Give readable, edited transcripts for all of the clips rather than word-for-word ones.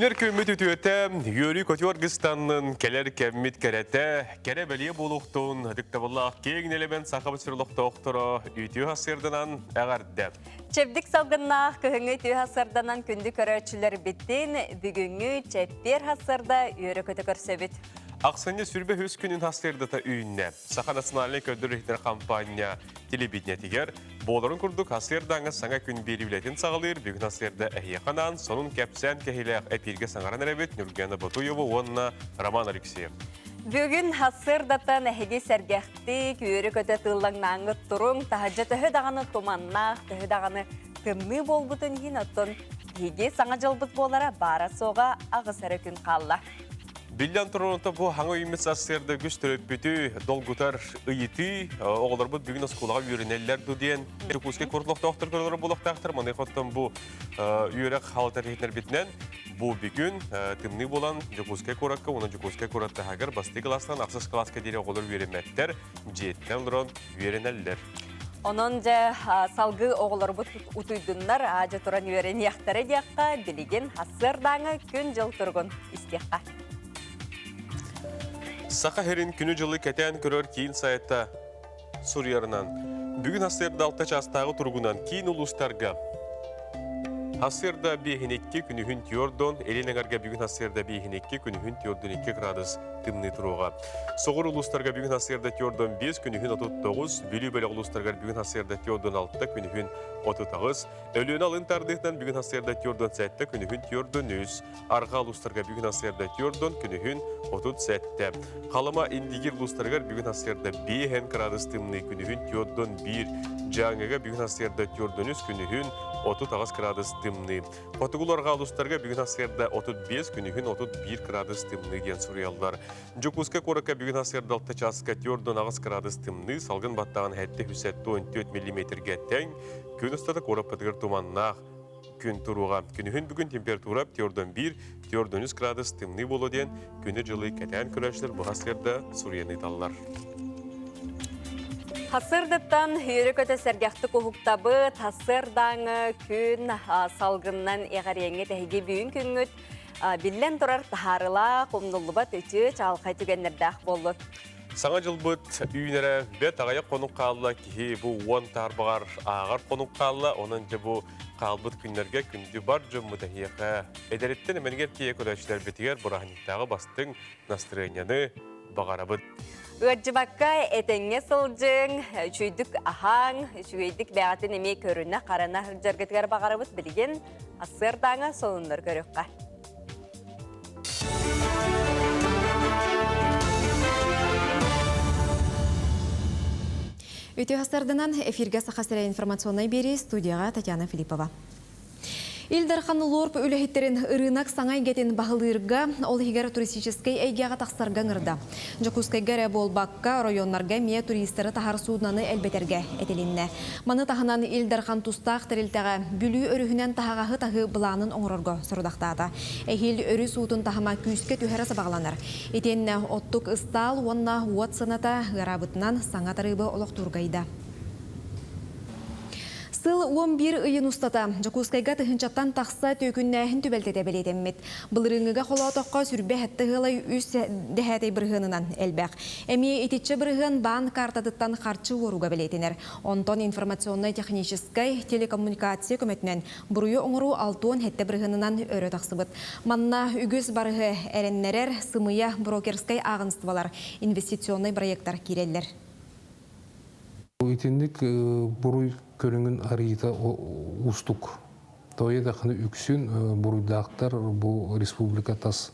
Günler kömmet ütüöte, yörü Kötüyorgistan'ın keler kemmit kerete, kere beliye buluğtun, diktaballah keğin elemen sakabısırlıqta oqturu, ütüö hasırdınan ağardı. Çevdik salgınna köhüngü ütüö hasırdınan kündü köröçüler bittin, bugüngü çepper hasırda yörü kötü körsebit. Aksanya sürbe hüs günün hasırdata üyünne, Saha Nasyonalne Köldürühter kampanya telebidnetiger, boğların kurduk hasırdanı sana gün bir biletin sağılır, bugün hasırda ehiyakanan, sonun kepsen kehileğ epirge sangaran erebet, Nurgana Batuyovu, onna Roman Alekseyev. Bugün hasırdatan ehegi sergehtik, yörü kötü tığlanağını turun, tahacı tühü dağını tumannak, tühü dağını tımnı bolbutun hinatın, ehegi sana jılbıt bolara bara soğa ağı sarı gün kalla. Bilyan Toronto bu hangi üyümüz asırda güç töröpütü, dolgutar ıyıtı, oğullar bu bugün eskolağa yürüneller düdiyen. Çukuske kurtulukta oktır körleri buluqtaktır. Manekottan bu yürek halıtar hitler bitinen. Bu bugün tımni bolan Çukuske kurakka, onun Çukuske kurakta hagar bastı klastan aksız klaska dire oğullar yürümekler, cihetten olurun yürüneller. Onunca salgı oğulları bu utuydunlar, ağacı turan yören yaktara diyakka, bilgin hasırdanı gün jıl turgun istiyakka. Saqa herin günü жылы keten көрөр кейін сайытта Suriyarынан. Бүгін hasırda altta çastağı turgunan кейін ulustarga. Hasırda bir hinekki günühün tiyordon, elinengarga bugün hasırda bir hinekki günühün tiyordon 2 gradus tımni turuğa. Soğur ulustarga bugün hasırda tiyordon 5 günühün 39, bülü böyle ulustarga bugün hasırda tiyordon 6 günühün 39, ölüğünü alın tardığından bugün hasırda tiyordon 7 günühün tiyordon 100, arga ulustarga bugün hasırda tiyordon günühün 37. Kalama indigir ulustarga bugün hasırda 1 gradus tımni günühün tiyordon 1, Cangıga bugün hasırda tiyordon 100 günühün 39 gradus tımni. Portugularga alustarga bugün hasırda 35 günühün 31 gradus tımni diyen Suriyallar. Cukuska koraka bugün hasırda altta çaska tiyordon 9 gradus tımni, salgın battağın hette hüsette 14 mm getten, gün ustada korapatıgır tumannak gün turuğa. Günühün bugün temperatura tiyordon 1, tiyordon 100 gradus tımni bolu diyen, günü жылы keten küreşler bu hasırda Suriyani tallar. Hasırdıttan yörü kötü sergahты kuhuktabı, hasırdan gün salgından eğeriyenge tehigi büyün küngüt, billen turar taharıla, kumdullubat ütü, çalkay tügenlerdak bolu. Sana жылбыт үйнері бет ағая қонуқ қалыла кихи бұл 10 тарбағар ағар қонуқ қалыла, онынча бұл қалбыт күнлерге күнді бар жөмміті еқі. Әдереттен әменгер кие көдәшілер бетігер бұрағынықтағы бастың настроенияны бағарабыт. Өджібаққа әтіңе сылжың, шүйдік ахаң, шүйдік бәғатын әме көріне қарана жәргетігер бағарабыт білген асырдаңа солыныр көріққа. Өте хастардынан эфирге сақасыра информационной бері студияға Татьяна Филиппова. Илдар Лорп үліхеттерін ырынақ саңай гетін бағылырға ол егер туристическай әйгеға тақсарға ңырда. Жокускай гәрі болбаққа районларға мия туристері тахар суднаны әлбетерге әтелінне. Маны тахынан Илдар Тустақ тәрілтіға бүлі өрігінен тахағағы тағы бұланын оңырырға сұрдақтады. Әйхел өрі суытын тахама күйіске түйәрі бағаланар. Етенне оттық ыстал, онна уат сыната ғарабытынан саңа тарыбы олық тұрғайда. Сыл 11 ыйын устата, Жокускайга тыхынчаттан тақса төкіннәхін төбелтеті білетеммет. Бұлырыңыға қола тоққа сүрбе әтті ғылай үс дәхәтей бірғынынан әлбәқ. Әме ететші бірғын баан картадыттан қарчы оруға білетінер. Онтон информационно-техническай телекоммуникация көметінен бұруы оңыру 6 әтті бірғынынан өрі тақсыбыт. Манна үгіз барығы әреннерер сымыя брокерскай ағыныстывалар, инвестиционный проекттар керелер. Итинник буруй көрүнгүн арыйта устук. Тойы дақыны үксүн буруйдақтар бу республика тас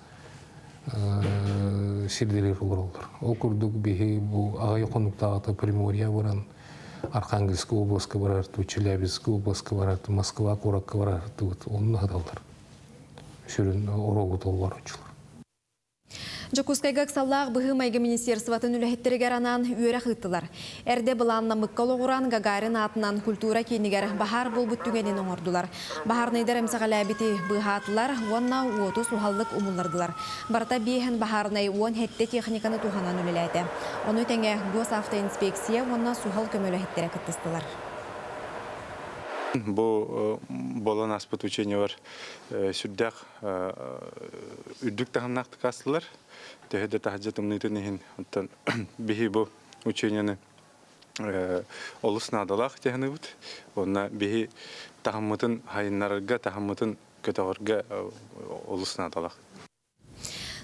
сирделер олар. Ол күрдік бейі бу ағай қонуктағыта Приморья баран, Архангельская областка барарту, Челябинская областка барарту, Москва коракка барарту. Onun adalдар. Шүрін орогут олар учылар. Жокускайга саллах быһы майга министерстватын үлэхеттеригер анан үөрэ хыттылар. Эрде быланна мыккал оғуран Гагарин атынан культура кейнигер бахар болбут түгенин оңордулар. Бахарнайдар эмсагалабити быхатылар, уонна уоту сухаллык умуллардылар. Барта биэхэн бахарнай уон хетте техниканы туханан үлэлэйте. Оны тәңе госавтоинспекция уонна сухал көмөлэхеттере кыттыстылар. Бу болан аспыт учение бар сүрдәк үрдүк таханнакты кастылар. Төһөдө тахжатым нытынын оттан бихи бу учениены олуснадалах технебут. Онна бихи тахаммытын хайыннарга тахаммытын көтөгөргө олуснадалах.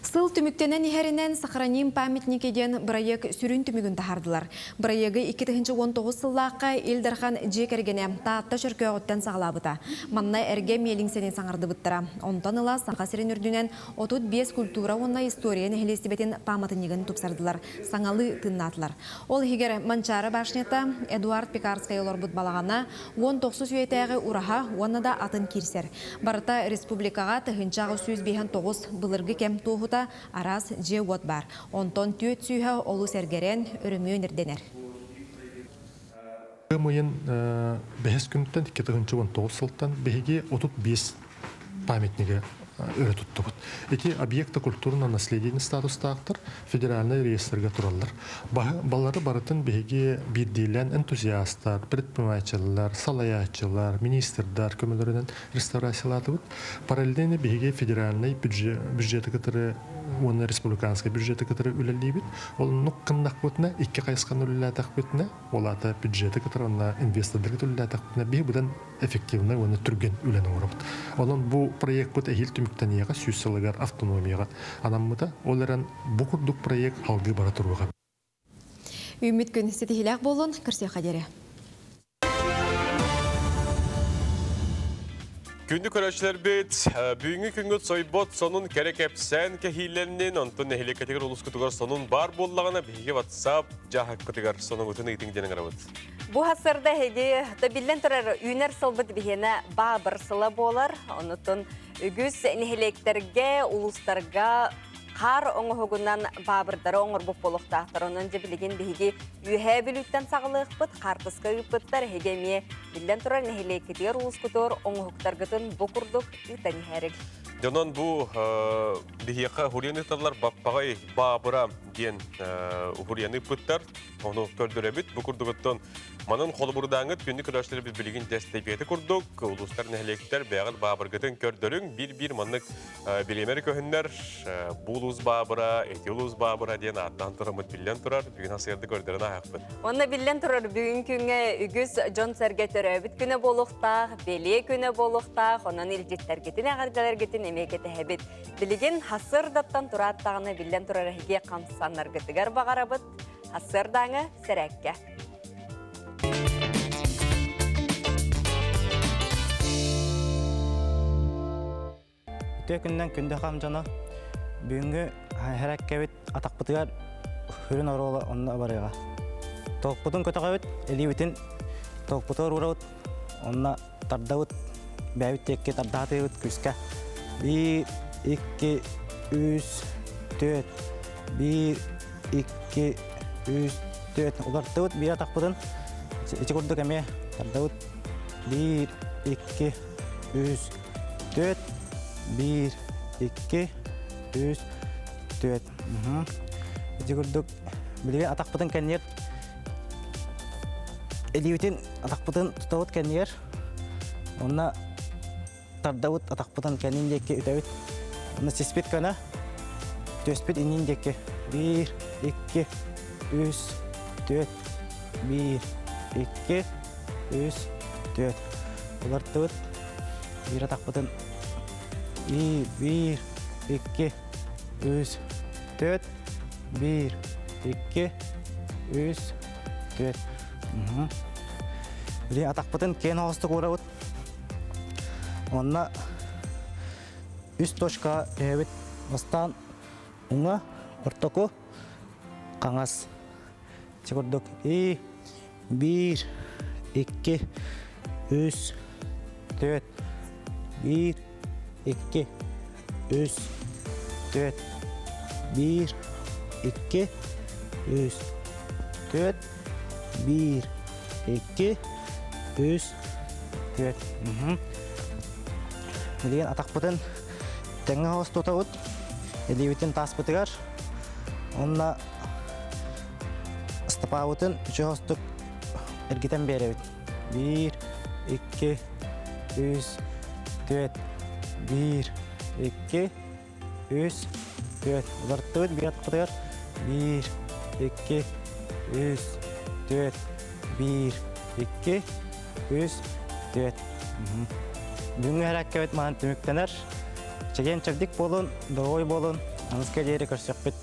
Сыл түмүктенен ихеринен сохраним памятник еден проект сүрін түмігін тахардылар. Проекты 2019 сыллаққа Илдархан жекергене таатта шүркө оттан сағалабыта. Манна әрге меліңсенен саңарды бұттыра. Онтан ыла сақа сирен үрдінен 35 культура онна история нәхелестебетін памятнигін тұпсардылар. Саңалы тыннатылар. Ол егер Манчары башнета Эдуард Пекарскай олар бұт балағана 19 сүйетәғі ұраға онна да атын кирсер. Барыта республикаға тұхынчағы 109 бұлырғы кем туғыта арас же вот бар. Онтон түйет сүйha олу сәргерен өрімі өнерденер. Мойын бәхес күнттен 2019 сылттан бәхеге 35 памятнигі өрі тұтты бұд. Эти объекты культурного наследия статустақтыр федеральный реестрге тұралар. Балары барытын бәхеге бирдейлен энтузиасттар, предпринимательлар, салаятчылар, министрдар көмілерінен реставрациялады бұд. Параллельно бәхеге федеральный бюджеті кітірі оны республиканский бюджеті кітірі үлелей бит. Ол нұққындақ бұтына, 2 қайысқан үлеләтақ бұтына, олаты бюджеті кітірі, оны инвестордығы үлеләтақ бұтына, бей бұдан эффективны оны түрген үлені орабыд. Олон бұл проект бұт әйіл түміктен еға, сүйсілігер автономияға. Анамыда оларан бұқырдық проект халғы бара тұруға. Үміт күн сетихиләк болын, кірсе қадері. Күнді көрәшілер бет, бүгінгі күнгі сойбот сонын керек әпсән кәхейленнен, онтын нәхелі кәтегір ұлыс күтігір сонын бар боллағына бейге WhatsApp жағақ күтігір сонын өтін етіңденің арабыд. Бу хасырда хеге табиллен турар үйнер сылбыт бихене ба бір сыла болар. Онытын үгіз нәхелектерге, улустарға қар оңығынан бабырдары оңыр бұп болуқтақтыр. Онын же білеген бейге үйе білуттен сағылық бұд, қартысқа үппіттар хегеме білден тұрар нәхелекетер улыс күтір оңығықтарғытын бұқырдық үтәні әрік. Жонан бұл бейеқа хурияныктарлар баппағай бабыра ден хурияны пыттар, оны көрдір әбіт. Бұл күрдігіттен манын қолы бұрдаңыт күнді күрәшілер біз білген тәстепеті күрдік. Улыстар нәхелектер бәғіл бабыргытын көрдірің бір маннық білемер көхінлер бұл ұз бабыра, әте ұз бабыра ден адынан тұрамыд білен тұрар. Бүгін асырды көрдірін ағақпын. Онна білден тұрар бүгін күнге үгіз жон сәрге түрі өбіт күні болуқтақ, беле күні болуқтақ, онын илжеттергетін ағаргаларгетін емекеті әбіт. Білеген хасырдаттан тұраттағыны білден тұрар әге қамсанлар гітігер бағарабыт. Хасырдаңы сәрәкке. Үтө күнден күнді қамжаны бүгінгі әрәккәбет атақпытығар хүрін оролы онына барыға. Тоқпытын көтіғабет, әлейбетін тоқпытығар ұрауыт, онына тардауыт, бәйбіт текке тардағатығыт күске. 1, 2, 3, 4, 1, 2, 3, 4. Олар бір атақпытын, ечі көрдік әме тардауыт. 1, 2, 3, 4. 1, 2, 3, 4. Жүгірдік білген атақпытын кәнер. Әлеуітен атақпытын тұтауыт кәнер. Онына тардауыт атақпытын кәнен деке үтәуіт. Онына сеспет көні. Төспет енен деке. 1, 2, 3, 4. 1, 2, 3, 4. Олар тұтауыт. Bir атақпытын 1, 2, 3, 4. 1, 2, 3, 4. Біле атақпытын кен ауысты қорауыт. Онына үст точка әуіт бастан ұңа ортоку қаңас. Чекордық 1, 2, 3, 4. 1, 2, 3, 4. 1, 2, 3, 4. 1, 2, 3, 4. Білген атақпытын тәңі ауыз тұтауыт. Елеуітін тас бұтығар. Онына стапауытын үші ауыздық әргетен бәрі өт. 1, 2, 3, 4, 1, 2, 3, 4. Улартыбыт бир атқытығар. 1, 2, 3, 4, 1, 2, 3, 4. Бүгінгі әрәккәбет маған түміктенер. Чеген чырдик болын, доғой болын, аңызға жері көрсек бет.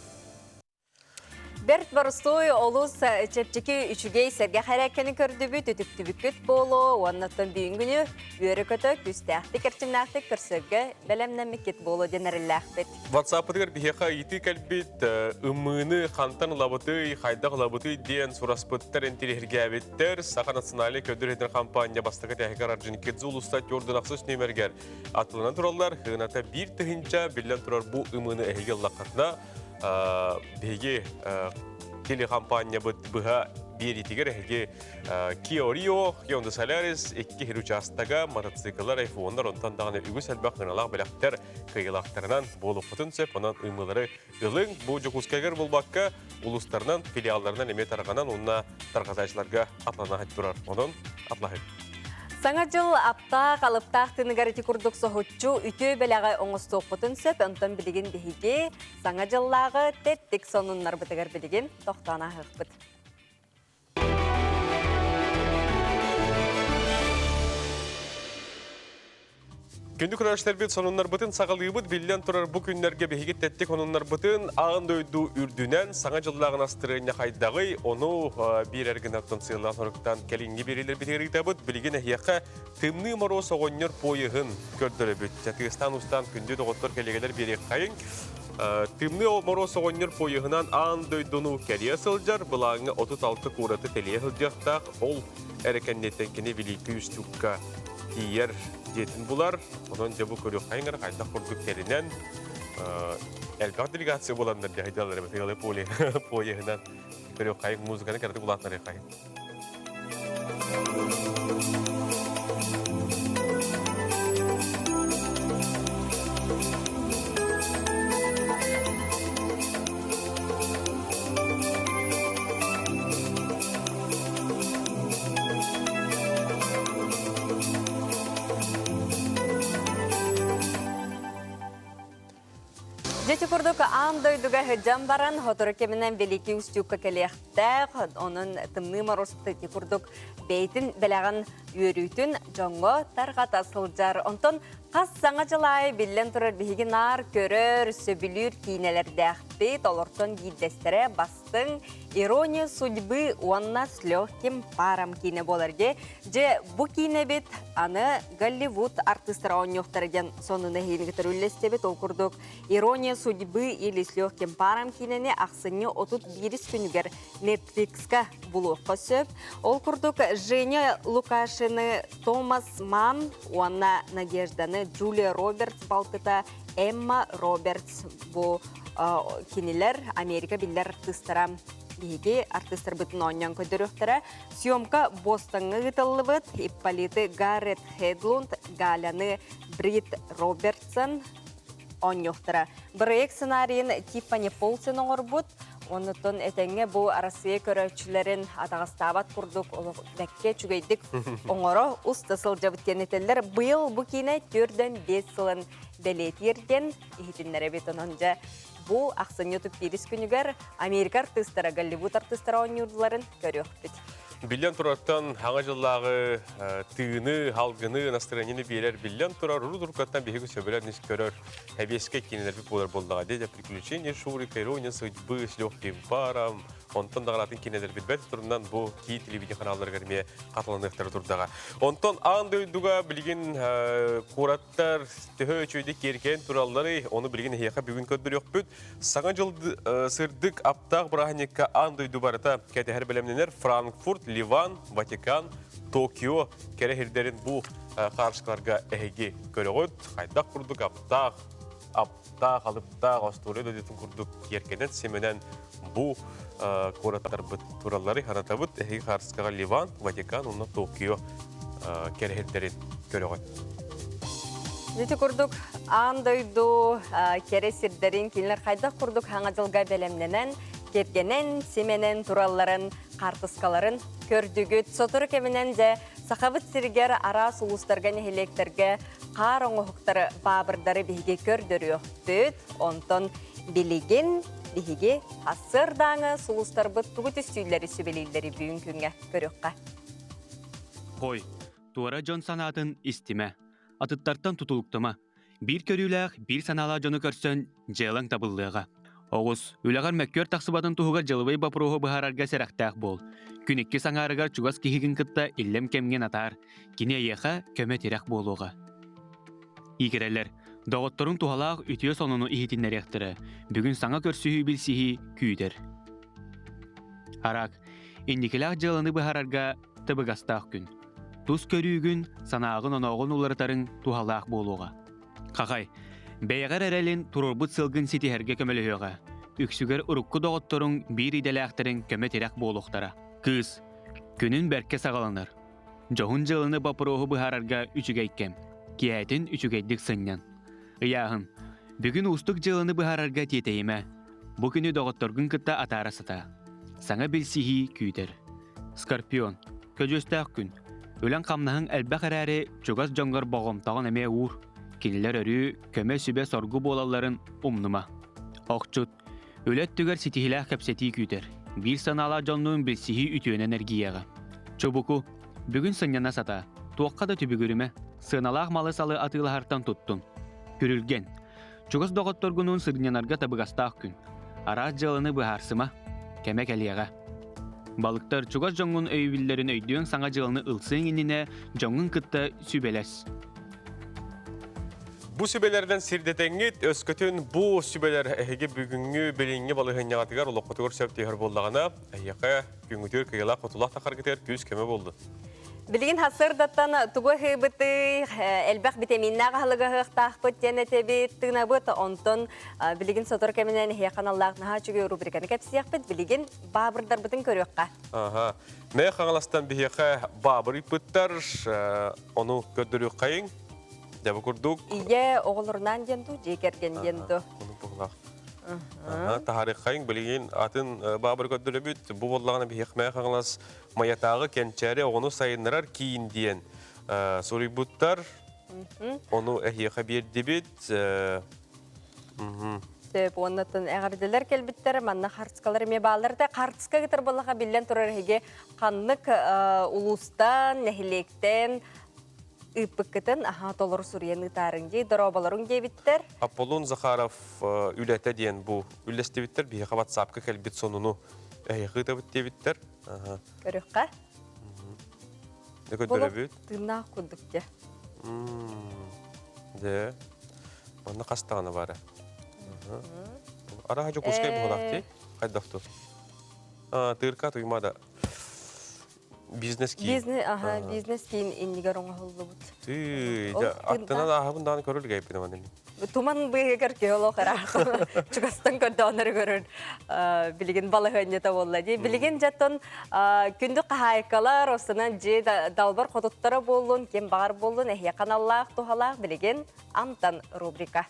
Берт Борстой олус чепчеки үчүгей серге хараккени көрдүбүт үтүктүбүккүт болу, оннаттан бүйүн күнү үйөрү көтө күстәхти керчимнахти көрсөгө белемнемекет болу денерилляхбет. WhatsApp-тыгар бихека ити калбит ымыны хантан лабыты, хайдак лабыты ден сураспыттар энтилергәбеттер, Саха национали көдүрөтер компания бастыгы тәһикар аржинкет зулуста төрдүн нөмергер. Атылынан тураллар хыната бир тыгынча билен турар бу ымыны эһиге лакатна беге телекомпания быха беритигер эһиге Kia Rio, Hyundai Solaris, 2 участага мотоциклдар айфондар онтан дагы үгүс албак гыналак белектер кыйлактарынан болуп бүтүнсөп, анан ыймылары ылың бу жокускагер болбакка улустарынан филиалларынан эме тарганан онна таргазачыларга атлана турар. Онон атлахы. Саңа жыл апта қалыптақ тынығарыты күрдік соғытчу үті бәләғай оңыстуық бұтын сөп, онтан білеген бейге саңа жыллағы тәттік сонынлар бұтығар білеген тоқтана ғық бұт. Күнді күрәштер бет сонуннар бұтын сағалығы білден тұрар бұ күнлерге бейгет тәттік онуннар бұтын ағын дөйді үрдінен саңа жыллағын астырыны қайдағы оны бір әргін аттан сыйлан ұрықтан кәлінге берелер бітігірікті бұд білген әйеққа тымны мороз оғыннер пойығын көрдірі бүт. Тәтігістан ұстан күнді доғыттыр кәлегелер берек қайын. Тымны мороз оғыннер пойығынан ағын дөйдіну кәрия сылжар, бұлағыңы 36 қураты тәлие ғылдияқтақ ол әрекәннеттен кені білейкі үстікка дейер жетін бұлар. Онын жабы көрек қайыңыр қайдақ құрдық кәрінен әлбақ делегация боландар жайдалар әметігілі пойығынан көрек қайың музыканы кәрді бұлатынар қайың. Жеті күрдік аңдойдыға хүджан баран, хотыры кемінен велики үстюкка келектәк, оның тымны маросыпты күрдік бейтін бәләғын үйерүйтін жоңғы тарға тасылжар. Онтон қас саңа жылай білен тұрар бейгі нар көрір, сөбілір кейнелердәқпі, толыртын гейдестері бастың ирония судьбы уанна с легким парам кейне боларге. Же бұ кейне бет аны Голливуд артыстыра оньоқтарыген сонына хейінгі түрілесте бет ол күрдік ирония судьбы или с легким парам кейнені ақсыны 31 күнігер Netflix-ка бұлуққа сөп. Ол күрдік Женя Лукашины, Томас Манн, уанна Надежданы Джулия Робертс балтыта, Эмма Робертс бұл кенелер Америка білдер артыстыра. Беге артыстар бүтін оньян көдіріқтірі. Съемка Бостонғы ғытылы бұд, Ипполиты Гаррет Хедлунд, Галяны Брит Робертсон оньяқтыра. Бірек сценарийін Тиффани Полсен оңыр бұд, онытын әтәңе бұл Россия көрәчілерін атағыстабат күрдік, олы бәкке чүгейдік оңыры ұстасыл жабыткен етелер. Бұл бұл кейіне 4-5 сылын бәлет ерген, ехетінлері бетін онжа бұл ақсын YouTube беріс күнігер Америка артыстары, Голливуд артыстары ойнырдыларын көрек бет. Билен тураттан хаңа жыллағы тыыны, халгыны, настроенini берер билен турар, ұру-дұрқаттан бейгі сөбілер нес көрер, әбеске кенелер біп болар болдыға дейді, приключения, шурика, ирония, судьбы, с легким паром, онтон дағалатын кенелер бітбәті тұрынан бұл кей телевидение каналдар кәрме қатыланықтары тұрдаға. Онтон аңдойдуға білген қораттар, түхі өчөйді керкен тураллары, оны білген хеяқа бүгін көддір өк бүт. Саңа жылды сырдық аптақ бірағанекка аңдойду барыта кәті әр білемненер Франкфурт, Ливан, Ватикан, Токио кәрәхердерін бұл қаршыларға әйге көрігіт. Қайдақ құрдық аптақ, алыптақ, Астурия дөдетін құрдық керкенен семенен бұл қораттар бұт туралары ханата бұт әйге қаршыларға Ливан, Ватикан, онна Токио кәрәхердерін көрігіт. Жеті күрдік аңдойду кересірдерін кейлер қайдақ күрдік хаңа жылға бәлемненен, кергенен, семенен туралларын, қартысқаларын көрдігіт. Сотыр кемінен де Сақабыт сиргер ара сулустарга нехелектерге қар оңоқтары бабырдары биге көрдөрүөктүт, онтон билеген биге асырдаңы сулустар бұт тугут үстүйлері сүбелейлері бүйін күнге көрөкқа. Қой, туара жон санатын истиме, атыттартан тутулуктама, бир көрүләк, бир санала жону көрсөн желаң табыллыға. Оғыз, үләғар мәккөр тақсыбатын туғығар жылыбай бапыруғы бұхарарға сәрәқтәқ бол. Күнікке саңарығар чугас кихигін кытта иллем кемген атар, кіне еқа көмө терек болуға. Игерелер, доғытторын туғалақ үтіе сонуну ихитиннер ектірі, бүгін саңа көрсүйі білсіхи күйдер. Арак, индикелақ жылыны бұхарарға тыбығастақ күн. Тус көрігін санағын оноғын уларытарын туғалақ болуға. Қағай, бәйғар әрәлін тұрырбыт сылғын сетихерге көмөліғіға. Үксүгер ұрыққы доғыттырың бір иделәқтірін көмө терек болуқтара. Кыз, күнін бәрке сағаланыр. Жоғын жылыны бапыруғы бұхарарға үчігейкем. Киәтін үчігейдік сыннан.Ияғын, бүгін ұстық жылыны бұхарарға тетейіме. Бұ күні доғыттырғын кытта атарасыта. Саңа білсіхи күйдер. Скорпион, көжөстәқ күн. Өлен қамнағын әлбәқ әрәрі чугас жоңғар боғымтағын әме ұр. Кинилер өрі көмө сүбе соргу болаларын умнума. Оқчут, өлет түгер сетихиләқ кәпсети күйдер. Bir sanala jonluğun bilsihi ütüyen energiyaga. Çobuku, bugün sınjana sata, tuakka da tübügürüme, sınalaq malı salı atılı hartan tuttun. Görülgen, çuğuz doğuttorgunun sırnyanarga tabıgastaq gün. Araz jalını bıharsıma, kemek eliyaga. Balıktar çuğuz jongun öyvillerin öydüğün sana jalını ılsın inine, jongun kıtta sübeles. Bu sübelerden sirdetengit, özkötün bu sübeler ehege bugünkü bilingi balığın yağatıgar, oloqotugur sevtihar bollağına, ehiyaka güngütür kıyıla qotulaq taqar gitar küz keme boldu. Bilgin hasırdattan tugu hıbıtı, elbaq vitaminnağı halığı hıqtaqbıt, jene tebit, tığnabıt, onton bilgin sotor keminen ehiyaqan Allah'ına çünkü rubrikanı kapsiyaqbıt, bilgin babırdar bıtın körüqqa. Aha, me qangalastan bihiyaka babır ipıttar, onu gördürüq qayın. Deva kurduk. İye oğulurundan yendu, jekergen yendu. Onu buğlaq. Taharik qayın bilgin atın babır gördürübüt, bu bollağına bihiyaqmaya qangalas mayatağı kençeri onu sayınlar kiyin diyen. Soributtar, onu ehiyaqa bir debit. Töp onatın əğirdiler kelbitler, manna qartskalar me bağlarda qartska gitar bollaqa billen turar hege qanlık ulustan, nehilekten, ıpıkkıtın tolur Suriye'nin tarınca dorobaların gebitler. Apollon Zakharov ülete diyen bu ülestebitler bir WhatsApp'ka kelbit sonunu ehiyağı tabit debitler. Körüqqa? Ne gördürübüt? Tırnaq kuduk ya. De, bana qastağına var. Ara hacı kuşkay buğulaqti, qaydaqtu. Tırka tuymada. Biznes ki. Biznes ki indigar oңa oldu bu. Attına da ahabından körül gayipine var demin. Tuman bığı kerke olu qara. Çukastan kördü onları görür. Bilgin balığın yata bolla diye. Bilgin jatton kündü qahaykalar osuna je dalbar qotutlara bollun, kem bağır bollun, ehya kanallaq, tuhalaq, bilgin amtan rubrika.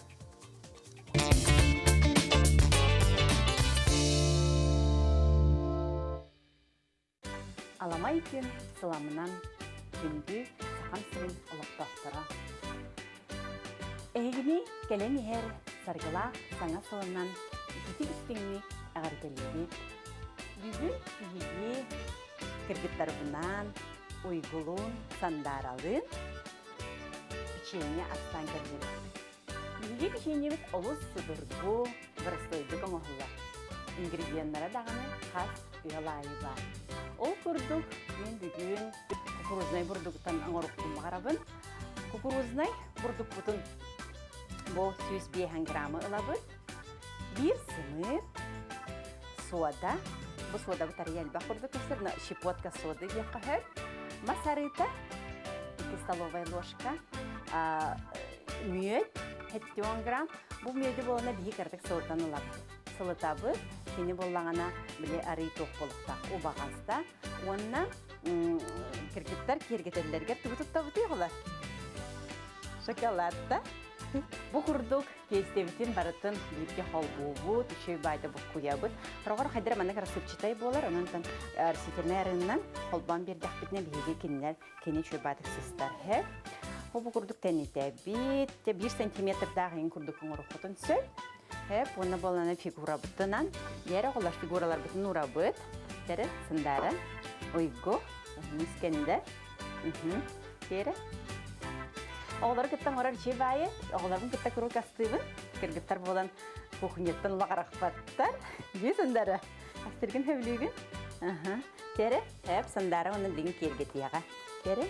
Аламай күн сыламынан күнді сақан сырын ұлықтақтыра. Әйгіне кәлен ехер сарғыла саңа сылынан икеті үстіңні әғаргеледі. Бүгін үйге кіргіттарбынан ойгулун сандаралын печенье астан кірген. Үйге печенье бит олыс сыдыргу бірістойды көңіғылы. Ингредиенттары дағаны қас үйалайы бар. Ол күрдік, мен бүгін кукурузнай бұрдықтан аңырықтың ғарабын. Кукурузнай бұрдық бұтын бұл 105 граммы ылабын. Bir sınır soda, bu soda bu tarihel bakırdı kısırna şipotka soda yakahır. Masarita 2 столовая ложка müet 10 gram. Bu müeti bolana bir kartık soğutan ılabı. Сылытабы, кені боллағана біле арый тоқ болықта. О бағаста, онна кіргіттар кергетерлерге түгітіп табыты еғылар. Шоколадта. Бұл құрдық Кейстебитин барытын бирге холбубут, үшөй байды бұқ куябыт. Прогор хайдыр манна рассыпчатай болар, онын арсетернериннан холбан бердақ битне биге киннер, кені үшөй байдық сыстар хеп. Ол бұл күрдік тәнеті бит, 1 сантиметр дағын күрдіктің ұрықытын сөй. Хеп, оны боланы фигура бұттынан, ері олар фигуралар бұтын ұра бұт, тәрі, сындары, ойго, мискенді, кері. Оғылары кіттен орар жей байы, оғыларын кітті күру кастыйбын, кіргіттар болан кухнеттен лағарақ баттар, жей сындары, астыргін өбілігін. Кері, хеп, сындары оны деген кергетияға. Кері,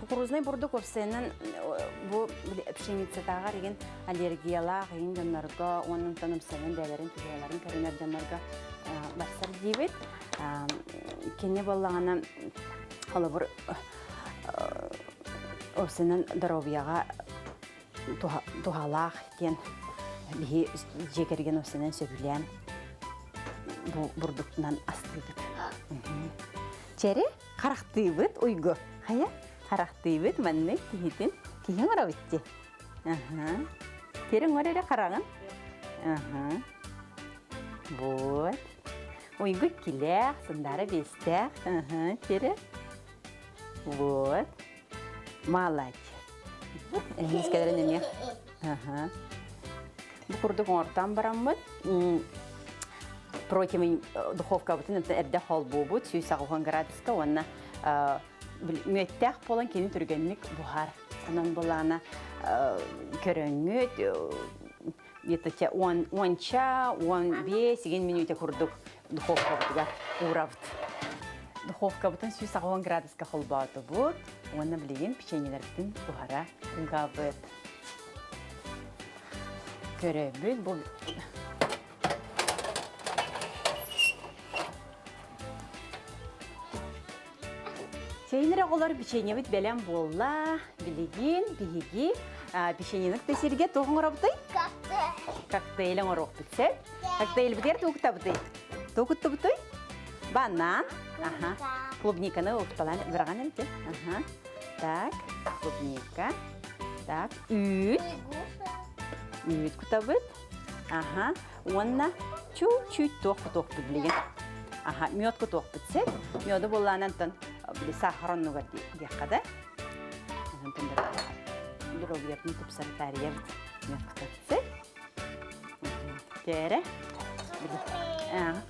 кукурузный бурдук опсенен бу пшеницатага деген аллергиялар, гендонорго, onun tanımsalen değerlerin tüyelerin karınlardanlarga başlar diyet. Kene bollağına halabur opsenen darobiyaga tuhalaq diyen bir jekergen opsenen söbülen bu burduktan astıydık. Çeri karaktıydık uygu. Haya? Характыбыт манны кихитин кихин ара битти. Терин орere карагын. Вот. Ойгы килек, сындары бестек. Тери. Вот. Молодец. Нескадерин эме. Бу курдук ортан бараммыт. Противень духовка бутын эрде холбубут 190 градуска онна Müettəq bolan keni türgənlik buhar. Onun bolana köröngüt, yetəcə 10-15 minutə kurduk duxovka butuga uğravd. Duxovka butun 190 graduska xolbatı bud. Onu bilgin pişenyeler bütün buhara ılgabıd. Köröbüd bu. Şeyinler oğulları pişenye bit belen bolla, bilgin, bihigi, pişenyenik tesirge toğun orabıtay? Kokteylen oraq bitse. Kokteyl biter toğutta bıtay. Toğutta bıtay? Banan, клубниканы уқталан бірған әлде. Так, клубника. Так, үт. Үт күта бұд. Онна чуть-чуть тоқ білген. Мед күтоқ бітсе, меді болғанантын сахарон нугар дейққада. Дробиятын тұпсары тәрия мед күта бітсе. Кәрі.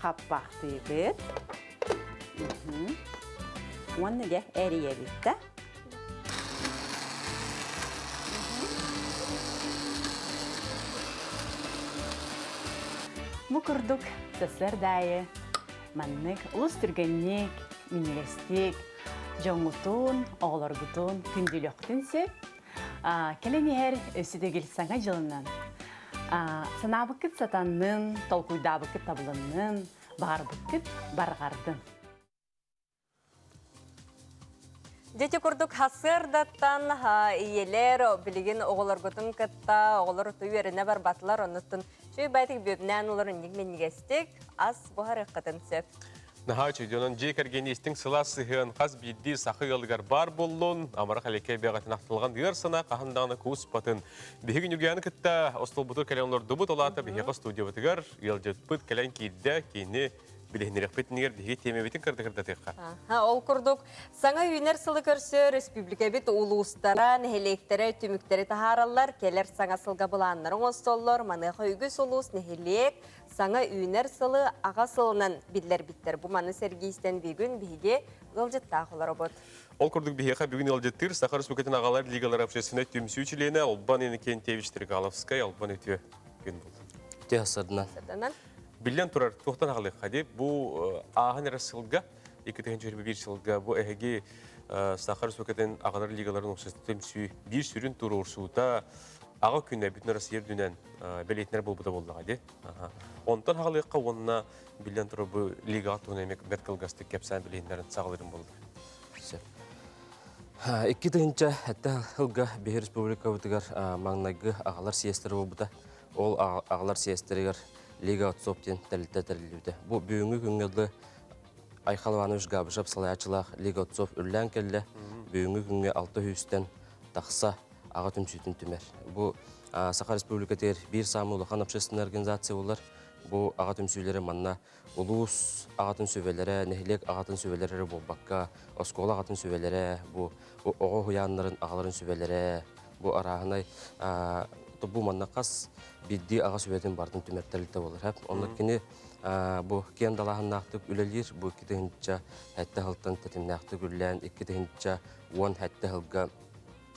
Қаппақты бұд. Оны де әрия бітті. Мұқырдық сөсір дайы. Маннык, улус түргенник, минелестик, жоңутун, оғларгутун, күнділіқтін сөп. Келені әр өсіде келсаңа жылынан. Санабықыт сатанның, толкуйдабықыт табылынның, барбықыт барғардың. Дети курдук хасырдаттан иелер билигин оголоргутун кытта оголор туйерине бар батлар онуттун чүй байтык бөбнән оларын нигменнигестик ас бухары кытын сөп. Наха чүйденон жекергені істің сыла сыхын қаз бидді сақы елгар бар болуын, амара қалеке бәғатын ақтылған дырсына қағындағына көз патын. Бігін үгені кітті остыл бұтыр кәленлер дұбыт олаты бігеға студия бұтығар, елжет бұт кәлен кейді кейіні білігінерек бітінігер бігі теме бетін кірді-кірді текқа. Ол күрдік. Саңа үйнер сылы көрсі республика бет улуыстара, нехелектері, түміктері тахаралар, келер саңа сылға бұланларын остоллар, маныға үйгіз улуыс, нехелек, саңа үйнер сылы аға сылынан бидлер биттер. Бұ маны сәргейістен бігін біге ғылжетті ақылар обыд. Ол күрдік бігеға бүгін ғылжеттір, Сақар Республикатын ағалар лигалар апшесіне түмсі үшілені, Олбан енекен Тевичтері Галовскай, Олбан өте күн болды. Билен турар тоқтан ағылық қадеп, бұл ағын әрі сылға, 2021 сылға бұл әйге Сақар Республикатын ағалар лигаларын оқсастым бір сүрін туры ұрсуыта аға күнне бүтін арасы ердінен бәлетінер бұл бұда болды қаде. Онтан ағылыққа онына билен туры бұл лига атуын әмек бәткілгасты кәпсән білетінерін сағылырын болды. 2-тігінші әтті ғылға Бехер Республика бұтығар маңнайғы ағалар сиястары бұл бұда. Ол ағалар сиястарығар Лига отсоптен тәлітті тәрілуді. Бұл бүйінгі күнгелді Айқалваныш ғабышап салаячылақ Лига отсоп үрлән кәлі бүйінгі күнге 600-тен тақса аға түмсүйтін түмер. Бұл Саха Республика тер bir самы улахан общественный организация олар. Бу ағатын сөйлері манна улус ағатын сөйлері, нехилек ағатын сөйлері болбаққа, оскола ағатын сөйлері, бу оғы хуянларын ағаларын сөйлері, бу арағынай bu manna qas biddi ağa sübeten bardın tümertelite olur hep. Onlar kini bu ken dalahın naqtık ülelir, bu iki dehinca hatta haltan tetim naqtık ülen, iki dehinca on hatta halga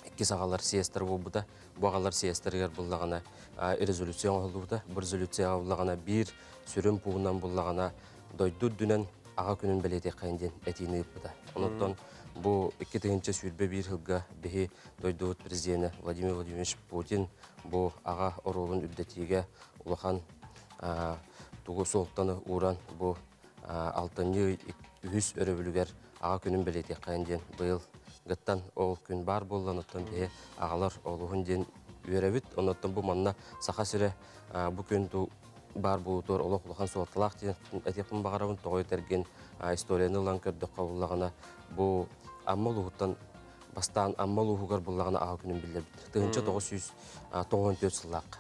iki sağalar siyester bu da. Bu ağalar siyester bullagana rezolüsyon oldu da. Bu rezolüsyon bullagana bir sürüm puğundan bullagana doydu dünen ağa günün belediye kayından etini yapıda. Ondan bu iki dehinca sürbe bir hılga behi doydu prezidenti Vladimir Vladimirovich Putin bu ağa orolun üddetiyle ulahan tuğu soğuktanı uğran bu altıncı ühüs öröbülüger ağa günün belediye kayından bu yıl gıttan ol gün bar bollan otan behi ağalar oluğun den üyerebit. Ondan bu manna sağa süre bu gün бар бұлытор олық ұлған соғаттылақ әтепін бағарауын тоғай тәрген историяны ұлан көрді қауылағына бұл аммал ұғыттан бастан аммал ұғығар бұлағына аға күнін білдер бітір. Тығынша 994 сылақ.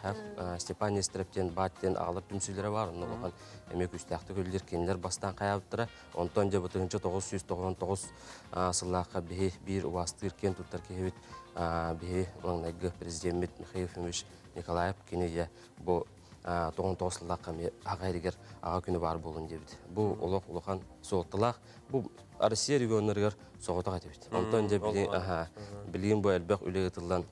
Степан Естрептен, Баттен ағалар түмсілері бар. Оған әмек үстәқті көлдер кенілер бастан қаяптыра. Онтан жабы тығынша 999 сылаққа бір уасты иркен тұттар кехебет бейі маңнайғы президент Михаил Ефимович Николаев кенеге бұл 99 сылаққа ағайрегер аға күні бар болын дебді. Бұл олық ұлыған соғыттылақ, бұл Россия регионларығар соғытыға дебді. Онтан де білген бұл әлбәқ үлі ғытылдан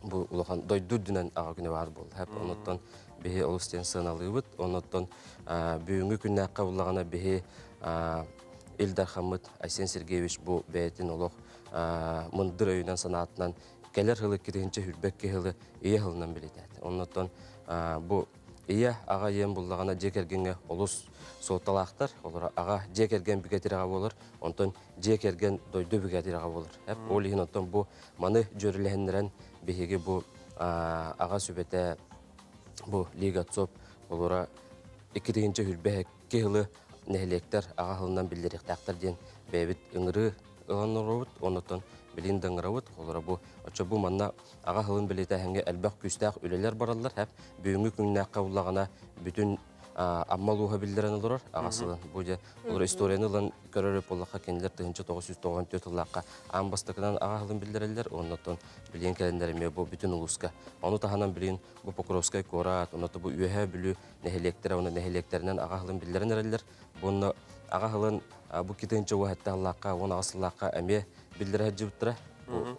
бұл ұлыған дойду дүнен аға күні бар болды. Әп оныттан бейі олыстен сығыналы бұд, оныттан бүйінгі күнні аққа бұлағана бейі Эльдар Хамыд Айсен Сергеевич бұл бәйтін олық мұндыр өйінен санатынан кәлер ғылы кетігінші хүрбәкке ғылы ие ғылынан біледі. Оныттан bu iya ağa yen bullagana jekergenge olus soğutalaqtar, olar ağa jekergen bügetiraga bolur, ondan jekergen doydu bügetiraga bolur. Hep olihin ondan bu manı jörülehenleren behege bu ağa sübete bu liga tsop olara 2-nji hülbeke yılı nehlekler ağa hılından bildirek taqtar den bebit ıngırı ılanırıbıt, ondan bilin dаңыравыт, олар bu açı bu manna ağa hılın bilete henge elbaq küstaq üleler barallar hep büyüngü күннәк кабыллагана bütün аммалуха билдерен олар агасылын bu же олар историяны лан көрөрөп боллакка кенлер 1994 жыллакка амбастыкынан аға хылын билдерелер, оннотон билен келендереме bu bütün улуска. Onu tahanan bilin bu Покровская корат, оннотон bu ühe bilü nehelектер, оны nehelekтеринен аға хылын билдеренерлер. Bunu ağa hılın bu kitinci o hatta Allah'a, onu asıllah'a eme bildirir hacıbıttıra.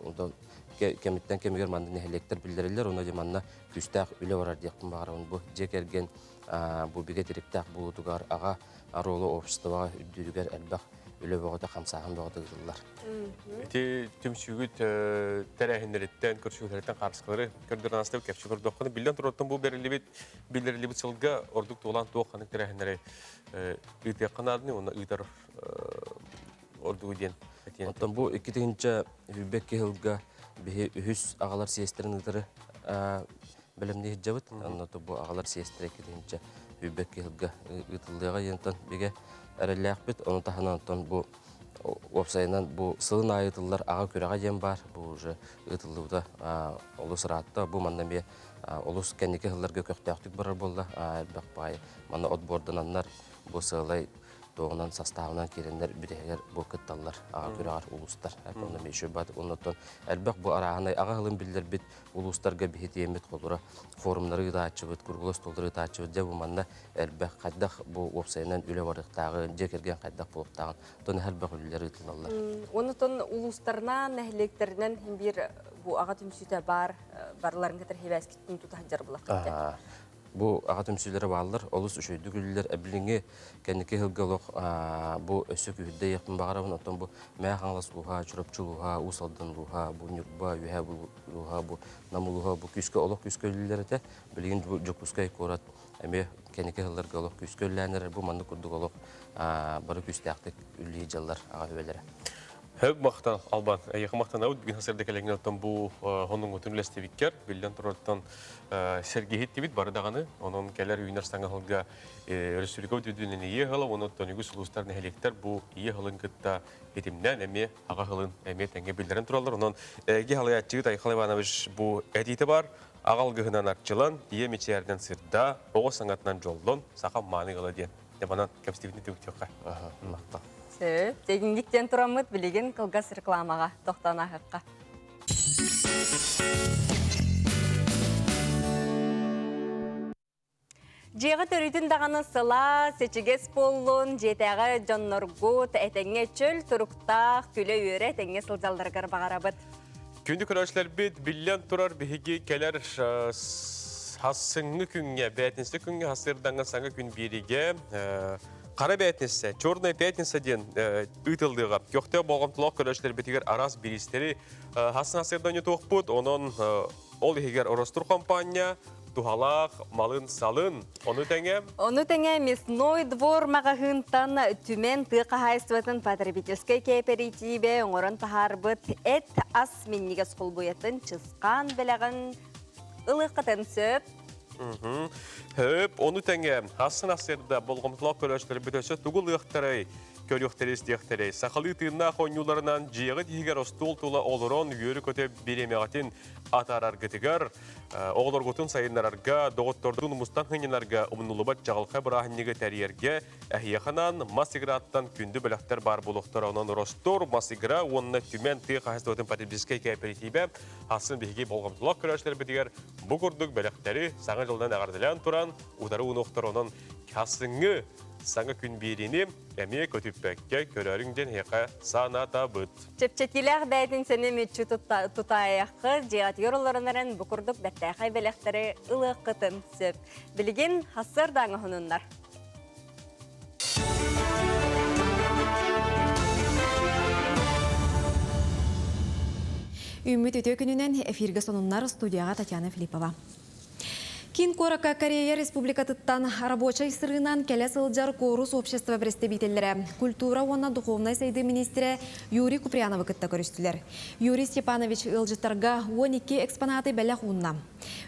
Ondan kemitten kemiger mandı nehelekler bildirirler. Ona demanna küstaq üle varar diyektim bağırın. Bu jekergen bu bigetiriktak bulutugar ağa arolu обществоға üddüdüger elbaq üle boğda kamsağın boğda gızıllar. Tüm sügüt tərəhinlərdən, kürsülərdən qarşıqları gördürən aslı kəpçi gördüqəni bildən turottan bu belirlibit sılga orduqda olan toğanı tərəhinləri ıtiyaqın adını, ona ıtar orduqu den. Ondan bu 2-nji hülbekki hılga bihi ühüs ağalar siyesterin ıtırı bilimni hicabıt. Ondan bu ağalar siyesteri 2-nji hülbekki hılga ıtıldığa yentan bige әрелләк бит, оны таханан bu веб-сайтынан bu сылын айытылар аға көреға ем бар, bu уже ытылыуда олус ратта, bu манна бе олус кәнеке хылларга көктәктик барар болла, әлбәк бай, манна отбордананнар bu сылай тоғынан составынан керендер бірегер bu кытталлар аға көреғар улустар, оны меші бат, оннотон әлбәк bu арағынай аға хылын білдер бит, улустарға бейт емет қолыра форумлары да ачыбыт, кургулос толдыры да ачыбыт, де bu манна әлбәк қайдақ bu веб-сайтынан үлі барықтағы, жекерген қайдақ болықтағын, тоны әлбәк үлілері ытылалар. Оннотон улустарынан, нәхилектерінен бір bu ağa tümsüte barların kadar hevaskittin tutan jarбылақ кетті. Bu ağa tümsülere bağlılar, olus üşöydü gülüler, əbilingi kenniki hılgalıq, bu ösük ühüdde yakın bağırabın, otan bu məyə xanlas luha, çırapçı luha, usaldan luha, bu nürba, ühə luha, bu namı luha, bu küskö olaq küskölülere de, bilgin bu jokuskay korat, əmə kenniki hıllar qalıq küskölülənlər, bu mandı kurduk olaq, barı küstəqdik üllüyi jallar ağa hüvelere. Həb maqtan Alban, yaxın maqtan avud bugün hasırda kəlengin otan bu onun ötün üləstəvikkər, bildən turottan Sergey Tibit barıdağını, onun gələr üyünər sanğı hılga Respublika ötüdündən iyi hıla, onun ötən ügüs uluslar nəheleklər bu iyi hılın qıtta etimdən əmə ağa hılın əmə təngə bildirən turallar. Onun əgi halayatçığı Tayxal Ivanoviç bu ədiyeti var, Ағалғығынан арчылан, ие мечерден сырда, оғы саңатынан жолдон, сақа маны ғыла ден. Дебанан кәпстивіне төгтеуға. Сөп, тегінгіктен тұрамыд білеген қылғас рекламаға тоқтан ақыққа. Жеғы төрүйтін дағаны сыла, сечігес болуын, жетәғі жонноргут, әтәңе чөл, тұрықтақ, күлі өре, әтәңе сылжалдарғар бағарабыд. Күнді көрәшілер бет, білен тұрар бігі кәлер хассыңы күнге, бәтінсі күнге, хасырдаңы саңы күн береге, қара бәтінсі, чорная пятница ден үйтілдіға. Көқті болған тұлақ көрәшілер бетігер арас берістері хасын хасырдан етуқ бұд, оның ол егер оростур компания, тухалақ, малын, салын. Оны тәңе? Оны тәңе мясной двор мағағынтан түмен тұқы хайстватын потребительской кооперативе оңырын тахарбыт әт ас меннеге сұқыл бұйатын чысқан біліғін ылыққытын сөп. Хөп, оны тәңе асын асырда болғымтылақ көрәшілер бітөсі тұғыл ұқтарай. Көріқтері істектері. Сақалы тыынна қойнуларынан жиығы дегер остол тұла олырон үйері көте беремеғатын атарар гітігер. Оғылар ғытын сайынларарға, доғыттордың мұстан хыненарға ұмынулыбат жағылқа бірахыннегі тәрерге әхияқынан масиграттан күнді біліқтер бар болуқтар. Онын Ростор масигра, онына түмен тұй қағыстығытын потребительской кооперативе асын бейге болғымтылақ көрәшілер бітігер бұғырдық біліқтері саңа жылдан ағардылан тұран, ұдары ұнықтар оның касыңы саңа күн беріне әме көтіппәкке көрәріңден еқа саната бұд. Чепчетилер бәйтін сәне мүтчі тұтайақы жиғат ероларынарын бұқырдық бәттәқай бәліқтері ылыққытын сөп. Білген хасыр даңы хұнындар. Үміт өте күнінен эфирге сонынлар студияға Татьяна Филиппова. Кин Корака Корея Республикатыттан рабочий сырынан келе сылжар корус общества представителлері культура онна духовной сайды министрі Юрий Куприяновы кытта көрістілер. Юрий Степанович ылжыттарға 12 экспонаты бәлі құнна.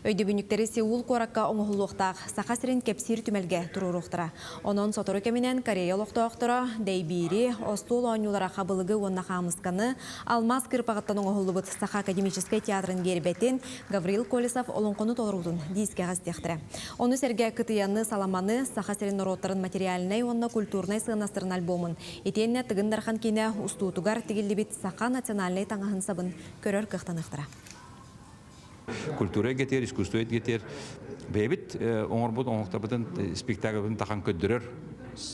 Өйді бүніктері Сеул Коракка оңғылуқтақ сақа сірін кепсир түмелге тұруруқтыра. Онын сотыры кемінен Корея лоқтауқтыра, дейбири, остол оңылара қабылығы онна қамысқаны, алмаз кірпағыттан оңғылуыт сақа академической театрын гербетін Гаврил Колесов олонқоны толырудың дискеға стехтірі. Оны сәрге кытыянны саламаны сақа сірін ороттарын материалінай онна культурнай сығынастырын альбомын. Етенне тығындархан кене устуутугар тегілдебет сақа национальный таңағын сабын көрір қықтанықтыра. Культура кетер, искусство кетер. Бәйбіт оңырбұд оңықтабыдың спектакльбін таққан көддірер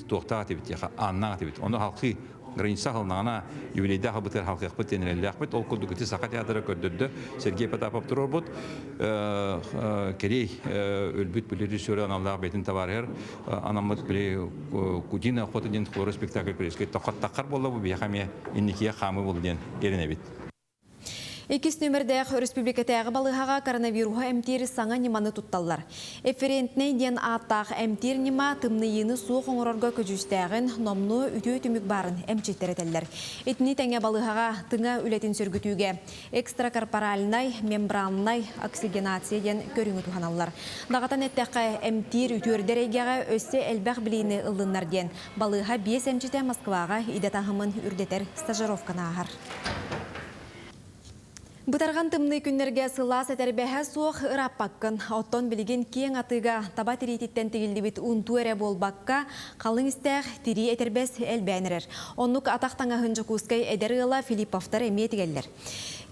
тоқтаға тебет, аннаға тебет. Оны халқы граница халнағына юбилейді ақыбытыр халқы ақпыт тенерелі ақпыт. Ол күлдігіті сақа театры көрдірді. Сергей Потапов тұрыр бұд. Керей өлбіт білі режиссері аналдағы бәйтін табарығыр. Анамыд білі Кудина қотыден қоры спектакль көреске тоқаттаққар болды бұл бейхаме иннекеге қамы болды ден еріне бет. Екіс нөмірдәқ республикатағы балығаға коронавируға әмтері саңа неманы тұтталар. Эферентней ден аттақ әмтер нема тымныйыны суық оңырорға көжістәғін номны үті өтімік барын әмчеттеретелер. Етіні тәңе балығаға тыңа үлетін сөргітуге экстракорпоральнай, мембраннай оксигенация ден көріңі тұханалар. Дағатан әттәққа әмтер үтөрдер егеға өссе әлбәқ білейіні ұлынлар ден. Балыға 5 әмчеті Москваға идетағымын үрдетер стажировкана ағар. Бұтарған тымны күннерге сылас әтәрбәхә соқ ұраппаққын. Оттон білген кең атыға таба тиритеттен тегілдебет ұнту әрі болбаққа қалың істәқ тири әтәрбәс әлбәнірер. Оннық атақтаңа хынжы күскай әдәрі ұла Филипповтар әметігелдер.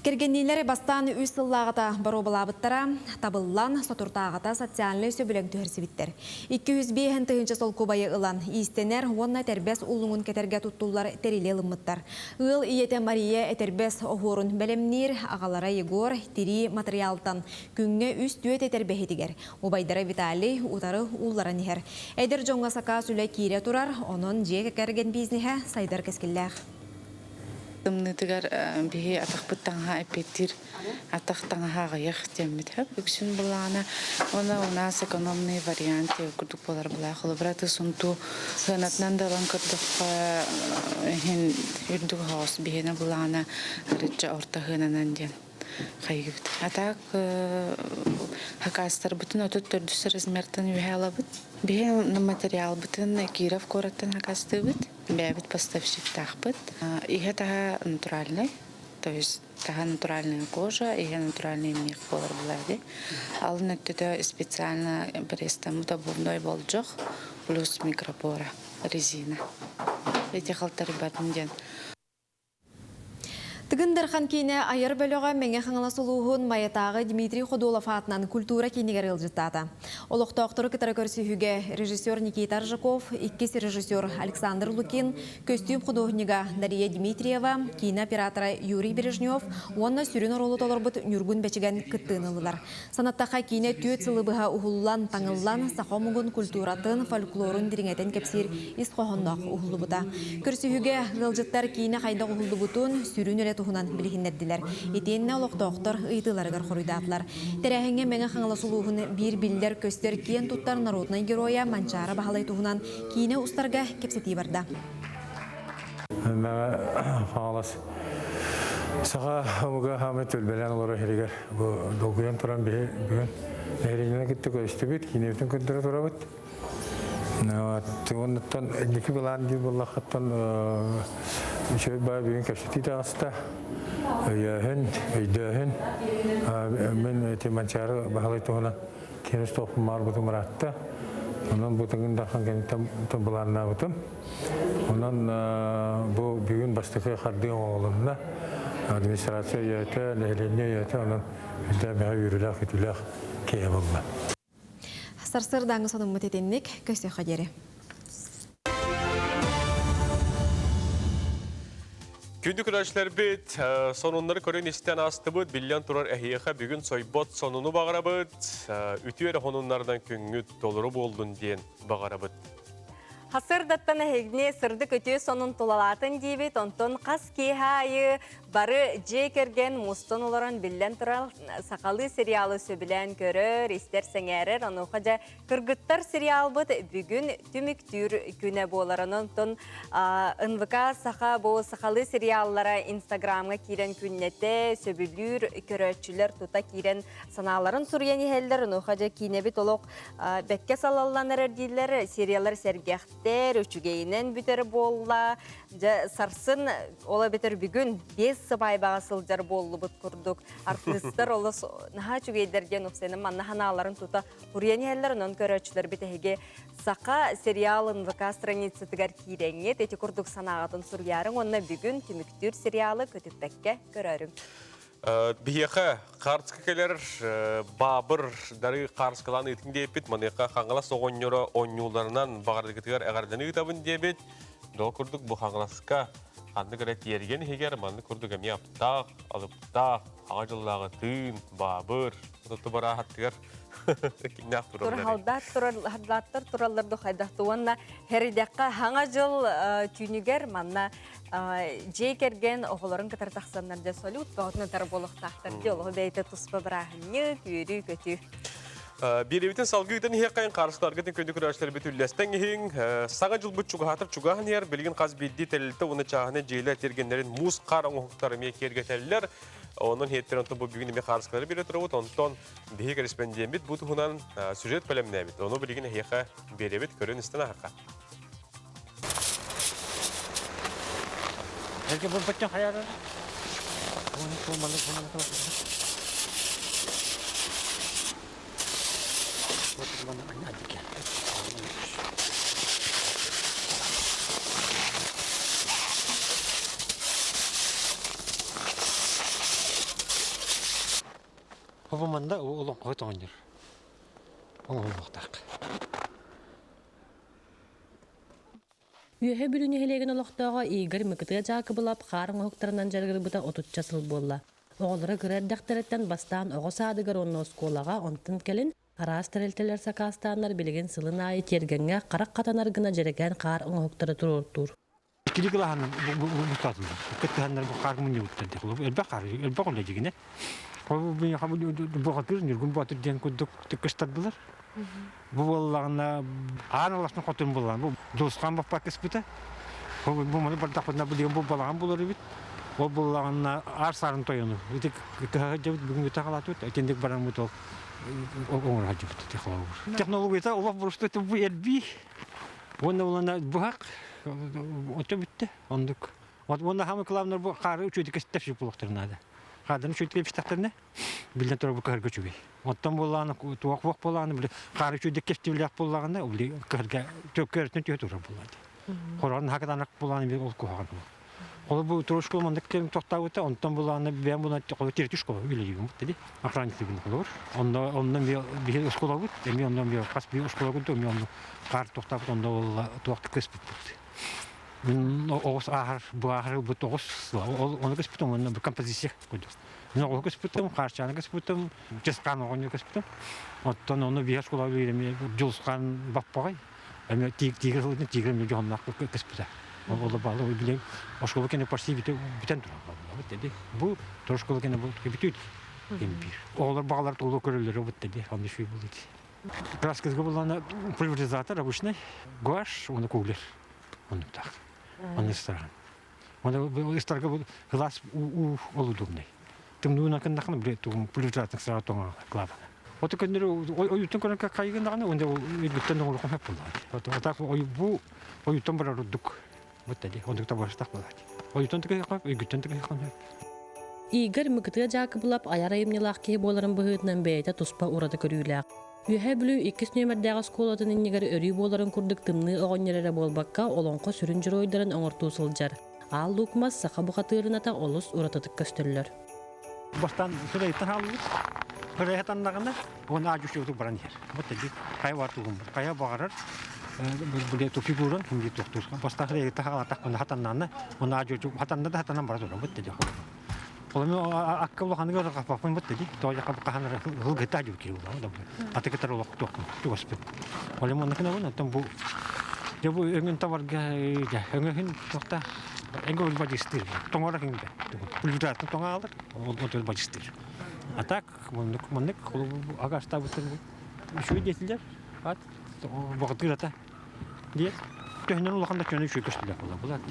Кергеннелері бастан үз сыллағыта бару балабыттара, табыллан сотуртағыта социальный сөбілің түхірсібіттер. 205 тыгынчы сол көбайы ылан. Истенер онна тәрбәс ұлыңын кәтерге тұттулар тәрелі лыммыттар. Ыл иеті Мария әтәрбәс оғырын бәлемнер, ағалара Егор, тири материалтан күнге үз түйет әтәрбәхетігер. Обайдары Виталий, ұтары ұлларын ехер. Әдір жоңға сақа сүлі кейре тұрар, оның жек кәрген бизнеге сайдар кәскілләғ. Тымнытыгар биһи атахпыттаңга эппеттир атахтаңга гаяк теммитеп үксүн булана она у нас экономный вариант курдук болар була холбраты сунту ханатнан далан кырдык хин юрдук хаус бихена булана рыча орта хананан ден хайгыт атак хакастар бүтүн өтөт төрдүс размертан юхалабыт биһи материал бүтүн киров кораттан хакастыбыт бәбит поставщик тахпыт. И это натуральный, то есть таха натуральная кожа и натуральный мех болар булады. Ал нөттөтө специально бреста мутабурной болжок плюс микропора резина. Эти халтары батын. Тыгындархан кейіне айыр бөліға мәңе қаңала сұлуғын маятағы Дмитрий Ходолов атынан культура кейінегер елжіттаты. Олықта оқтыры кітары көрсіхіге режиссер Никита Ржаков, иккес режиссер Александр Лукин, костюм художнига Дарья Дмитриева, кинооператора Юрий Бережнев, онна сүрін оролы толырбыт нүргін бәчіген кіттіңілілер. Санаттаға кейіне түйет сылыбыға ұғыллан, таңыллан, сақомығын культуратын, фольклорын диреңетен кепсир исқоғындақ ұғылыбыта. Көрсіхіге ғылжыттар кейіне қайда ұғылыбытын сүрін өлет туһунан билихиннердилер. Итенне олоқтоқтор ыйтыларыгар хорыйдатлар. Терәһеңе меңе хаңла сулуһун бир биллер көстер киен туттар народный героя Манчара баһалай туһунан кийне устарга кепсети барда. Мәгә хаңлас. Сага һәмгә һәмәт белән олар хәригәр. Бу догыян торан бүген нәрине китте көстө бит, кийне бүтән көндөрә тора бит. Оннан ники белән ди булла хаттан шөй бай бүген кепсети таста. Яһен, өйдәһен. Мен Манчара баһалай туһунан кийне стоп мар бу маратта. Ondan bu tenginde hangi tam bulanna butum. Ondan bu bugün baştaki kardiyon oğlumla administrasyon yönetti, nehirliğine yönetti. Ondan bizde bir yürüler, gittiler ki eyvallah. Sarsır dağın sonu mutetenlik köşe xaderi. Күндік күрәшілер бет, сонунлары көрін істен асты бұд, білген тұрар әхиеға бүгін сойбот сонуны бағара бұд, үті әрі хонунлардан күнгіт толыры болдың дейін бағара бұд. Хасыр даттан әхегіне сырды көті сонун тулалатын дейбет, онтон қас кейхайы бары жекерген мұстын оларын білден тұрал сақалы сериалы сөбілен көрір, істер сәңәрір, оны қажа кыргыттар сериал бұд бүгін түміктүр күні боларын, онтон НВК сақа бұл сақалы сериаллара инстаграмға кейрен күннеті сөбілір көрөтчілер тута кейрен саналарын сұрген ехелдер, оны қажа кейнебет олық бәкке салаланыр дейділер, сериалар сәргеқтер, өчігейінен бүтері болла, сарсын ола бетер бүгін 5 сыбай бағасылдар болу бұт күрдік. Артистар олы наға чүгейдерген ұқсайным, нағаналарын тута ұриян елдерін он көрөтчілер бітеге сақа сериалын ВК страницы тігер кейреңет, еті күрдік санағатын сұрярың, онына бүгін түміктүр сериалы көтікпәкке көрерің. Бияқа қарскекелер бабыр дары қарскалан етін дейбет, манеқа қаңғала соғыннера оңюларынан бағардығытығар әғарданы ұтабын дейбет. Доға күрдік бұл қаңғыласқа қанды көрет ерген егер, манды күрдік әме аптақ, алыптақ, ағажыллағы тын, бабыр, ұтты бара аттығар. Туралдаттар туралларды қайдақты онна хәридаққа хаңа жыл түйінігер манна жейкерген оғыларын кітар тақсанларды солют бағытны тар болықтақтар жолығы бәйті тұспы бірағыны күйірі көті. Беребетін салғыйтын хеққайын қарсыларғытын көнді күрәшілер бетілдестен ең саға жыл бұт чуғатыр чуғағын ер білген қаз білді тәлілті оны чағыны жейлі тергендерін мұз қар оңықтары мекерге тәлілер. Onun hetteronton bu bugün ime qarşıları bile turut, onton bihi korrespondent bu tuhunan süjet bölümüne bit. Onu bilgin heqa berebit körün istana haqa. Belki bu bakın hayallar. Babamanda oğlum koytu oynuyor. Oğlum baktak. Ühe bülünü helegen oloqtağa Igor Mıkıtığa jakı bulap qarın oqtarından jargır buta 30 jasıl bolla. Oğulları gıradaqtaretten bastan oğu sadıgar onun oskolağa ontun kelin aras terelteler sakastanlar bilgen sılın ayı tergenge qarak qatanargına jeregen qarın oqtara turur. İkilik lahanın bu tatlı. Kettenler bu qarın yuttu. Elbaq onda jigine. Bu bir hamur bu hatır nirgun bu hatır diyen kuduk tıkıştırdılar. Bu vallahi analasını katın bulan bu dostkan bak pakisbite. Bu mana bardak bana bu diyen bu balan bular bit. O bulan arsarın toyunu. Bitik kahacı bugün bir takalatı. Kendik barang bu onlar hacı bit teknoloji. Teknoloji ta Allah buruştu bu elbi. Onda olan bu hak. O da bitti. Ondak. Onda hamı kılavlar bu qarı üçüdük istefşi bulaqtırnadı. Қадын шөйтке пистақтарына білден тұры бұл кәргі чөбей. Оттан болағаны, туақ болағаны, білі қары чөйдек кештевілік болағаны, білі кәргі төккәрітін түйет ұры болады. Қорағын хақыдан ақ болағаны бе ол көғаған бол. Қолы бұл тұры школ мандық келім тоқтау өте, онтан болағаны бән бұны қолы терті школа үйлеген бұд деді. Охранниктігін қолы бұр. Ондан бе школа бұд, әме ондан бе қас бе школа бұд, әме ондан қар тоқтап бұд, онда туақты көс бұд. Мен оғыз ағыр, бұл ағыр бұд оғыз, оны көс бұд, оны бір композиция көді. Мен оғы көс бұдым, қаршаны көс бұдым, жесқан оғын көс бұдым. Оттан оны бе школа үйреме, жұлысқан баппағай. Әме тигір ғылдың тигір мен жоғыннақ көс бұда. Олы балы ой билем ошколы кене почти битен турат dedi. Bu toşkolu kene bu bitüt. Empir. Олар багалар толу көрөлөр бут dedi. Аны шүй булды. Краскызга буланы пульверизатор обычный. Гуаш, оны куглер. Оны так. Оны старан. Оны старга бул глаз у олудумный. Тымнуна кандахны биле тум пульверизатор сара тоңа клава. Оты көндөрү оюттун көрөнкө кайгындаганы онда биттен оңлук хеп булды. Отак оюттун бар рудук. Вот тади, он так баштак булат. Оюттун тиге кап, үгүттөн тиге кап. Игорь мыгытыга жакыбылап аярайымнылак ки боларын быһытынан бейте туспа урада көрүләк. Үһә билүү 2 нөмердәге школатын иннигер өрүй боларын курдук тымны огоннерere болбакка олонко сүрүн жыройдарын оңортуу сылжар. Ал лукмас сака бухатырыната олус уратытык көстөллөр. Баштан сүрөйттен алып, сүрөйттен нагында, оны ажушуутук баран жер. Вот тади, кай вартугум, кая багарар. Bude tu figuran kami tu tu. Pasti hari kita halat aku hatan nana, mana aja tu hatan nada hatan nampak tu, betul je. Kalau ni aku kalau hanya orang apa pun betul je. Tahu je kalau kahana hul kita juga kiri ulang, dah. Ati kita terlalu waktu tu aspek. Kalau mana kena mana tembu. Jadi ingin tawarga, ingin waktu, ingin bajistir. Tunggu orang ingin. Pulidat tunggu alat, untuk bajistir. Atak, mana kalau agak stabil tu, sudah jadi kat. Vakit kita, dia, tehnya orang dah kena cuci kostum dah bulat, bulat.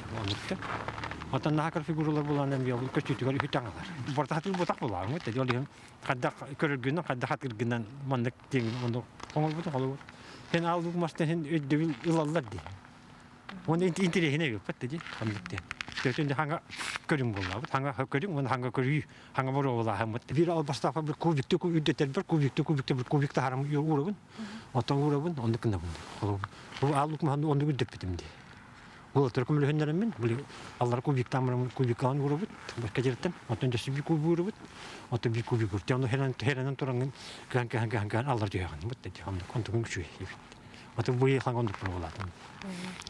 Atau nak kerja figuran bulan yang dia kostum itu kalau hitung agar. Bertahan butak bulan, betul. Jadi kadang kerjaan, kadang kerjaan mandek tinggi, mandek. Orang betul kalau, hen aluk mesti hen devil ilallah di. Orang inti dia ni, betul je, mandek. Jadi hanga kerjaan bulan, hanga kerjaan, hanga kerja, hanga baru bulan. Viral albastaf berkubik tu kubik terber, kubik tu haram urun. Atau urun, onu kena pun. Kalau aluk mah onu gede betul dia. Kalau terkam leher neramin, boleh Allah kubik tamar kubik kan urun, berkejaratan. Atau jadi kubik urun, atau kubik urun. Tiada heran orang kan Allah dia kan, betul je. Kami kontu mungkin atau boleh hangon tu perolah.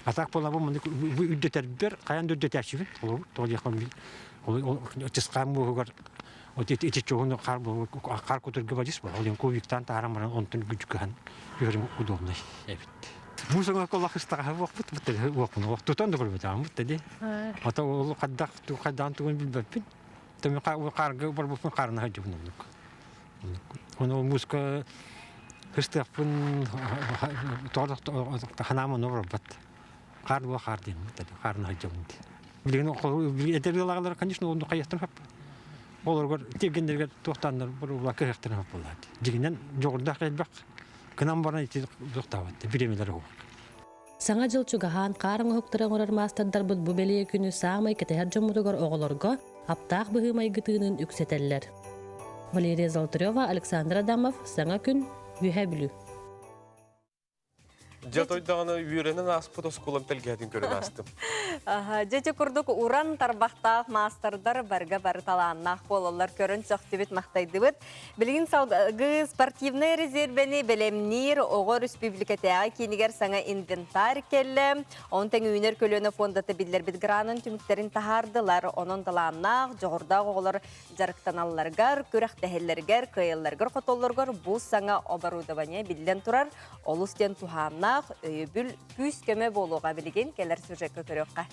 Atak pola pun mandi udah terber, kayan udah tercium. Kalau dia kami, kalau ceskam bukan, itu cuma kar kotor gebajis, kalau yang kubik tanpa haram orang onten gujukan, biar udah nih. Musuh kalau setengah waktu betul waktu tu anda berbeda, betul je. Atau kadang tu berbeda, tapi karga berbeda karena hajub nolak. Kalau musuh Hüstek pun tolak hanama norabat. Kardu kardin, tadi karena jamdi. Bilgin kalau edebiyalar конечно onu kayatın hep. Olur tevgenler tohtanlar burula kayatın hep bular. Jiginden jogurda kelbek. Kınam barına iti tohtavat. Bilemeler o. Саңа жыл чугахан карың хоктырың орар мастардар бут бу беле күнү саамай кетер жомутугар оголорго аптак быгымай гытыынын үксетеллер. Валерия Золотарева, Александр Адамов, Саңа күн Үһәбілу. Жатойдағаны үйренің аспыт осколам тәлгәдін көрін астым. Жете күрдік уран тарбақтақ мастардар барға бары таланнақ болалар көрін соқтыбет мақтайдыбыт. Білгін салғы спортивный резервені білемнер оғыр республикатағы кейінігер саңа инвентар келі. Онтың үйінер көліні фондаты білдер бит гранын түміктерін тахардылар. Оның таланнақ жоғырдағы оғылар жарықтаналарғар, көрәқтәхеллергер, көйеллергер қотолларғар бұл саңа оборудование білден тұрар. Олыстен туханна өйбүл пүс көмө болуға білген келер сюжетке көрөкқа.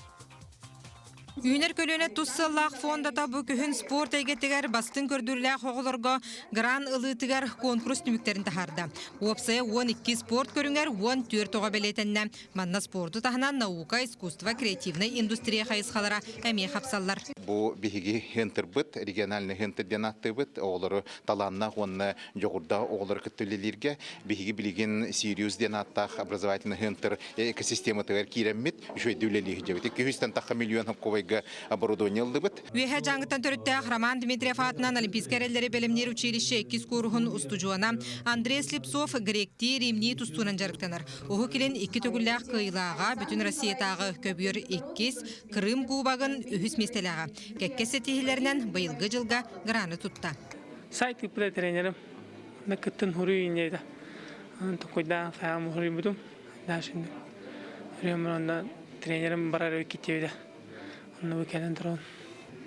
Үйнер көлөне туссаллах фондата бу күһүн спорт эйгетигер бастын көрдүрләк оголорго гран ылытыгар конкурс түмүктерин тахарда. Опсая 12 спорт көрүңер 14 тога белетенне. Манна спорту таханан наука, искусство, креативный индустрия хайысхалара эме хапсаллар. Бу биһиги хентербыт, региональный хентерденаттыбыт, оголору таланна онна жогурда оголор көттөлелерге биһиги билген Сириус денаттах образовательный хентер экосистема тегер киреммит, жөй дүлелиги жебит. 200 тан миллион хапковай сайга оборудование лыбыт. Үйәһә жаңғыттан төріттәк Роман Дмитриев атынан Олимпийская рәлләре бәлемнер училище 2 курухын устужуана Андрей Слепцов гректи римни тустунан жарықтанар. Оғы келен 2 төгілләк кыйлаға бүтін Россиятағы көбүйір 2 Крым кубагын үхіс местелаға. Кәккесі тихілерінен байылғы жылға граны тұтта. Сайт типі тренерім. Накыттын хұры инейді. Токойдан фәғам хұры бұдым. Дашынды. Хұры тренерім барар өкеттебеді. Оны өкәден тұрын.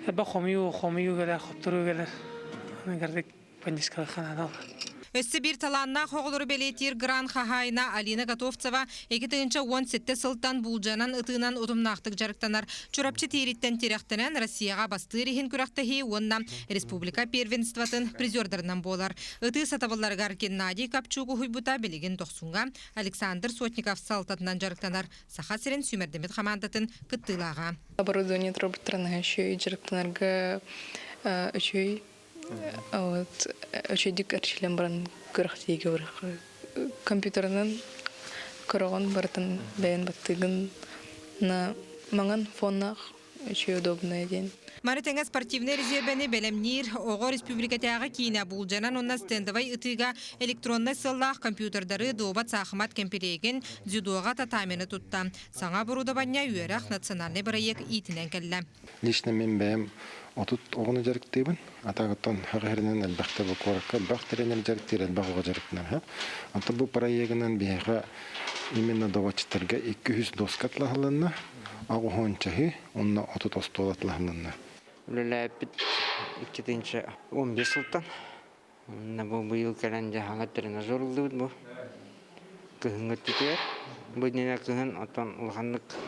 Әбі қомию кәлі, қоптыру кәлі. Оны кәрдік пандискалы қанады алды. Өссі бір таланна қоғылыры бәлетер Гран Хахайна Алина Готовцева 2017 сылттан бұлжанан ұтынан ұтымнақтық жарықтанар. Чурапчы тереттен теректінен Россияға басты рехін күрақтахи онна республика первенстватын призердарынан болар. Үті сатавыларғар Геннадий Капчугу хуйбута білеген тоқсунға Александр Сотников салтатынан жарықтанар. Саха сирен Сүймердемет командатын кыттылаға. Оборудование роботарына еще и жарықтанарға үшөй Очедик арчилен баран көрәктеге бар. Компьютернан көрәгән бартын бәян баттыгын на маңан фоннах очень удобно ден. Маритенга спортивный резервені бәлемнир оғы республикатяға кейіне бұлжанан онна стендовай ұтыға электронный сыллақ компьютердары добат сақымат кемпереген дзюдоға татамені тұтта. Саңа бұрудабанья үйерақ национальный проект итінен кәлі. Лично мен бәйім отут оғыны жарықтайбын. Атағыттан хағырынан әлбәқті бұл қораққа бақ тренер жарықтайыр әлбәқ оға жарықтынан. Анты бұл проектінен бейға именно довачтарға 200 доскатлағылығына ағы хончахи, онна отут остолатлағылығына. Үліләпіт 15 сылтан. Бұл бұйыл кәлін жағаңа тренажер ұлды бұд бұл. Күхін өттікер. Бұднена күхін отан ұлғандық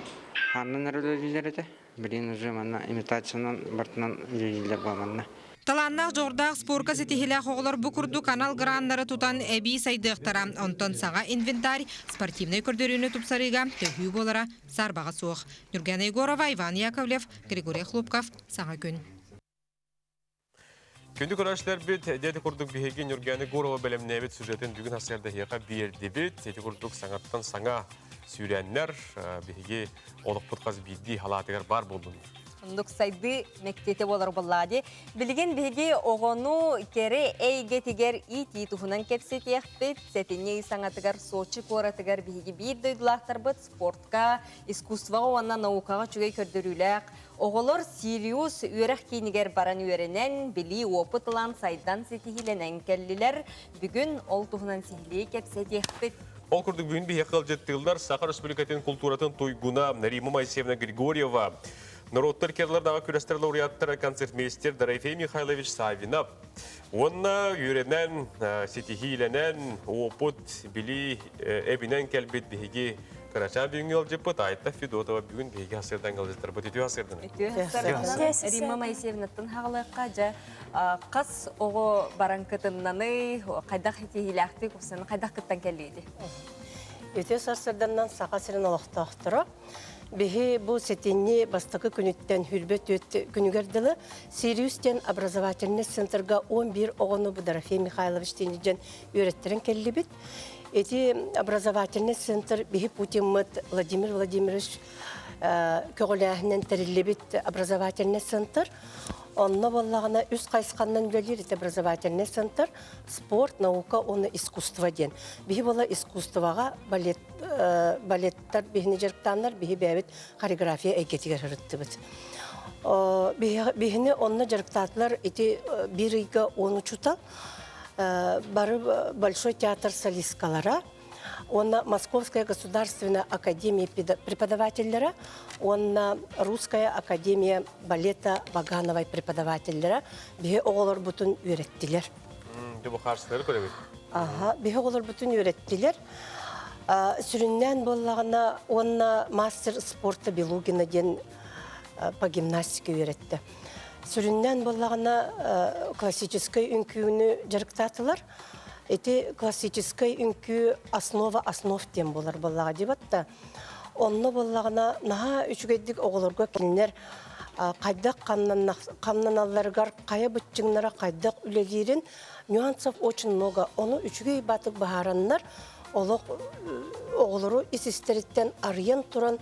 ханнан әрілер еті. Бірін уже манна имитациянан бартынан жүйілер бағанна. Таланнақ жордақ спорка сетихилі қоғылар бұқырду канал граннары тұтан әбей сайдықтара. Онтон саға инвентарь спортивный көрдеріні тұпсарыға төхүй болара сарбаға соқ. Нүрген Егорова, Иван Яковлев, Григорий Хлопков, саға күн. Күнді көрәшілер біт, дәді күрдік бігеген Нүрген Егорова бәлемнәбет сюжетін бүгін асырда хеға берді біт, дәді күрдік саңаттан саңа сүйрәнлер бігеге олық бұтқаз бейді халатығар бар болдың. Ондық сайды мектете болар болады. Білген беге оғыну кере әйге тегер ит тұхынан кепсет еқпет, сәтіне саңатығар Сочи қоратығар беге бір дөйділақтар бұд спортқа, искусстваға оңна наукаға чүгей көрдіріләқ. Оғылар Сириус үйерақ кейінігер баран үйерінен білі опытылан сайдан сетихіленен кәлілер бүгін ол тұхынан сихілей кепсет еқпет. Ол күрдік бүгін бейе қылжеттігілдер Саха Республикатын культуратын туйгуна Рима Моисеевна Григорьева, Народтар керлердағы күрестер лауреаттары концертмейстер Дорофей Михайлович Савинов. Онна үйренен, сетихиленен, опыт, білі әбінен кәлбет бейге Карачан бүгін алжеппыт, айтта Федотова бүгін бейге асырдан қалжеттір. Бұт ету асырдан? Рима Моисеевнаттың хағылыққа жа қас оғы баранкытыннаны қайдақ етегіләқті көпсені қайдақ күттен кәлейді? Өте сарсырданнан сақа сірін олықтақтыры. Беге бұл сетенне бастықы күніттен хүрбет өтті күнігерділі Сириустен образовательный центрға 11 оғыны бұл Дорофей Михайлович тенеден өреттерін келі бет. Эти образовательный центр беге Путинмыт Владимир Владимирович көғіләхінен тәрілі бет образовательный центр. Онна боллағына үз қайсқаннан бөлер это образовательный центр, спорт, наука, оны искусство ден. Бихи бола искусствоға балеттар бихіне жарықтанлар, бихи бәбет хореография әйгетігер ғырытты бұд. Бихіне онна жарықтатылар эти бір үйгі оны чутал, бары Большой театр солисткалара, онна Московская государственная академия преподавателлера, онна Русская академия балета Вагановой преподавателлера. Бе оғылар бұтын үйреттілер. Бұл қарсылары көремек? Ага, бе оғылар бұтын үйреттілер. Сүріннен болағына онна мастер спорта Белугина ден по гимнастике үйретті. Сүріннен болағына классической үнкүйіні жарықтатылар. Эти классической үнкі основа основ тем болар болаға дебатта. Онны болағына наға үшігедік оғылырға келінер қайдақ қамнаналарғар қая бұтчыңнара қайдақ үлелерін нюансов очень много. Оны үшігей батық бағараннар оғылыру исестеріттен арыян тұран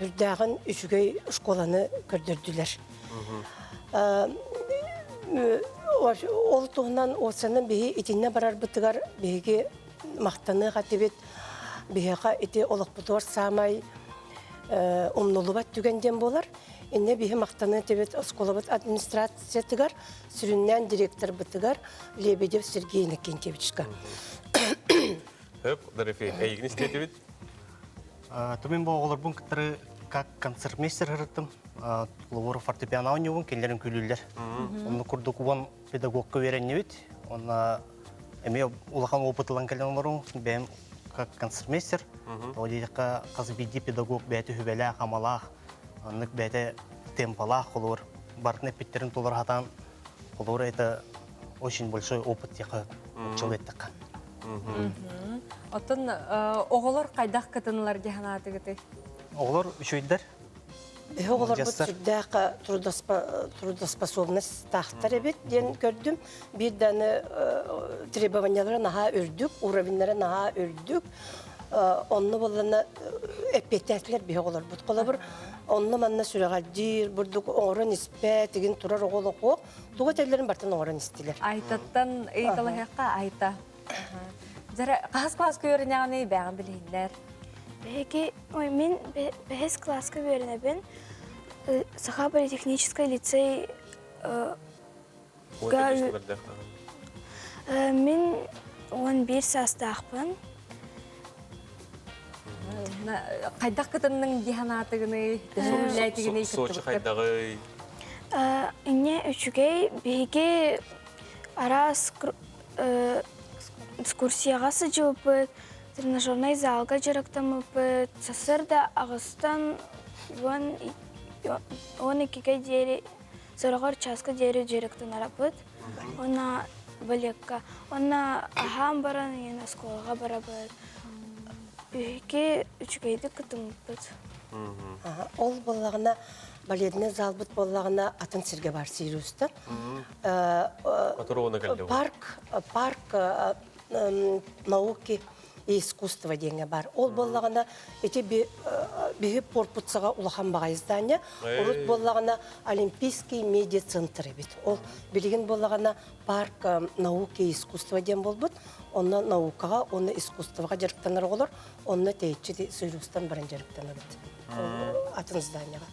үрдәғін үшігей школаны көрдірділер. Ол туғынан осының бейі итіне барар бұтығар бейге мақтаны қатебет бейіға ите олық бұтығар самай омнулубат түгенден болар. Инне бейі мақтаны тебет осколабат администрация тығар, сүріннен директор бұтығар Лебедев Сергей Накентьевичка. Хөп, Дарифей, әйгін істетебет? Тумен бұл олар бұн кіттірі как концертмейстер ғырыттым. Луғыры фортепиано ойнауын, келдерін күлілдер. Оны күрдік уан педагогқа веренне бет. Оны әме улахан опытылан келден оларың, бәйім как концертмейстер. Ол дейдіққа қазбейді педагог бәйті хүбәлі қамалақ, анық бәйті темпалақ олар. Бартын әпеттерін толар хатан, олар это очень большой опыт яқы жылеттіқ. Отын оғылар қайдақ кітінілер деханаты кіті? Оғылар үшөйдер. Оғылар бұд сүрдәқі трудоспособность тақтар әбет ден көрдім. Bir дәні требованиялары наға үрдік, уровенлері наға үрдік. Онны болғаны әппеттәтілер бе оғылар бұд қола бір. Онны манна сүрәғалдир, бұрдық оңырын іспә, теген тұрар оғылы қоқ. Туға тәлерін бартын оңырын істелер. Айтаттан ыйтылы хаққа айта. Қағыз көріне ағыны бәғын білейіндер? Мен бәхес класска көрінебін. Саха политехнический лицей мен 11 састақпын. Қайдақ күтіннің диханатығыны, дәхіләтігіні Сочи қайдағы? Инне үшігей бейге ара экскурсияға сыжылпыт, тренажерный залға жүріктіміпіт, сасырда ағыстан 12-ге дері, сұрағар часқа дері жүріктін арапыт. Она балекка. Она ахам баран, ена сколға барабыт. Үйге үшігейді күтіміпіт. Ол болағына, балетіне залбыт болағына атын сірге бар Сирюста. Парк науки и искусства денге бар. Ол болағына эти бейіп порпутсаға улахан баға издания. Урут болағына Олимпийский медиа-центр бит. Ол білген болағына парк науки и искусства ден болбыт. Оны наукаға, оны искусстваға жарықтанар олар. Оны тейітші Сирюстан баран жарықтанар бит. Атын зданияға.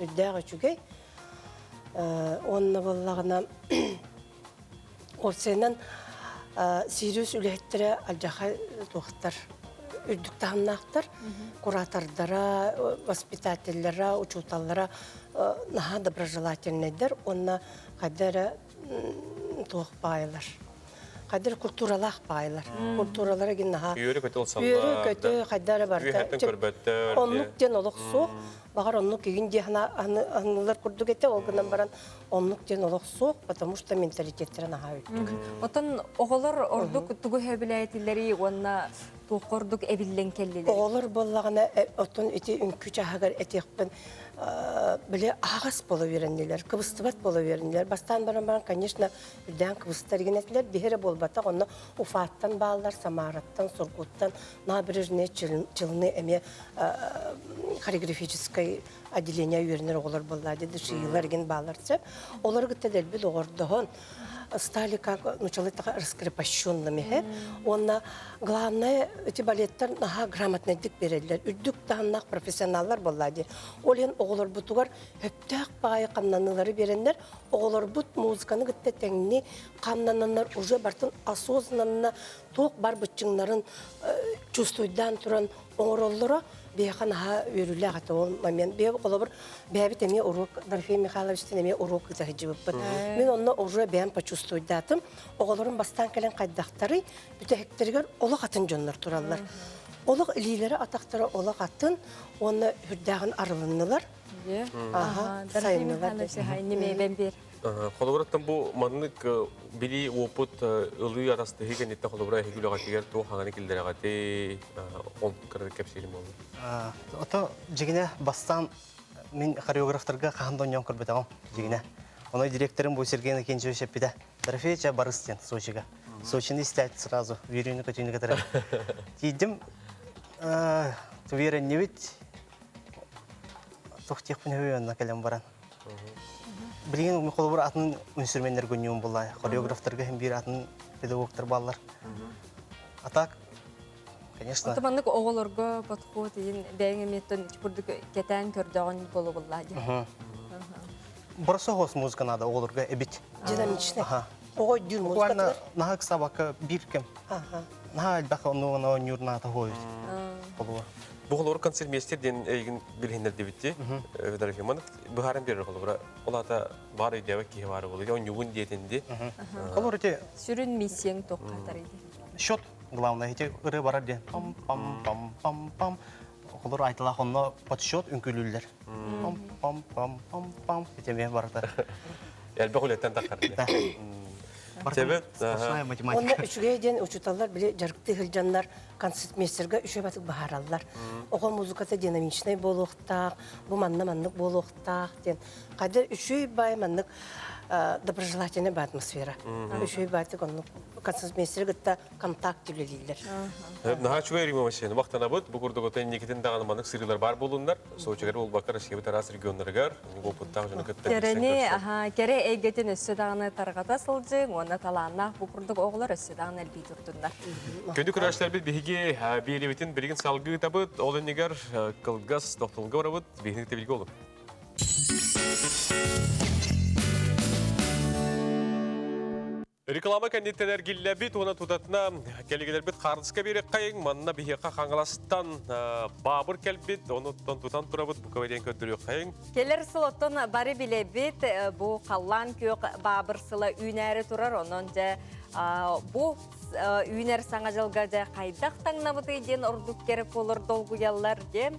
Үддәғі чүгей. Оны болағына осенен Сириус үлеттері алжаға тоқтар, үрдіктағыннақтар, куратордара, воспитательлера, учуталлара наға доброжелательныйдер, онна қадары тоқ байлар. Қадыр культуралақ байлар. Культуралары ген наға Үйері көті олсалар. Үйері көті қадары барда. Үйеттен көрбәттер. Онлық ден олық соқ. Бағар онлық еген де аңылар күрдік етті, олғынан баран онлық ден олық соқ, потому что менталитеттері наға өттік. Отын оғылар ордық түгі хөбіләйтілері онына тоқырдық әбілден келділер. Оғылар болағына отын өте үнкі жағығар әтеқпін біле ағас болу вереннелер, кыбыстыбат болу вереннелер. Бастан баран, конечно, үлден кыбыстар генетілер, бейірі болбата, оны Уфаттан бағылар, Самараттан, Сургуттан, набережне жылыны әме хореографической отделение үйерінер оғылар болады, дышиылар ген бағылар цеп. Олар күтті дәлбіл оғырдығын. Стали как раскрепощенными. Он главное эти балеттар нага грамотныйдык берелер. Үрдүк тағыннақ профессионаллар болады. Олен оғылар бұтуғар өптәк бағай қамнанылары беренлер. Оғылар бұт музыканы күтті тәңіне қамнанылар уже бартын осознанына тоқ бар бұтчыңларын чувствуйдан тұран оңыроллары бейхан ха өрілі ағаты ол момент. Бейбі қолы бір бәбіт әме урок, Дорфей Михайловичтен әме урок күтәғі жібіппін. Мен онына уже бәйін почувствуйдатым. Оғыларын бастан кәлен қайдақтары бүтәхектерігер олық атын жонлар тұралар. Олық илилері атақтары олық атын, оны үрдәғін арылынылар. Дорфей Михайлович, немейбен бер. Қолыбыраттан бұл маңнық білі опыт ұлы арасты хегенетті қолыбыра хегілі ғатегер тұғы қаңаны келдері ғаты он қырды кәпсерім олы. Ото жегіне бастан мен хореографтарға қағында ойнауын көрбет ағым жегіне. Оны директорым бұл Сергей Накентьевич шеппеді. Дорофеевича барыстен Сочиға. Сочины істәді сразу, верені көтейіні кәтірі. Кейдім, верен не бет, тохтих пневена калем баран. Билген ми холбор атын инструментер гөньем булай. Хореографтарга һәм бир атын педагогтар баллар. А так, конечно. Атаманнык оголорго подход ин бәңеметтен чурдык кетен көрдөгөн болу булла. Барса хос музыка надо оголорга эбит. Динамичный. Ой, дюн музыка. Буквально нахак сабака бир кем. Нахак бака онугана нюрна та хой. Бұл олар концертмейстерден егін білгендер дебітте, Ведар Фиманов, бұхарын берір қолы. Олата бар идея кейі бары болы, он югын диетінде. Сүрін миссияң тоққатар еді. Счет, главное, эти ыры барар ден. Пам-пам-пам-пам-пам. Олар айтылақ онына подсчет үнкілілдер. Пам-пам-пам-пам-пам. Етеме баратар. Әлбі қолеттен тақар. Онда үшіге ден учуталар біле жарықты хылжанлар концертмейстерге үші батық бағаралар. Оға музыкаты динамичный болуқтақ, бұл манна-маннық болуқтақ ден. Қайдар үші бай маннық доброжелательный ба атмосфера. Үші батық оны концертмейстерге контакт үлелейлер. Наға чуға ерім өмесен, вақтана бұд, бұл күрді көтен некетін дағаны манық сырылар бар болуындар, соғычығар ол бақар шебі тарас регионларығар, опыттағы жаны күтті. Кере әйгетін өссі дағаны тарғата сылжың, оны таланақ бұл күрдік оғылар өссі дағын әлбей тұрдыңдар. Көнді күрәштер біт бігі бейелебетін бірген салғы табыд, ол өнегер қылғас доқтылғы барабыд, бейінікті білгі олым. Реклама кәндеттенер келләбет, оны тұтатына кәлегелер бет қардысқа берек қайын, манына бейеқа қаңғыластан бабыр кәлбет, оны тұтан тұрабыт бұқавайден көндірек қайын. Келер сылоттон бары білебет, бұл қаллан көк бабыр сылы үйнәрі тұрар, оның жа бұл үйнер саңа жылға жа қайдақ таңнабыты еден ұрдық керек болыр долгуялар де.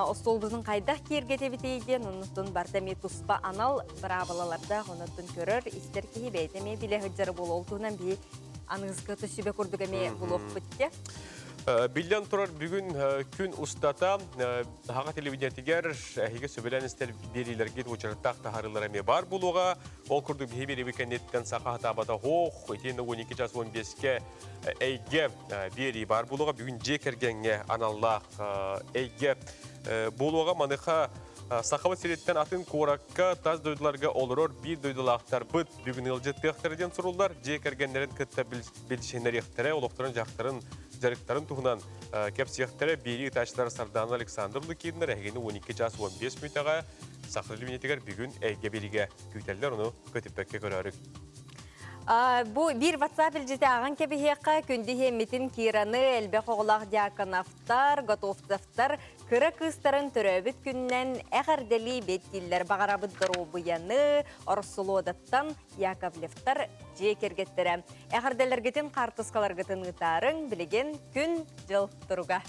Остолбызын қайдақ кергете біте еден, ұнытын бартаме тұспа анал бірабылаларда ұнытын көрір, істер кейі бәйтеме біле ғыджары бол олтуынан бей аныңызғы түсібе күрдігіме бұл оқпытте. Билен тұрар бүгін күн ұстата хаға телевидениятигер әйге сөбелен істер берилерге ұчырттақ тахарылараме бар болуға. Ол күрді бейбері бекенеттен сақа хатабата хоқ, өтені 12 жас 15-ке әйге бері бар болуға. Бүгін жекергенге аналлақ әйге болуға маныға Сақабы селеттен атын қораққа таз дойдыларға олырор бір дойдылақтар бұд бүгін ұлжетті ектірден сұрулар. Жекергенлерін күтті білшенер ектірі, олықтырын жақтырын жарықтарын туғынан кәп сияқтары бері ташылары Сардан Александр Лукиднер әйгені 12 жас 15 мүйтаға сақырылы бенетігер бүгін әйге беріге күйтелдер оны көтіппәкке көрәрік. Бұл бір WhatsApp үлжеті аған кәбіхеққа күнді хеметін кираны әлбе қоғылақ диаконавтар, готовтафтар, кірі қыстарын түрәбіт күннен әғардәлі беттілер бағарабыд дұру орсулодаттан Яковлевтар жекергеттірі. Әғардәлергетін қартысқаларғытын ұтарын білеген күн жыл тұруға.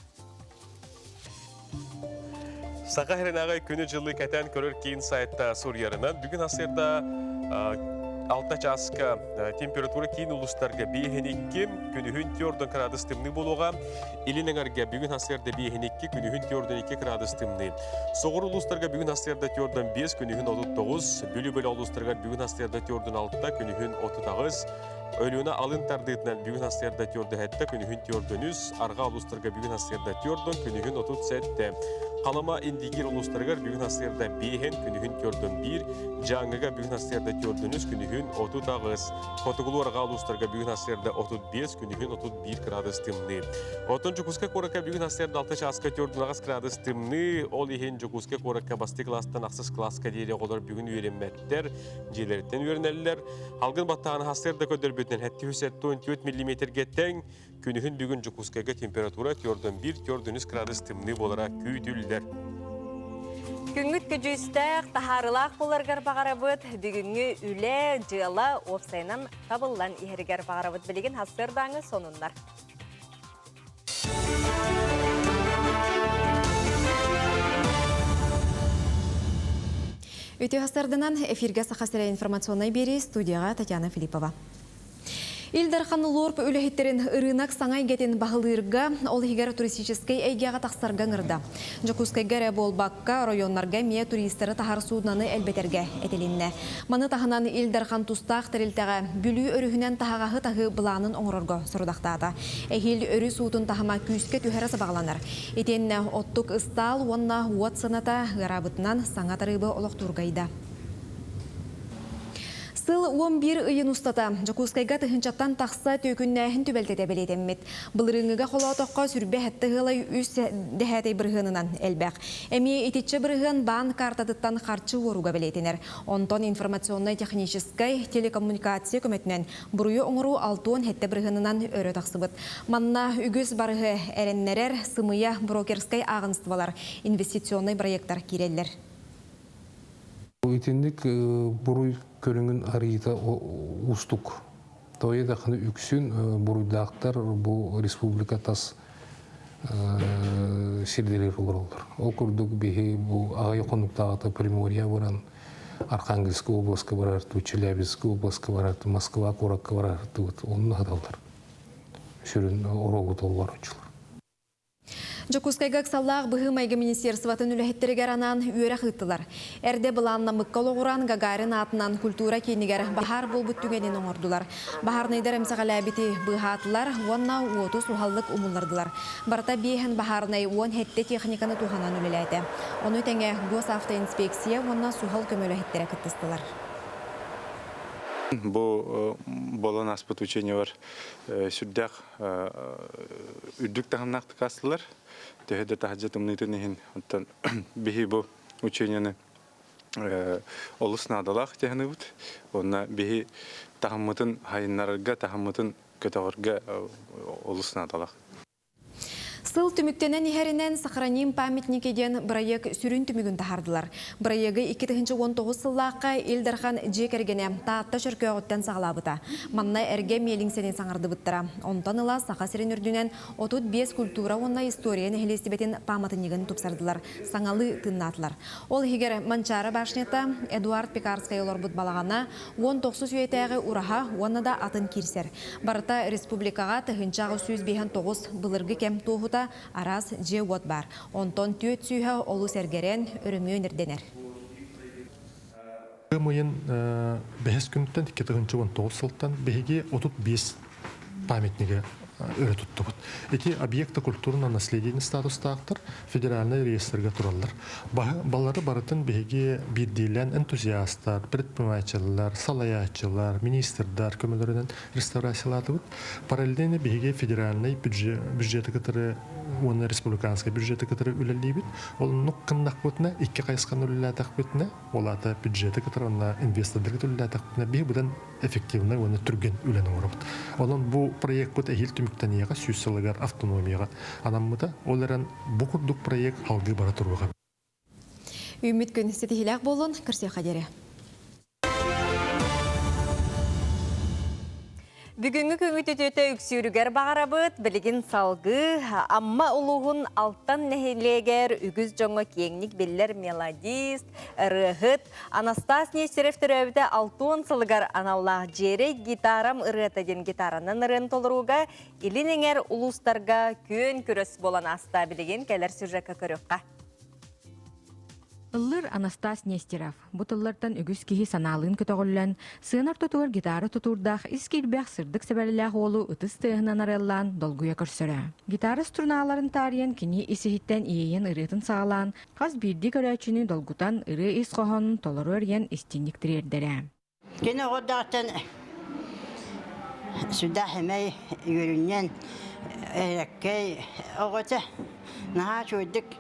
Сақа херен ағай күні жылы кәтен көрір кейін сайтта Сурьярынан. Бүгін асырда Алта часка температура кейін ұлыстарға бейхенекке күнігін теордан градус тымны болуға. Илініңерге бүгін асырда бейхенекке күнігін теордан 2 градус тымны. Соғыр ұлыстарға бүгін асырда теордан 5 күнігін 39, бөлі-бөлі ұлыстарға бүгін асырда теордан 6 күнігін 39. Ölüne alın tardığından bugün hastayarda tiyordun hatta günühün tiyordunuz. Arga uluslarga bugün hastayarda tiyordun günühün 37. Kalama indigir uluslarga bugün hastayarda behen günühün tiyordun 1. Cangıga bugün hastayarda tiyordunuz günühün 39. Fotogulu arga uluslarga bugün hastayarda 35 günühün 31 gradus tımlı. Otoncu kuska koraka bugün hastayarda 6 çaska tiyordun ağız gradus tımlı. Ol ihin kuska koraka bastı klastan aksız klaska diye olur bugün üyerenmetler. Cileritten üyereneliler. Halgın battağını hastayarda ködür bütün hətti 4 mm getten günühün bugün cukuskaga temperatura tiyordun 1 tiyordunuz gradus tımlı olarak küydüller. Күнгіт күжістәк тахарылақ боларғар бағарабыд, бүгінгі үлі жылы опсайынан табылдан ехерігер бағарабыд білеген хасырдаңы сонындар. Өте хастардынан эфирге сақасыра информационной бері студияға Татьяна Филиппова. Илдар Лорп үлехеттерин ырынак саңай гетин бағылырга, ол хигер туристической әйгеға тақсарга ңырда. Жакускай гәрі болбаққа районларга мия туристері тахар суднаны әлбетерге әтелінне. Маны тахынан Илдархан тустақ тәрілтіға бүлі өрігінен тахағағы тағы бұланын оңырырға сұрудақтады. Әхил өрі суутын тахама күйіске түхәрі сабағланар. Етенне оттық ыстал, онна уат сыната ғарабытынан саңа тарыбы олықтургайда. Сыл 11 ыйын устата. Жакускайга тыхынчаттан тақса төкүннәһін түбәлтете белетеммет. Былырыңыга холотоққа сүрбе хәтті ғылай үс дәхәтей бірғынынан әлбәқ. Әме ететші бірғын баан картадыттан қарчы оруға белетенер. Онтон информационно-техническай телекоммуникация көмөтінен бұруы оңыру алтуын хәтті бірғынынан өрі тақсыбыт. Манна үгіз барығы әреннерер сымыя брокерскай ағынствалар, инвестиционный проекттар керелер. Үйтіндік бұруй көріңін арыйта ұстық. Тойы дақыны үксін бұруйдақтар бұл республика тас серделер олар олар. Ол күрдік бейі бұл ағай қонуқтағыта Примория баран, Архангельск обласқа барарты, Челябинск обласқа барарты, Москва қораққа барарты. Оның адалдар. Сүрін оролғы толбар ұчылар. Жакускайгак саллах быһы майга министерстватын үлэхеттеригер анан үөрэ хыттылар. Эрде быланна мыккал оғуран Гагарин атынан культура кейнигер бахар болбут түгенин оңордулар. Бахарнайдар эмсагалабити быһаатылар, уонна уоту сухаллык умуллардылар. Барта биэхэн бахарнай уон хетте техниканы туханан үлэлэйте. Оны теңе госавтоинспекция уонна сухал көмөлэхеттере кыттыстылар. Бұл болан аспыт учение бар сүрдәк үрдік тағымнақты қасылар. Тәхеді тағаджат ұмнайтын ехін. Бейі бұл учениені олысына адалақ тәхіні бұд. Онына бейі тағымытын хайынларыға, тағымытын көтағырға олысына адалақ. Сыл түміктенен ихерінен сақраним памятникеден проект сүрін түмігін тахардылар. Проекты 2019 сыллаққа Илдархан жекергене таатта шүркі өттен сағылабыта. Манна әрге меліңсенен саңарды бұттыра. Онтан ыла сақа сірен үрдінен 35 культура онна историян хелестібетін памятнигін тұпсардылар. Саңалы тыннатылар. Ол хигер Манчара башнета Эдуард Пекарскай олар бұт балағана 19 сүйетәғі ұраға онна да атын кирсер. Барыта республикаға тұхынчағы 109 бұлырғы кем тоғыта арас же уот бар. Онтон түйет сүйі олу сәргерен өрімі өнерденер. Мойын бәхес күнттен 2019 сылттан бәхеге 35 памятнигі өрі тұтты бұд. Эти объекты культурного наследия статустақтыр федеральный реестрге тұралар. Балары барытын бәхеге бірдейлен энтузиасттар, предпринимательлар, салаятчылар, министрдар көмілерінен реставрациялаты бұд. Параллельно бәхеге федеральный бюджеті кітірі, оны республиканский бюджеті кітірі үлелей бұд. Ол нұқ қындақ бұдына, 2 қайысқан үлеләтақ бұдына, ол аты бюджеті кітірі, оны инвестордығы үлеләтақ бұдына, бәхе бұдан эффективны оны түрген үлені орабыд. Олон бұл проект бұд әйіл түміктенеға сүйсілігер автономияға анамыда оларан бұқырдық проект халғы бара тұруға. Үміт күн сетихиләк болын, кірсе қадері. Бүгінгі көңіт өтөті үксүрігер бағарабыт, білігін салғы, амма ұлығын алттан нәхелегер, үгіз жоңы кеңнік беллер мелодист, ырығыт, Анастас Нестеревтер өбіті алтуын сылығар анаулақ жері гитарам ырығытаген гитаранын ырын толыруға, илінеңер ұлыстарға көн көріс болан аста білігін кәлер сүржәкі көріққа. Ыллыр Анастас Нестеров. Бутыллардан үгіз кихи саналын көтөғыллән, сыынар тұтуыр гитара тұтурдақ искелбәқ сырдық сәбәліләқ олу ұтыс тығынан арыллан долгуя көрсөрі. Гитара струналарын тариян кini исихиттен иейен ырытын сағалан, қаз бірді көрәчіні долгутан ыры ис қоғанын толыру өрген истинниктірердері. Кені ғоддағытын сүдә хәмәй үйірінен әрәккәй оғыты наға чөйдік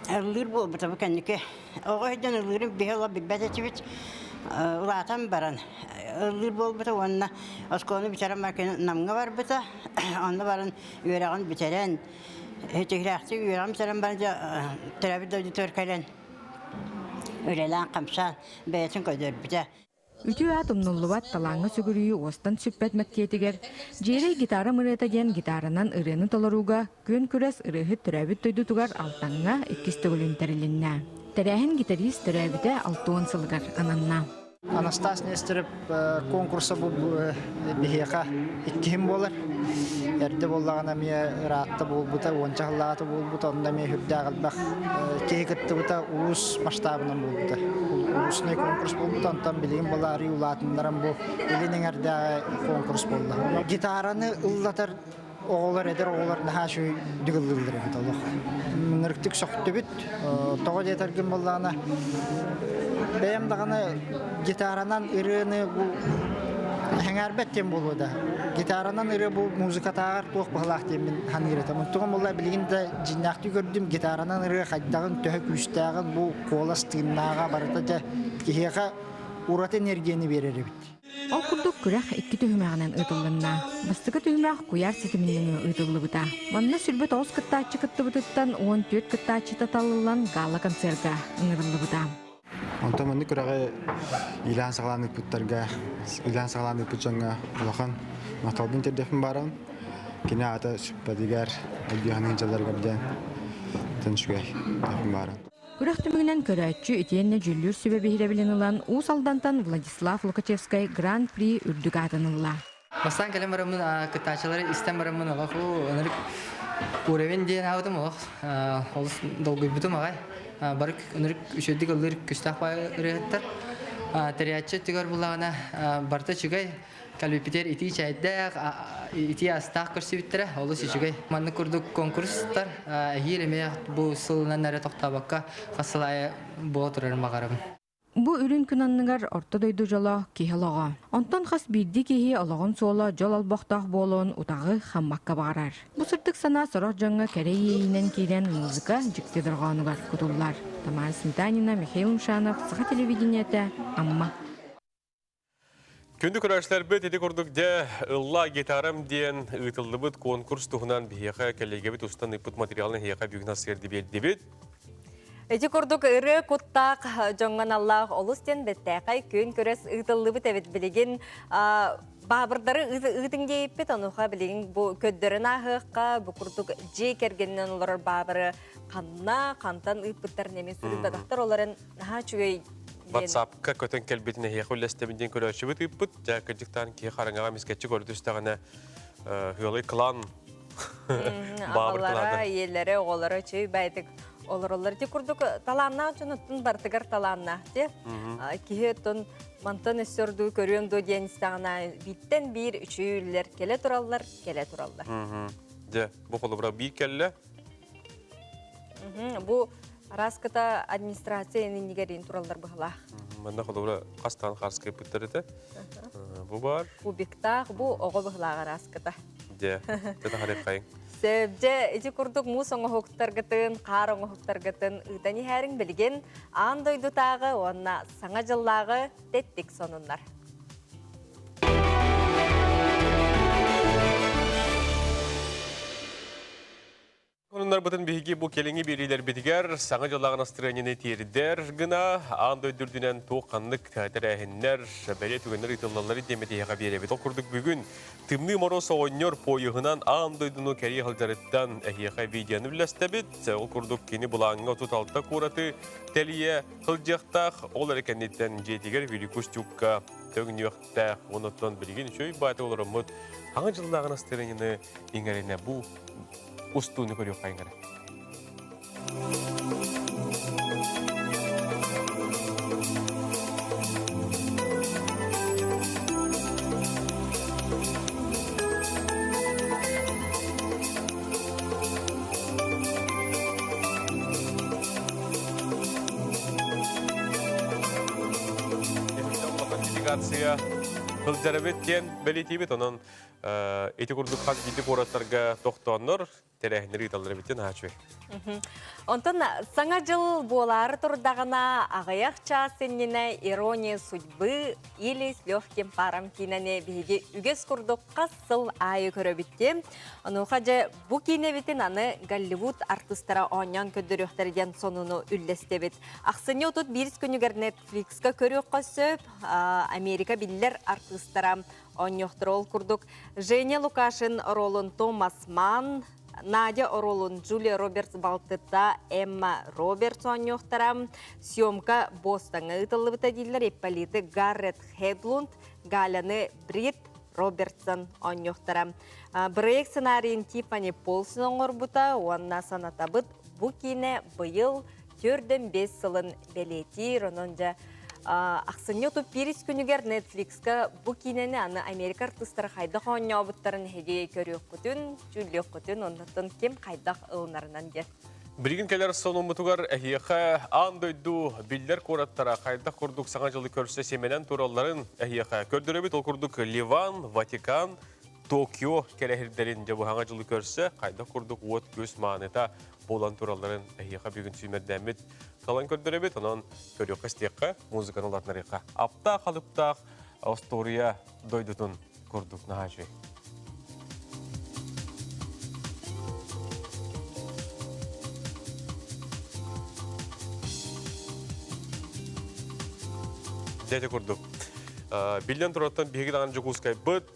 Ылыр бол бұта бұкәннікі. Оғайдан ылырын бейла бібәтетібіт ұлатан баран. Ылыр бол бұта онына осконы бітәрін мәкені намға бар бұта. Онына барын үйерағын бітәрін. Тегірәқті үйерағын бітәрін барын түрәбіт аудитор кәлін. Өлелән қамсан бәйетін көдір біті. Үтü атымнуллубат талаңы сүгүрүйі остан сүппәт мәктиетігер, жері гитара мұретаген гитаранан ырыны толаруға, көн күрәс ырыхы түрәбіт тойдутугар алтаңға иккісті өлін тәрілінна. Тәрәхін гитарист түрәбіті алтуын сылғар ананна. Анастас Нестеров конкурса бұл бігеқа иккем болар. Әрді болағына ме ратты бол бұта, ончағылаты бол бұта, онда ме хүрді ағылбақ кейкітті бұта ұлыс масштабынан бол бұта. Ұлысыны конкурс бол бұта, онтан білген болары ұлатындарым бұл елінің әрді конкурс болды. Гитараны ұллатар оғылар әдір, оғылар наға шөй дүгілділдір әбіт олық. Мүніріктік соқты бүт, тоғы детерген болағына бәйім дағаны гитаранан үріні бұл әңәрбәттен болу да. Гитаранан үрі бұл музыкатағар тоқ бағылақ деймін хан үйретім. Тұғын болай білгенде жиннақты көрдім, гитаранан үрі қайдағын төхі күстағын бұл қолас тыйымнаға барыта да кехеға урат энергияны берер бит. Ол күрдік күрәқ ikki түймәғінен ұйтылынна. Бастығы түймәқ құяр сетімінен ұйтылы бұта. Манна сүрбет 9 кыттачы кытты бұтыттан 14 кыттачы таталылан гала концерга ұңырылы бұта. Онтаманны күрәғі илан сағаланып бұттарға, илан сағаланып бұтжаңға ұлақан мақталбын тердефін барам. Кені ата сүппәдігер әлбіғанын жалар көрден тыншуғай дефін барам. Күрәқ түмігінен көрәтчі етенне жүллүр сүбе бейіребілін ұлан ұс алдантан Владислав Лукачевскай Гран-при үрдік атынылла. Бастан кәлем барамын кыттачылары істен барамын олақ о уровень дейін ауытым олақ олыс долгой бұтым ағай. Барык өнірік үшедік олыр күстақ байырыттар. Тәріятчы түгір бұлағына барта чүгай кәлбепетер ити чайдақ, ити астақ көрсі біттірі, олыс чүгай. Манны күрдік конкурстар, елеме бұл сылынан әрі тоқтабаққа қасылайы бұл тұрарым бағарым. Бу үрін күнанныгар орта дойду жоло кихелоға. Онтан қас бірді кихи олағын соло жол албақтақ болуын утағы хаммаққа бағарар. Бу сыртық сана сорок жаңа кәрей ейінен кейден музыка жүктедірғанығар күтулар. Тамара Сметанина, Михаил Мшанов, Саха телевидениеті, Амма. Күнді көрәшілер бүт еті көрдік де ұлла гитарым дейін ұйтылды бұд конкурс тұғынан бейеқа кәлеге бүт ұстан ұйпыт материалын бейеқа бүгін асырды белді бүт. Эти курдук ыры куттак жоңган Аллах олустен беттәкай күн көрәс ыйтыллы бит әбит билеген бабырдары ыйтың дейппет ануха билеген бу көддөрөн ахыкка бу курдук же кергеннен олар бабыры канна кантан ыйпыттар немес ыйтадактар оларын наха чүгөй WhatsApp-ка көтөн келбетіне хейхуллестемінден көрәші бүт ыйппыт жа кырдықтан ке қараңаға мискетчі көрдістағына хүйолы клан бабыр кланы елері оғылары чөй бәйдік олар те курдук таланна жонуттун бартыгар таланна те киһетон мантан өссөрдү көрөмдү денистагына биттен бир үчүллер келе тураллар же бу колубра бир келле бу раската администрацияны нигерин тураллар быхла мында колубра кастан харскы пүттерите бу бар бу биктах бу ого быхлага раската же тета хареп кайын Себже эти курдук мус оңохуктаргытын, қар оңохуктаргытын ыдани хәрің білген андойду тағы, онна саңа жыллағы теттік сонынлар. Онынлар бұтын бейге бұл келіңі берейлер бетігер, саңа жыллағын астырайнені тердер гына, андой дүрдінен тоққанлық тәтір әхінлер, бәле түгенлер итыллалары деметі еға беребет. Ол күрдік бүгін тымны мороса ойнер пойығынан андойдыны кәрі қалжарыттан әхеға видеоны біләстәбет. Ол күрдік кені бұлаңға тұталта көраты тәлие қылжақтақ, ол әрекәнеттен жетігер Великуш Тюкка төгінеқтақ, оныттан білген шөй бәті олар ұмыт. Аңа жыллағын астырайнені еңәріне бұл Устуны көрі қайыңғары. Делегация қылжарабеттен бәлетейбет, онын эти курдук хат биди кораттарга тоқтоннор терехнери талдары битен хачве. Онтон саңа жыл болары турдагана агаяк часенне ирония судьбы или с легким паром кинене биги үгес курдук касыл айы көрөбитте. Онуха же бу кине битен аны Голливуд артисттары онян көдөрөктөрдөн сонуну үллестебит. Аксыны отут бирис күнүгөр Netflix-ка көрөк косып, Америка биллер артисттары оньоктор ол курдук. Женя Лукашин ролын Томас Манн Надя Оролун, Джулия Робертс Балтыта, Эмма Робертс оньоқтарам. Съемка Бостаңы ытылы бітадилер, Ипполиты Гаррет Хедлунд, Галяны Брит Робертсон оньоқтарам. Проект сценарийін Тиффани Полсон оңырбыта, онна санатабыт бұ кейіне бұйыл 4-5 сылын белети, рононжа ақсыны тұп перес күнігер Netflix-ка бұ кейінені аны Америка артыстары қайдақ оңя обыттарын хеге көрек күтін, жүлек күтін, оннатын кем қайдақ ұлынарынан де. Бірген келер соның мұтығар әйеқа андойду білдер қораттара қайдақ құрдық саңа жылы көрсе семенен тураларын әйеқа көрдіребет ол құрдық Ливан, Ватикан, Токио кәрәхірдерін де бұхаңа жылы көрсе қайдақ құрдық от көз маңыта болан тураларын әйеқа бүгін сүймердәмет қалан көрдіребет, онын көрек қастеққа, музыканы латнарыққа. Апта қалыптақ Астория дойдытын құрдық нағажы. Дәді құрдық. Билден тұраттан бейгі даған жүгізкай бұд,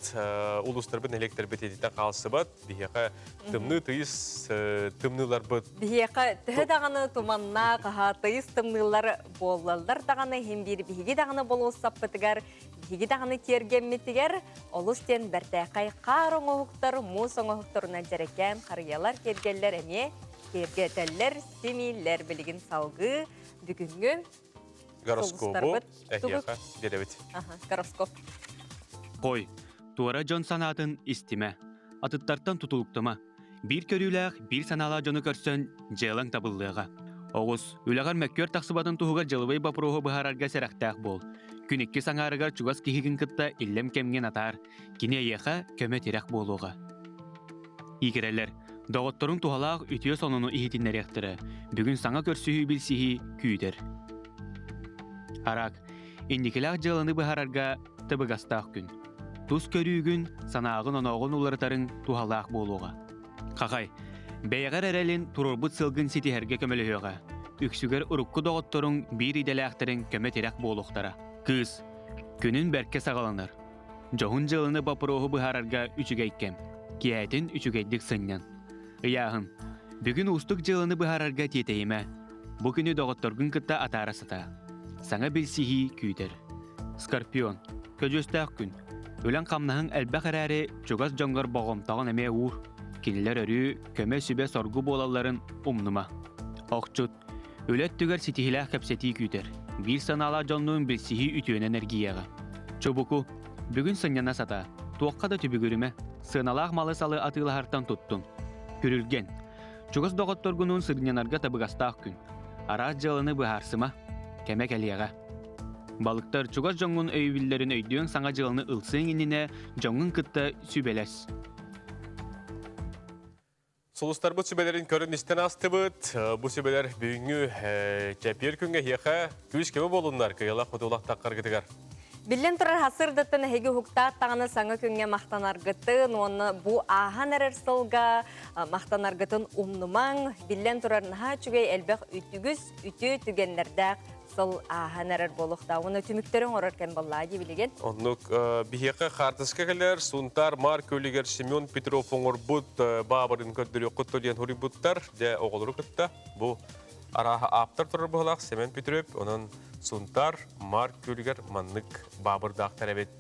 ұлыстар бұд, электр бұд едеттен қалысы бұд, бейгі тымны тыйыз тымнылар бұд. Бейгі түхі дағаны тұманна қаға тыйыз тымнылар болалар дағаны, хем бері бейгі дағаны болуыз саппытығар, бейгі дағаны тергенметігер, ұлыстен бәртәқай қар оңығықтар, мұз оңығықтарына жәрекен, қариялар кергелер әме, кергетелер, семейлер білігін салғы, бүгінгі Гороскопу әйеқа деребет. Гороскоп. Қой, туара жон санатын истиме. Атыттартан тутулуктама. Bir көрүләк, bir санала жоны көрсөн жылың табыллыға. Оғыз, үләғар мәккөр тақсыбатын туғығар жылыбай бапыруғы бұхарарға сәрәқтәқ бол. Күнікке саңарығар чугас кихігін кытта иллем кемген атар. Кіне әйеқа көмі терек болуға. Игерелер, доғытторын туғалақ үтіе сонуну ихитінлер ектірі. Бүгін саңа көрсіхі білсіхі күйдер. Арак, индикелақ жылыны бұхарарға тыбығастақ күн. Тұз көрігін санағын оноғын ұлыртарын туғалақ болуға. Қақай, бәйғар әрәлін тұрырбыт сылғын сетихерге көміліғіға. Үксігер ұрыққы доғытторын бір иделәқтірін көмі терек болуқтара. Кыз, күнін бәрке сағаланыр. Жоғын жылыны бапыруғы бұхарарға үчігейкем. Киәтін үчігейдік сыңнан.Ияғын, бүгін ұстық жылыны бұхарарға тетейіме. Бұ күні доғытторғын күтті атарасыта. Саңа білсіхи күйдер. Скорпион, көжөстәқ күн. Өлен қамнағын әлбәқ әрәрі чугас жоңғар боғымтағын әме ұр. Кенілер өрі көмі сүбе соргу болаларын ұмныма. Оқчут, өлет түгер сетихіләқ кәпсеті күйдер. Bir санала жоннуын білсіхи үтіен энергияға. Чобуку, бүгін сыңнана сата. Туаққа да түбігіріме. Сыналақ малы салы атылағартан тұттым. Күрілген. Чугас доғытторгунун сырнянарға табығастақ күн. Араз жылыны бұхарсыма. Кәмәк әлияға. Балықтар чугас жоңғын өйбілдерін өйдіен саңа жылыны ылсын еніне жоңғын күтті сүбелес. Солыстар бұд сүбелерін көрін істен асты бұд. Бұ сүбелер бүгінгі кәпер күнге еқа күз кемі болынлар күйелақ құтылақ таққар кітігар. Билен тұрар хасырдатын әйгі хуқтат тағаны саңа күнге мақтанарғытын, оны бұ ахан әрір сылға мақтанарғытын ұмнымаң. Билен тұрар наға чүгей әлбәқ үтігіз, үті түгенлердәқ сыл ахан әрір болуқта. Оны түміктерін ораркен баллади білеген. Онық бігеқі қартысқа кәлер, Сунтар, Марк Өлігер, Семен Петров оңыр бұд, бабырын көттірі құттылен хұри бұдтар, де оғылыры күтті. Бұ араға аптар тұрыр бұғылақ, Семен Петров, оның Сунтар, Марк Өлігер, маннық бабырдақтар әбет.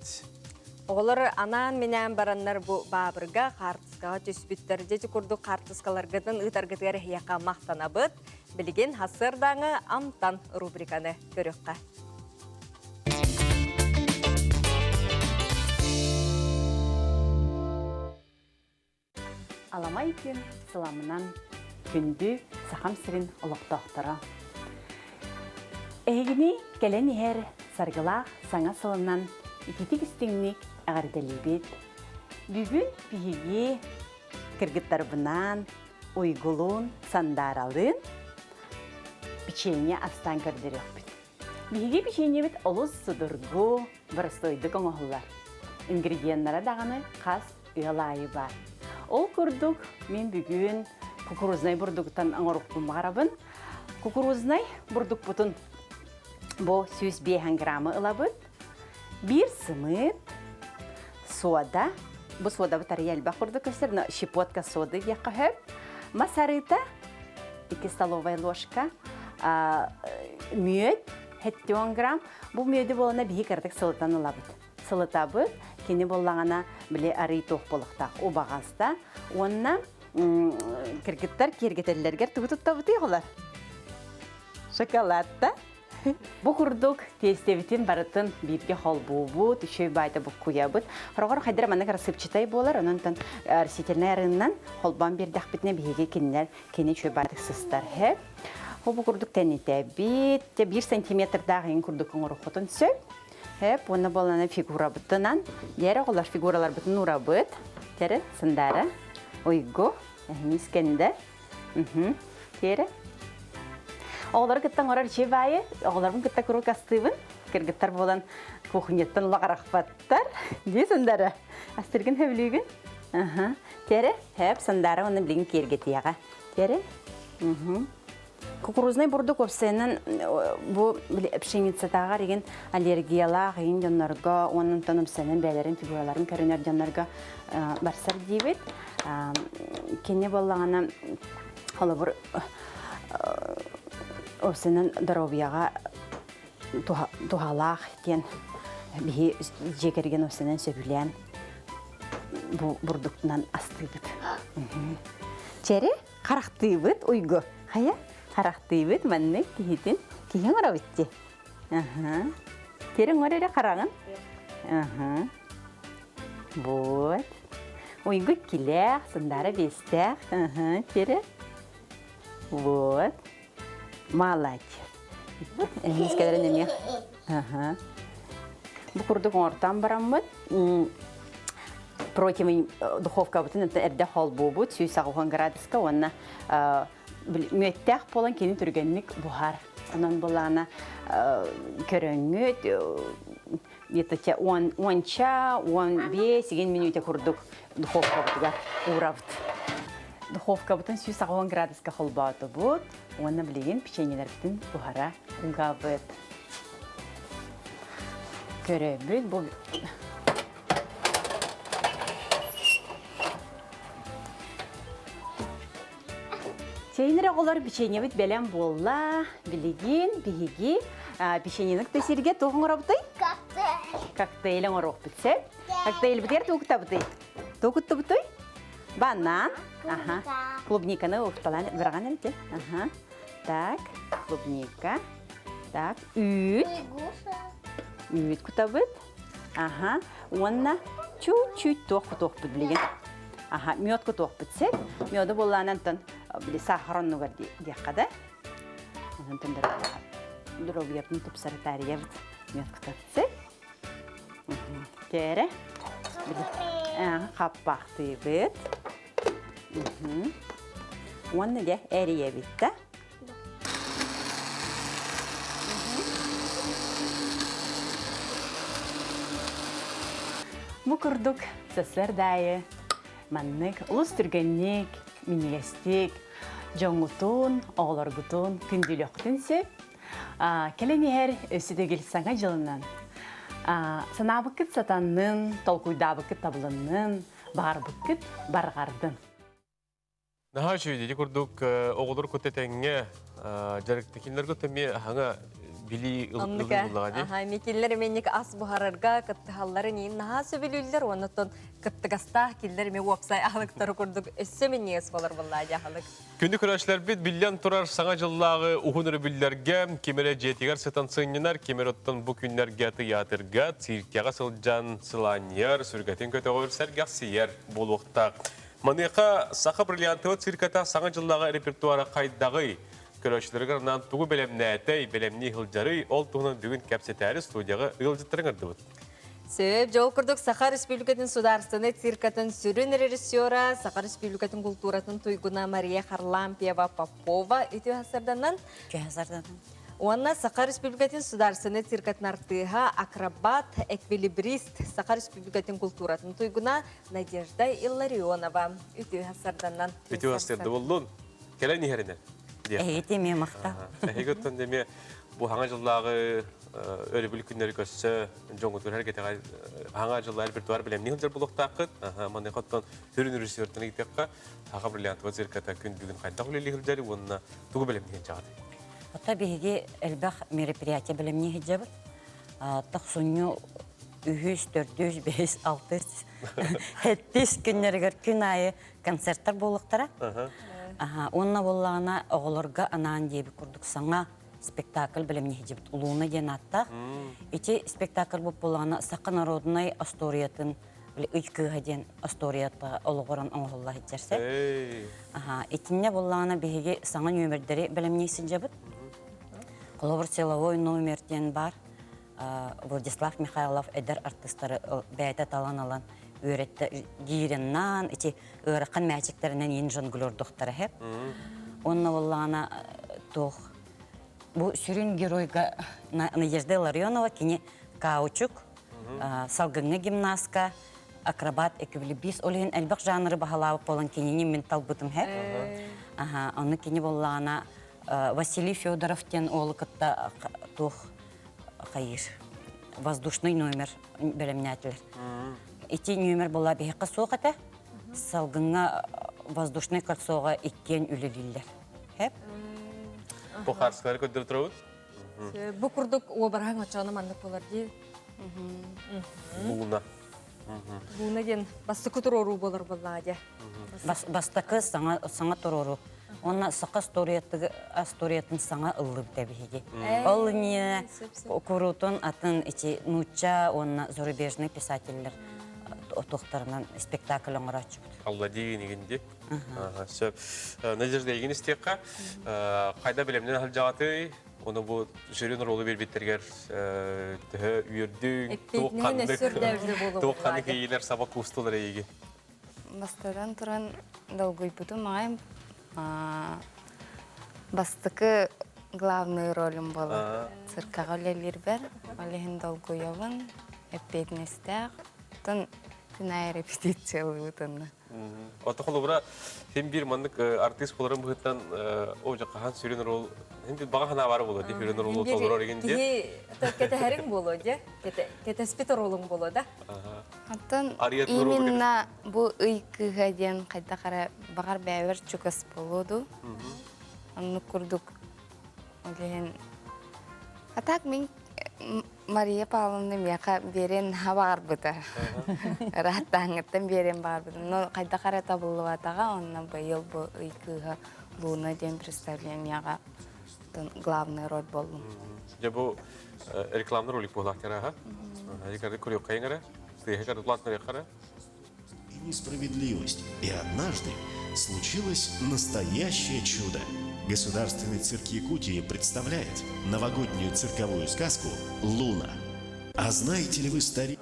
Оғылыр анан менен бараннар бұ бабырға қартысқаға түспіттер. Деті күрді қартысқаларғыдың ұтарғытығар яқа мақтана бұд. Білген хасырдаңы амтан рубриканы көріққа. Аламай күн сыламынан күнді сақам сірін ұлықтақтыра. Әйгіні кәлен ехер сарғылақ саңа сылынан икетік істіңнік ағарделебет. Бүгін бігеге кіргіттарбынан ойгулун сандаралын печенье астан көрдірек біт. Бігеге печенье біт олыс судыргу бұрыстойдық оңығылар. Ингредиенттары дағаны қас ұялайы бар. Ол көрдік мен бүгін кукурузнай бұрдықтан аңырықтың бағарабын. Кукурузнай бұрдық бұтын бұл 105 граммы ылабыд. Bir сымыт, сода, Бу сода бутары ялба курду көстер, но щепотка соды бияққа хөп. Масарыта 2 столовая ложка мүйет 70 грамм. Бу мүйеті болана бейі кірдік сылытаны лабыт. Сылыта бұд, кені болағана біле арый тоқ болықтақ. О бағаста. Онна кіргіттар кергетелілергер тұғытытта бұты еғылар. Шоколадта. Бу курдук тестебитин барытын бирге холбубу, түшөй байда бу куябыт. Хорогор хайдыр манна рассыпчатай болар, онтон растительный арыннан холбан бирдах битне биге киннер, кени чөй байдык сыстар хеп. Бу курдук тенете бит, 1 сантиметр дагы курдукун урухотун сө. Хеп, оны болана фигура бытынан, дері олар фигуралар бытын урабыт. Тері сындары, ойгу, мискенде. Тері. Оғылары кіттен орар чебайы, оғыларын кітті күру кастыбын. Кіргіттар болан кухнеттен лағарақ баттар. Де сындары? Астыргын хөблігін. Тері, хөп, сындары оны білген кергетияға. Тері. Кукурузный бурдук опсайынан бұл пшеницатаға реген аллергиялақ, ең жанларға, оның тоным сәнін бәлерін, фигураларын көрінер жанларға барсар дейбет. Кене болағына қолы бұр Осының дұробияға тұғалақ кен бейі жекерген осының сөбілен бұрдықтынан асты бұд. Чәрі қарақты бұд ұйғы. Қая? Қарақты бұд мәнні кейтін кейін ұра бұдде. Терің орайра қарағын? Бұд. Ұйғы келек, сындары бестек. Тері. Бұд. Молодец. Несколько неме. Бу курдук ортан бараммыт. Противень духовка бутын эрде холбу бут, 190 градуска, онна мөттәк болан кені түргенлік бухар. Онан болана көрөңгөт, где-то 10-15 минуте курдук духовка бутыга урабыт. Духовка бутын 190 градуска холбаты бут. Оны білеген печенелер бітін бұхара ұңғабыт. Көрөбіт бұл. Чейнері қолар печене біт бәлем болла, білеген, бігеге, печененік төсерге тоғын ұра бұтай? Коктейлің ұрақ бітсе. Коктейл бітер тоғытта бұтай? Тоғытта бұтай? Банан. Клубниканы ұқталан бірған әлде. Так, клубника. Так, үт. Үт күта бұд. Онна чуть-чуть тоқ бұд білеген. Мед күтоқ бұдсе. Меді болғанантын сахарон нүгір деққада. Онантын дұрабияптың тұпсары тәрия бұд. Мед күта бұдсе. Кәрі. Қаппақты бұд. Оны да әрия бітті. Мұқырдық сөсір дайы, маннық, ұлыс түргеннік, минегестік, жоңғытын, оғыларғытын, күнділіқтін сөп. Келені әр өсіде кел саңа жылынан. Санабықыт сатанның, толкуйдабықыт табылының, бағарбықыт барғардың. Наха шүйдеді күрдік оғылыр көтетәңе жарықтекілер көтеме аңа били ылғылағады. Мекелер меннік ас бұхарарға кыттығалары нейін наха сөбілілдер, онытын кыттығастақ келдер ме уапсай ағылықтары күрдік өссі менне ес болар болады ағылық. Күнді күрәшілер бет білден тұрар саңа жыллағы ұғыныры білдерге, кемері жетігер сетан сыңненар, кемер оттан бұл күнлерге тиятырға, циркияға сылжан сыланияр, сүргетін көті ғойырсәрге сейер бол оқтақ. Манықа сақа бриллиантығы цирката саңа жыллағы репертуары қайдағы көрәшілерігерінен тұғы бәлемнәтәй, бәлемні ғылжары, ол тұғынан бүгін кәпсетәрі студияға ғылжыттырыңырды бұд. Сөп, жол күрдік Сақа Республикатын сударстыны циркатын сүрін режиссера, Сақа Республикатын культуратын туйгуна Мария Харлампиева Попова үті ғасырданан. Онна Сақа Республикатын сударстыны циркатын артыға акробат, эквилибрист, Сақа Республикатын культуратын туйгуна Надежда Илларионова үті ғасырданан. Үті ғасырды болдың, кәлі нехерінен? Әйте ме мақта. Әйгіттен деме, бұл хаңа жылдағы öyle bir günleri kösse jongutur her gete hanga жылдар bir tuar bilem nihil buluk taqıt mane qattan hürün rüsörtüne gittekka taqa brilliant vazirkata gün bugün qayda qulili hilleri wonna tugu bilem nihil jagat. Ата биһиги элбэх мероприятие билемни хиджабыт. Тахсунню 300, 400, 500, 600, 700 күннергер күн айы концерттар болуктара. Онна боллана оголорга анаан дейби курдук саңа спектакль билемни хиджабыт. Улууна ден аттах. Ити спектакль боп боллана Сақы народный асториятын ыйкыга ден асторията олугоран оңголла хиджарсе. Итинне боллана биһиги саңа нөмердери билемни синжабыт. Коловыр силовой номертен бар. Владислав Михайлов эдер артисттары бәйті талан алан өретті дейреннан, ити ұраққан мәчіктерінен ең жонглер доқтары хеп. Онна оллана тоқ. Бұл сүрін геройға Надежда Ларионова кені каучук, салгыңы гимнастка, акробат, эквилибрис олығын әлбәқ жанры бағалауып болан кенені ментал бұтым хеп. Оны кені боллана Василий Федоровтен олы кытта тоқ қайыр. Воздушный номер білімнәтілер. Ити номер бола бейққа соғата, салғыңа воздушный картсоға иккен үлілілер. Хеп? Бұл қарсылары көддір тұрауыз? Бұл күрдік обырған очағына мандық болар дейі? Бұлына. Бұлына ден бастықы тұрору болар болла де. Бастықы саңа тұрору. Онна сақа асторияттың саңа ыллы бітәбігі. Ол не құрутын атын нуча, онна зарубежный писательлер тоқтарынан спектакль оңыра чүпті. Алла деген егенде. Надежда еген істеққа, қайда білемнен ақыл жағаты, оны бұл жүрін ролы бербеттергер үйірдің, тоққандық ейлер сабақ ұстылыр еге. Бастадан тұран долгой бұты мағайым. Бастықы главный ролім болы. Циркаға өлелер бәр, олеген долгойовын, әппетінестәқ, тұн күнай репетициялы бұтынны. Оты қолы бұра, сен бір маңдық артист болырын бұғыттан о жаққан сүрен рол, баға қана бары болу, деп сүрен рол толыр орегенде? Кеті әрің болу, кеті спитер ролың болу, да? Аттан именно бұл ұйқыға ден қайда қара бағар бәвер чүкіс болуду. Оны күрдік. Атақ мен Мария Павловна мияқа берен бағар бұта. Раттаңыттан берен бағар бұта. Но қайда қара табылы батаға, онына байыл бұл ұйқыға Луна ден представленияға главный роль болу. Бұл рекламный ролик бұл ақтера, Рикарды көрек қайыңыра? Несправедливость. И однажды случилось настоящее чудо. Государственный цирк Якутии представляет новогоднюю цирковую сказку «Луна». А знаете ли вы старик?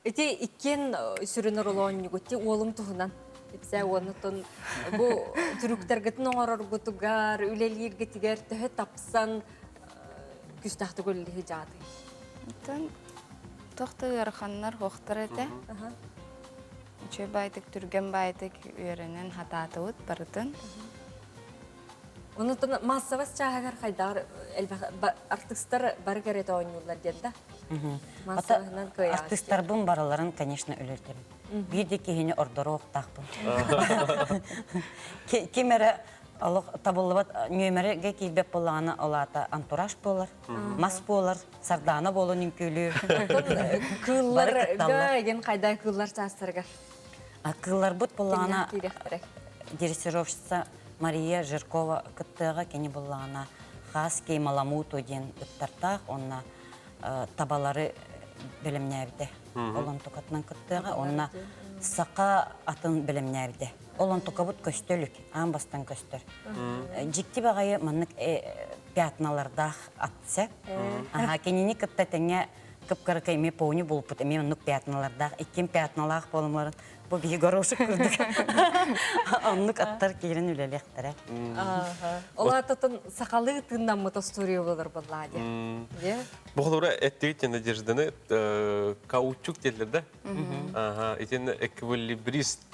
Эти иккен сүрін ролуан неготти олым тұғынан. Епсә онытын бұл түріктергетін оңарар бұтығар, үлелер гетігер түхі тапсан күстақты көлі жады. Тоқты өрханнар хоқтыр әді. Үчі байтық, түрген байтық өрінен хататы ұт барытын. Онытын массавас чағағар қайдар артистар бары кәрет ойынылар деді? Массавынан көй ағыз. Артисттар бұн бараларын, конечно, өлердім. Бейді кейіне ордыру оқтақпын. Кемері табылыбат нөмерге кейбеп болағаны олата антураж болар, мас болар, сардана болу нүмкөлі. Кылларға еген қайдай кыллар частырғар? Кыллар бұт болағына дирижировщица Мария Жиркова күттіға кені болағына Хаски Маламуту ден үттартақ, онына табалары білімнәбді. Олан тұқатынан күттіға, онына Сақа атын білімнәбді. Олан тұқабыт көстөлік, амбастан көстөр. Жикті бағайы мұнық пятналардақ атсы. Кенені күтті тәңе кып-кары кәйме пауны болып бұт, әме мұнық пятналардақ, еккен пятналақ болымарын. Бұл бейі ғарошы күрдік. Онлық аттар кейрін үлелектірі. Ола тұтын сақалы тыңнан мұта студия болыр бұлла де. Бұл ұра әттеуіттен Надежданы каучук делдерді. Етен эквилибрист.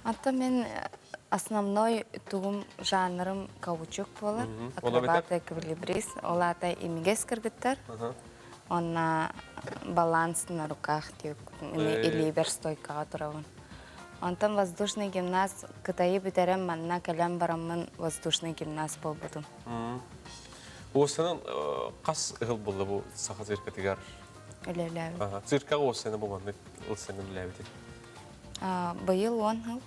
Атта мен Основной тугум жанрым каучук болар. Акробата эквилибрист. Олата имигес кыргыттар. Онна баланс на руках или верстойкага турабын. Онтан воздушный гимнаст кытайы битерем манна калям барамын воздушный гимнаст болбудум. Осының қас ғыл болды бұл сақа цирка тегар? Үлеләбі. Циркаға осыны болманды ұлсыны біләбі? Бұйыл 10 ғыл.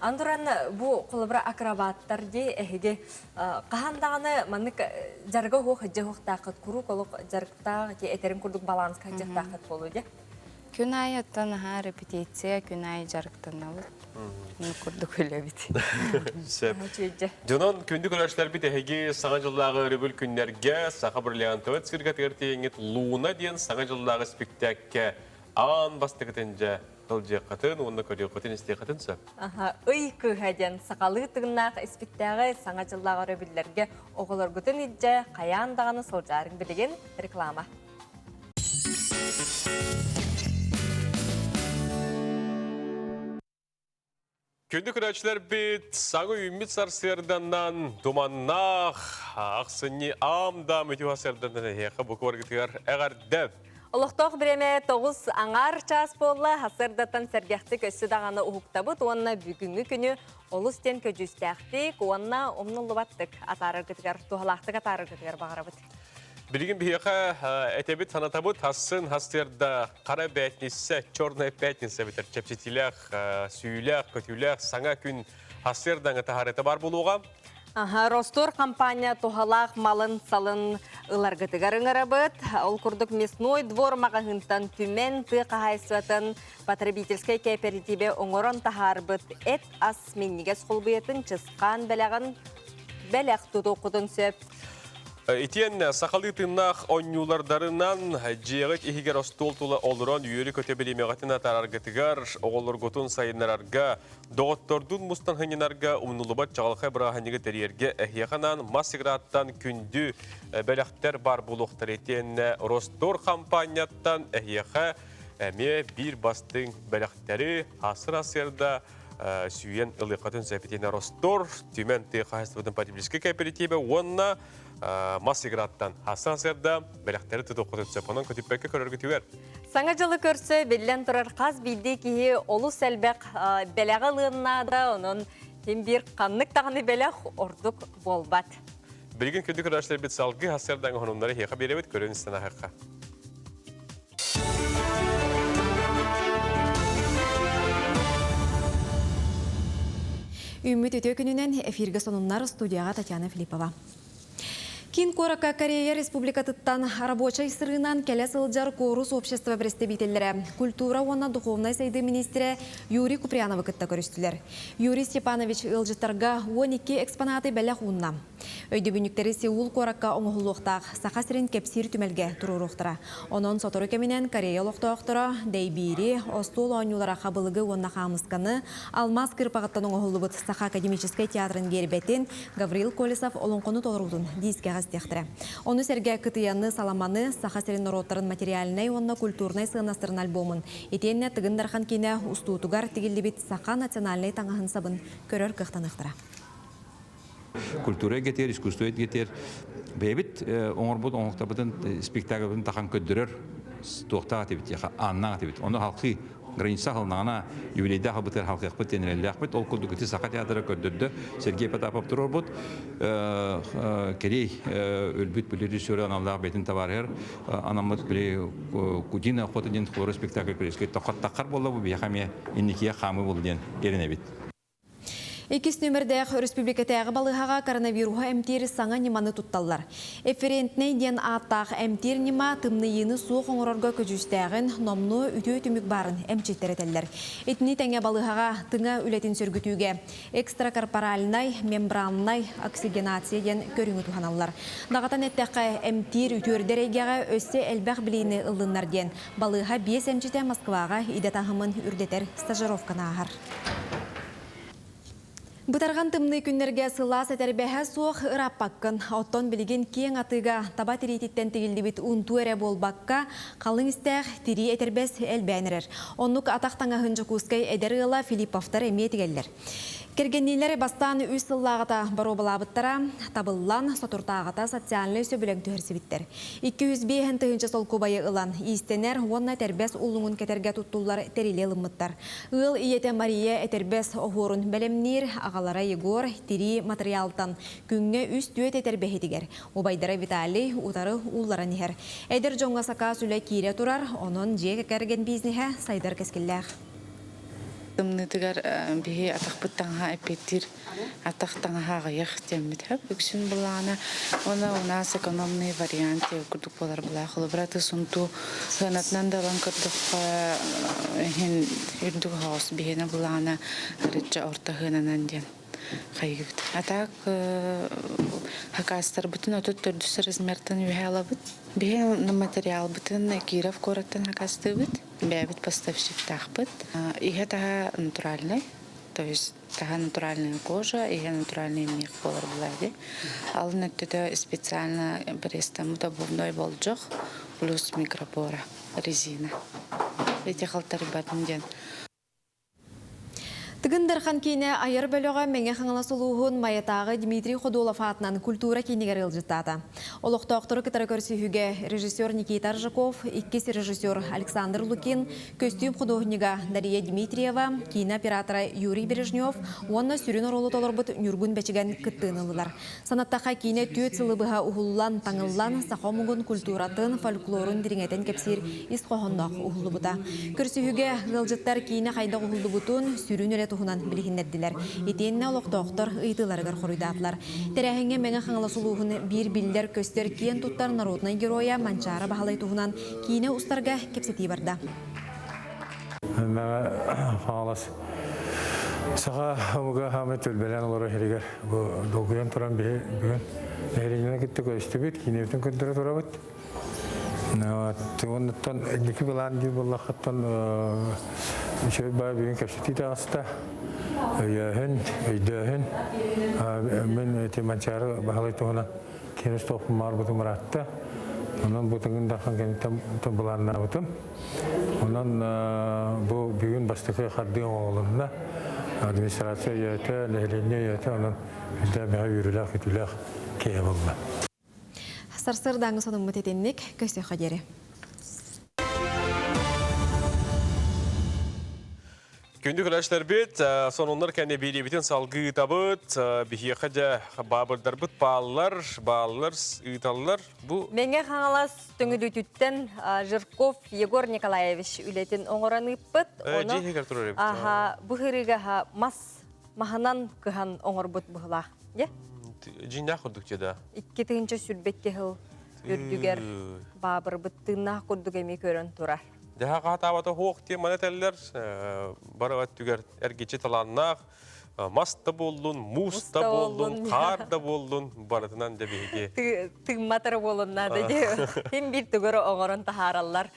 Андуран бу қолыбыра акробаттар де әхеге қағандағаны манық жарғы хоқ әджі хоқ тақыт күру қолық жарғыта әтерін күрдік баланс қажық тақыт болу де? Күн ай аттан репетиция, күн ай жарғыттан алып. Күрдік өлі біті. Жонан күнді көрәшілер біт әхеге саңа жылдағы рөбіл күнлерге сақа бірлеғантығы цирка тегертеңет Луна ден саңа жылдағы спектакке Ан бастығытынжа қылжы қатын, оны көрі қатын істе қатынса? Үй күхәден сақалы тұғынақ іспеттәғі саңа жылдағы рөбілерге оғылыр күтін етжі қаяндағаны сол жарың білеген реклама. Күнді көрәтшілер біт саңы үміт сарсерданнан думаннақ ақсыны амда мүтіва серданнан әйеқі бұқы барғытығар әғардәп. Олықтоқ біреме 9 аңар час болла, хасырдаттан сәргәхті көсі дағаны ұхықтабыт, онына бүгінгі күні олыстен көжістәқтік, онына омнылы баттық атары күтігер, туғалақтық атары күтігер бағарабыт. Білген бейеқа әтебет санатабыт, хасын хастерда қара бәтнесі, чорная пәтнесі бітір, чәпсетіләқ, сүйіләқ, көтіләқ, саңа күн хастердан тахареті бар болуға. Ростор компания тухалақ малын салын ыларгытыгар ыңырабыт. Ол күрдік мясной двор мағағынтан түмен тықа хайсуатын потребительский кооперативе оңырын тахарбыт. Эт ас меннигес құлбыетін чысқан бәләқ тұту құдын сөп. Итен сақалы тыннақ онюлардарынан жиғыт ихигер остол тұлы олыран үйері көте білемеғатын атарарғытығар оғылыр ғотын сайынларға доғыттордың мұстан ханинарға ұмнулыбат жағалқай бірағанығы тәрерге әхияқанан массиграттан күнді бәләқтер бар бұлықтар етен Ростор компанияттан әхияқа әме бір бастың бәләқтері асыр-асырда сүйен ылықатын сәпетені Ростор түмен тыйқайыстығын потребительский кооперативі онына Массиграттан Асан-Серда бәләқтері тұты құтын сөпінен көтіппәкі көріргі түйер. Саңа жылы көрсі белден тұрар қаз білді кейі олу сәлбәқ бәләғы лығыннады, оның тем бір қаннық тағыны бәләқ ордық болбат. Білген күнді көрәшілер бет салғы Асан-Сердаң ғанымлары хеқа беребет көрін істен ақыққа. Үміт өте күнінен эфирге сонымнар студияға Татьяна Филиппова. Кин Корака Корея Республикатыттан рабочий сырынан келес ылжар корус общества представителлері культура онна духовной сайды министрі Юрий Куприянова кытта көрістілер. Юрий Степанович ылжыттарға 12 экспонаты бәлі құнна. Өйді бүніктері Сеул Коракка оңғылуқтақ сақа сірін кепсир түмелге тұруруқтыра. Онын сотору кемінен Корея лоқтауқтыра, дейбири, остол оңылара қабылығы онна қамысқаны, алмаз кырпағыттан оңғылыбыт сақа академической театрын гербетін Гаврил Колесов олыңқоны толырудың дейске ғастектірі. Оны сәрге кытыянны саламаны сақа сірін роттарын материалінай онна культурнай сығынастырын альбомын. Етенне тығындархан кейіне ұстуытуғар тегілі бит сақа национальный таңағын сабын көрір қықтанықтыра. Культура кетер, искусство кетер. Бәйбіт оңырбұд оңықтабыдың спектакльбін таққан көддірір тоқтаға тебет, аннаға тебет. Оны халқы граница қалнағына юбилейді қалбытыр халқы әқпет тенелі әқпет. Ол күлді күті сақа театры көддірді. Сергей Потапов тұрыр бұд. Керей өлбіт білі режиссері аналдағы бетін табарыр. Анамыд білі Кудина қотыден қоры спектакль көреске тоқаттаққар болды бұл бейхаме иннекия қамы болды ден еріне бет. Екіс нөмірдәқ республикатағы балығаға коронавируға әмтері саңа неманы тұтталар. Эферентней ден аттақ әмтер нема тымныйыны суық оңырорға көжістәғін номны үті өтімік барын әмчеттер етелер. Етіні тәңе балығаға тыңа үлетін сөргітуге экстракорпоральнай, мембраннай оксигенация ден көріңі тұханалар. Дағатан әттәққа әмтер үтөрдер егеға өссе әлбәқ білейіні ұлынлар ден балыға 5 әмчеті Москваға идетағымын үрдетер стажировканы ағар. Бұтарған тымны күннерге сылас әтәрбәхә соқ ыраппаққын. Оттон білген кең атыға таба тиритеттен тегілді бит ұнту әрі болбаққа қалың істәқ тири әтәрбәс әлбәнірер. Оннық атақтаңа хынжы күскай әдәрі ұла Филипповтар әметігелдер. Кергеннелері бастан үз сыллағыта бару балабыттара, табыллан сотуртағыта социальный сөбілің түхірсібіттер. 205 тыгынчы сол кубайы ылан, истенер онна тәрбәс улуңын кетерге туттулар тәриле лымыттар. Ыл иеті Мария әтәрбәс оғырын бәлемнер, ағалара Егор, тири материалтан күнге үз түйет әтәрбәхетігер. Обайдара Виталий утары уллара нехер. Әдір жоңға сақа сүлі кире турар, onun жек кәрген бизнеге сайдар кескілләғ. Тымнытыгар бихи атақпыттаңға әпеттір атақтаңға ғайық теммітіп. Үксін бұлағына оны у нас экономный вариант күрдік болар бұлақылы. Біраты сұнту ғанатынан далан күрдік үрдік ғауыз бихені бұлағына рыджа орта ғананан ден қайгыбыт. Атақ хакастар бұтын отыт түрдісі размертан үйе алабыт. Бихен материал бұтын Киров кораттан хакасты бұт. Бәбит поставщик тахпыт. Иге таға натуральный, то есть таға натуральная кожа, иге натуральный мех болар бұлайды. Алын өттеді специально бірестамы обувной болжық, плюс микропора, резина. Эти халтары батын ден. Тыгындархан кейіне айыр бөліға мәңе қаңала сұлуғын майатағы Дмитрий Ходолов атынан культура кейінегер ылжыттады. Олықтауқтыры кітары көрсүйіге режиссер Никита Ржаков, иккес режиссер Александр Лукин, костюм художнига Дарья Дмитриева, кинооператора Юрий Бережнев, онна сүрін оролы толырбыт нүргін бәчіген кіттіңілілар. Санаттаға кейіне түйет сылыбыға ұғылылан, таңылылан, сақомығын культуратын, фольклорын диреңетен кепсір исқоғындақ ұғылыбыта. Көрсүйіге ылжыттар кейіне қайда ұғылыбытын сүрін тухунан билихиннердилер. Итенне олоқтоқтор ыйтыларыгар хоруйдатлар. Терәһеңе меңе хаңла сулуғын бир биллер көстер киен туттар народный героя манчара бахалай тухунан кийне устарга кепсети барда. Халас. Саға омуга хамет өлбелен олары херигер. Долгуян туран бүгін херигіне кетті көсті бет, кейневтен көндірі турабыт. Оннаттан әдекі білан дейін болақаттан шөй бай бүгін кәпсеті тағыста. Өйәхін, өйдөхін. Мен теманчары бағалай тұғынан кенес тоқым мар бұтым мұратты. Онан бұтыңын даққан кенеттен бұланына бұтым. Онан бұл бүгін бастықы қардың оғылында администрация өйеті, ләйлене өйеті, онан үздәмеға үйріләқ, үтіләқ кей болды. Сарсырдаңы соның мұтетеннік көсті қадері. Күнді күләштер бет, сонынлар кәне бейли бетін салғы табыт, бейхе қаджа бабырдар бұт, балылар, ұйталылар. Менге қаңалас түңілі түттен Жирков Егор Николаевич үлетін оңыраны бұт. Жейхегер тұрар ебіт. Бұхырыға мас маханан күхан оңыр бұт бұғыла. Жинна құрдық жеда? 2-тігінші сүрбетке хыл үрдігер бабыр бұттығына құрдық әме көрін тұрар. Дәһә қатабаты хоқ те манетәлләр барығат түгер әргече таланнақ, маста болдun, musta болдun, қарда болдun, барытынан да бейге. Тыңматыр болынна да де. Хем бір түгірі оңырын тахаралар.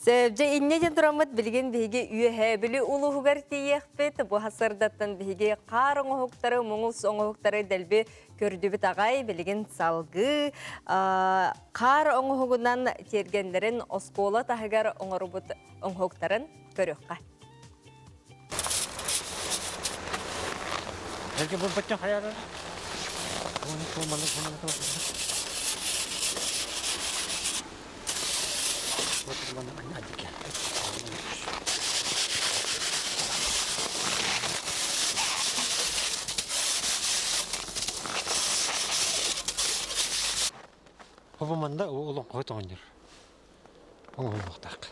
Сөбже иннеден тұрамыд білген бейге үйе білі ұлы ғығар тейек бет. Бұ хасырдаттан бейге қар оңығықтары, мұңыз оңығықтары дәлбе көрдібіт ағай білген салғы. Қар оңығынан тергендерін оскола тағығар оңығықтарын көріққа. Belki bu bacak hayal. Bunu kullanmalı. Bu manda oğlum koytu oynuyor. Oğlum baktak.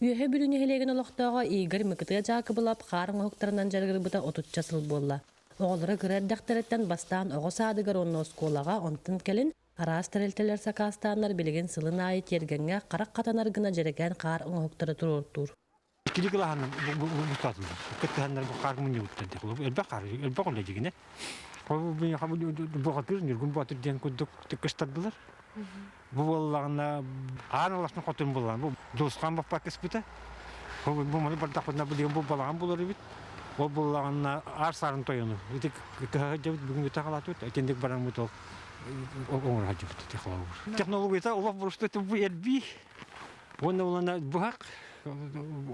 Үйе бүліне хелеген олықтаға Игорь Микытыға жақы бұлап қарың оқтарынан жарғыр бұта отут жасыл болла. Оғылыры күрәддәқтәреттен бастан оғы садығыр оны осколаға онтын келін арас тәрелтелер сақастанлар білген сылын айы тергенге қарақ қатанарғына жереген қар оқтары тұрыр. Килик лаханын bu tatlı. Kettenler bu karmın yuttu. Elbette oldu yine. Bu hatır nirgun batır diyen kuduk tıkıştırdılar. Bu vallahi ana olasın katın bulan. Bu dostkan bak pakes bite. Бу маны бардакына билген бу балаган булар бит. Ол булаганна арсарын тоюну. Итик кагадып бүгүн тахалат бит. Этендик баран бут ол оңор хаҗып технология. Технология улап бурушты бу эрби. Оны бугак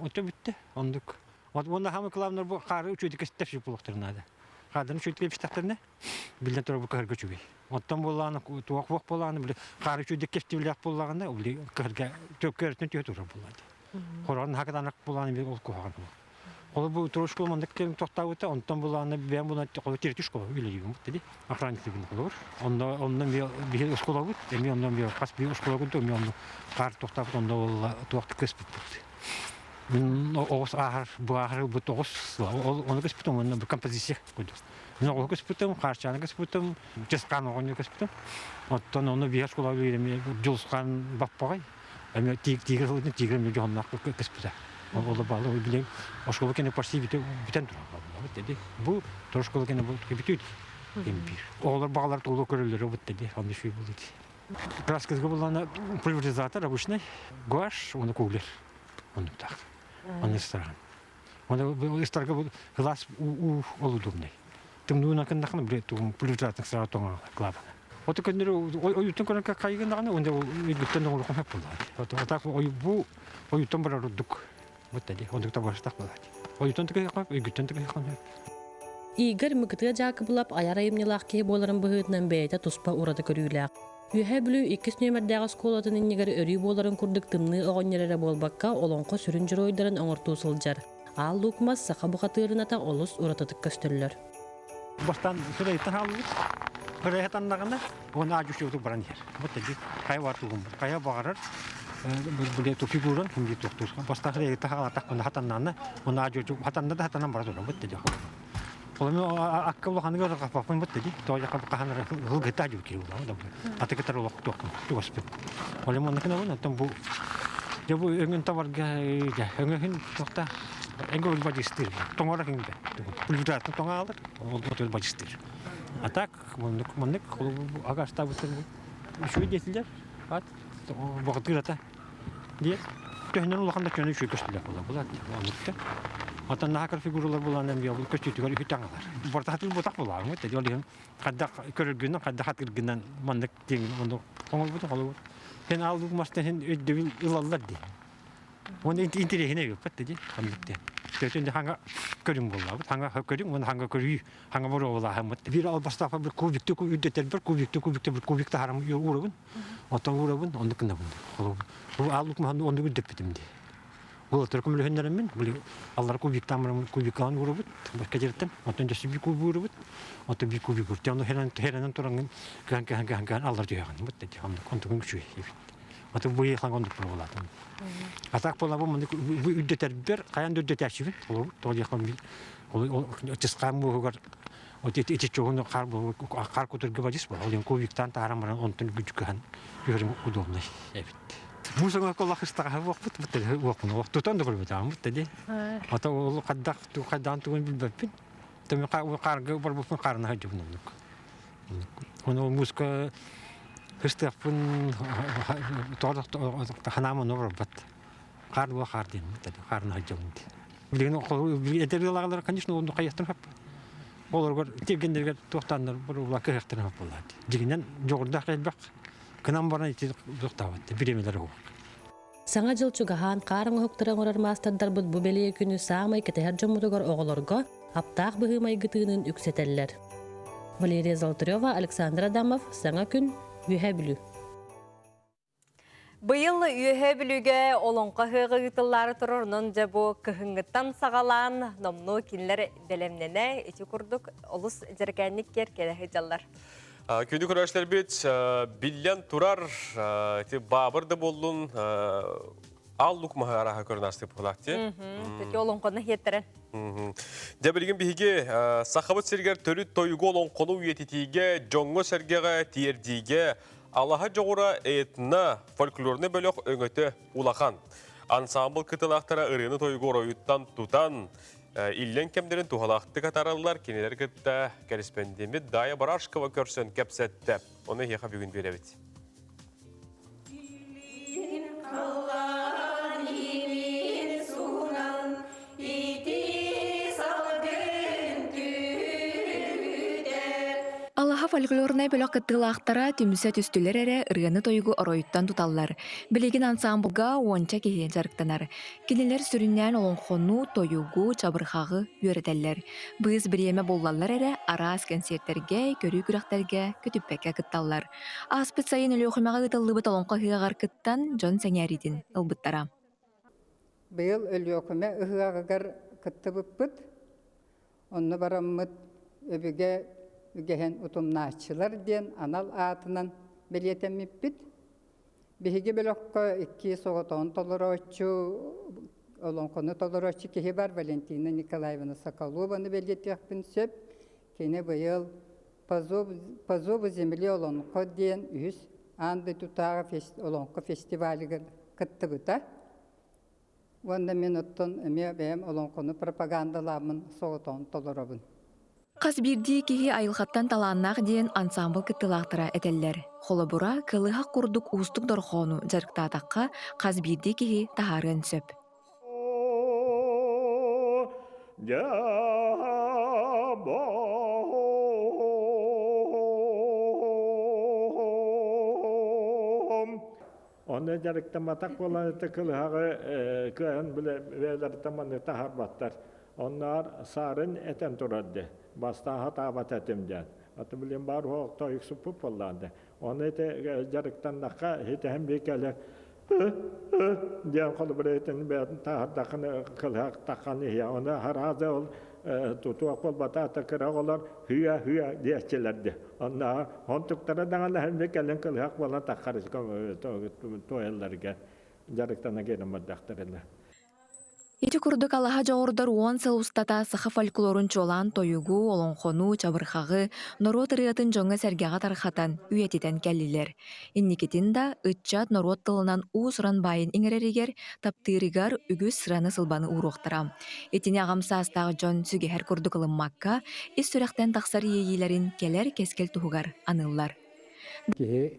ото битте. Ондук. Онда хамы клавнар бу кары үчүдүк стефи булактырнады. Кадын үчүдүк бистактырны. Билден туру бу кар көчүбүй. Оттон буланы туак буланы бил кары үчүдүк кептилек булганда ул кырга төкөртүн төтүрө булады. Корон хакаданак буланы бил куган. Ол бу трошку мандык кем токтабыта, онтон буланы бен буна кол тертүшкө үйлөгүм деди. Охранниктин болор. Ондан бир школа бут, эми ондан бир кас бир школа бут, эми ондан кар токтап онда ол туакты кеспит. Мен оос ахар бу тогус, оны кеспитем, оны бир композиция койду. Мен ол кеспитем, карчаны кеспитем, жескан огону кеспитем. Оттон оны бир школа үйрөмө, жолскан баппагай. Эми тигрем жоннак кеспитем. Ол балы билем ошкол кене почти битен турган деди. Бу трошкол кене бу битүт. Эмбир. Олар багалар толуу көрөлөр бут деди. Аны шүй булды. Краскага булана пульверизатор обычный. Гуашь, он куглер. Он так. Он стран. Он старга глаз у олудумный. Тымнуна кандахны билет пульверизатор сразу тоңа клап. Вот кендер оюттун көрөн кайгындаганы онда үгүттөн оңлук кап булды. Так бу оюттун бара рудук. Вот тади, он так баштак булат. Оюттун тыгы кап, үгүттөн тыгы кап. Игорь мыкытыга жакыбылап аяр айымнылах ке боларын быһытынан бейте туспа урады көрүләк. Үһә билүү 2 нөмердәге школатын иннигер өрүй боларын курдык тымны огоннерere болбакка олонко сүрүн жыройдарын оңортуу сылжар. Ал лукмас саха бухатырыната олус урататык көстөллөр. Баштан сүрөйтен алып, көрөйтаннагына оны ажушууту баран жер. Вот тади, кайвар тугум, кая багарар. Bude tu figuran kami tu tu. Pasti hari itu tak kena hatan nana, mana aja tu hatan nada hatan baru tu, betul je. Kalau ni aku kalau hanya orang apa pun betul je. Tu aja kalau kahana hal kita juga kira lah, dah. Atau kita terlalu waktu tu aspek. Kalau mana kena mana tembu, jauh ingin tawarga, ingin waktu, ingin berbajistir. Tengok orang ingin, puluhan tu tengok orang, betul berbajistir. Atak, mana kalau agak stabil tu, sudah jadi kat. Waktu kita dia tehnen ulakanda kene şu köstülek bulat. Anlattı. Hatta nakar figurlar bulandan bir yol köstütüler hütanlar. Bartahatıl botak bular mı? Dedi öyle kadda körgünden kadda hatırgından mandık diye onu bu da olur. Ben aldık maçtan ödevil ilallar diye. Onu interehine yok dedi. Anlattı. Tövende hanga körüm bular. Hanga körüm onu hanga körü hanga boru bular hem. Bir al bastafa bir kubikte üdeter bir kubikte haram yorulun. Otan uğrabın, onu kına bunu. Bu aldık mı onu güdeptim diye. Bu Türk'ün lehennerimin, bu Allah'ın kubik tamamı kubikan uğrabın, başka yerden, otan da bir kubik uğrabın, otan bir kubik uğrabın. Onu heren turangın, kan Allah diyor yani, bu dedi, onu konuşuyor. Otan bu yıkan onu provaladım. Atak pola bu mende bu üdeter bir, kayan üdeter şirin, olur, doğru yakan bir, o çıskam bu kadar. O iti çoğunu kar kuturgu bacıs var. Onun kuviktan taharamların ontun gücüken görüm udobnay. Evet. Bu sana kolla hıstağı vakit bitti. Vakit tutan da böyle tamam bitti. Hatta o kaddan tuğun bilbepin. Tabii kargı var bu karnı hacı bunun. Onu muska hıstağın torda hanamın orabat. Kar bu kardin bitti. Karnı hacı bunun. Bilgin o eteryalar конечно onu kayıttın hep. Олар тегендерге тоқтандар бір улакы хактырап болады. Дегеннен жогорда келбек. Кынан баран ити тоқтабат. Биремелер ок. Саңа жыл чугахан карың хоктыран орар мастардар бу беле күнү саамай кетер жомудугар оголорго аптак быгымай гытынын үксетеллер. Валерия Золотарева, Александр Адамов, Саңа күн, Үһә билүү. Быйыл Үһә билүүгө олонко хыгы гытыллары турурунун жабу кыхыңгыттан сагалаан номну кинлер делемнене ичи курдук олус жеркенник керкелехи жаллар. Күнді көрәшілер бет, билен турар, бабырды болдun аллук мағараға көрінасты бұлақты. Теке олонқоны хеттерен. Дәбілген бігі сақабыт сергер түрі тойғы олонқону үйететіге, жоңғы сергеға тиердіге, Аллаха жоғыра етіна фольклорны бөлік өңөті улақан. Ансамбл кытылақтара ырыны тойғы оройыттан тұтан, Иллен кемдерін туғалақты қатаралылар, кенелер кітті кәріспендемет Дая Барашкова көрсін кәпсетті. Оны еқа бүгін беребет. Қалған емен суна фольклорнай бөлөк кыттылаахтара түмүсө түстүлер эре ырыаны тойгу ороюттан туталлар. Билигин ансамблга уонча кихи жарыктанар. Кинилер сүрүннән олонхону тойугу чабырхагы үөретеллер. Быз биреме боллаллар эре араас концерттерге, көрүү күрәхтерге көтүппекке кытталлар. Аспыт сайын өлөөхүмага ытыллыбыт олонко хыагар кыттан Жон Сеңәридин ылбыттара. Быйыл өлөөхүмө ыхыагыгар кыттыбыппыт. Онны бараммыт өбүге үгehen утумнаачылар ден анал атынан билетеммиппит. Биһиги бөлөккө 290 толорочу олонкону толорочу кихи бар Валентина Николаевна Соколованы билетехпин сөп. Кене быйыл Пазову земли олонко ден үс анды тутағы олонко фестивалігі кыттыбыта. Онда мен оттон эме бәйім олонкону пропагандаламын соғытон толоробын. Қас бирди кихи айылхаттан талааннаах диэн ансамбл кыттылаактара этеллер. Холобура кылыха курдук устук дорхону жарыктаатакка қас бирди кихи тахарын сөп. Оны жарыктаматак болан кылыхагы кыан биле велер таманы тахар баттар. Onlar sarın eten turardı. Basta hata bat etimden. Atı bilin bar ho toyuk supu pollandı. Onu ete jarıktan dakka hete hem bekele diye kolu biretin ben tahadakını kılhak takanı ya ona haraze ol tutu akol bata takıra olar hüya diyeçelerdi. Onlar hontuklara dağına hem bekelen kılhak olan takarız toyellerge jarıktana gelmez daktarlar. Ити курдук алаха жоғырдар уон сылустата сыха фольклорун чолан тойугу, олонхону, чабырхагы, норот ырыатын жоңа сәргеға тархатан үйетитен кәлілер. Инникетин да ытчат норот тылынан уусуран байын иңереригер таптырыгар үгіз сыраны сылбаны уруқтарам. Этине ағамсастағы жон сүгехер курдук ылыммакка, ис сүрәқтен тақсар иегилерин келер кескел туһугар аныллар. Кихи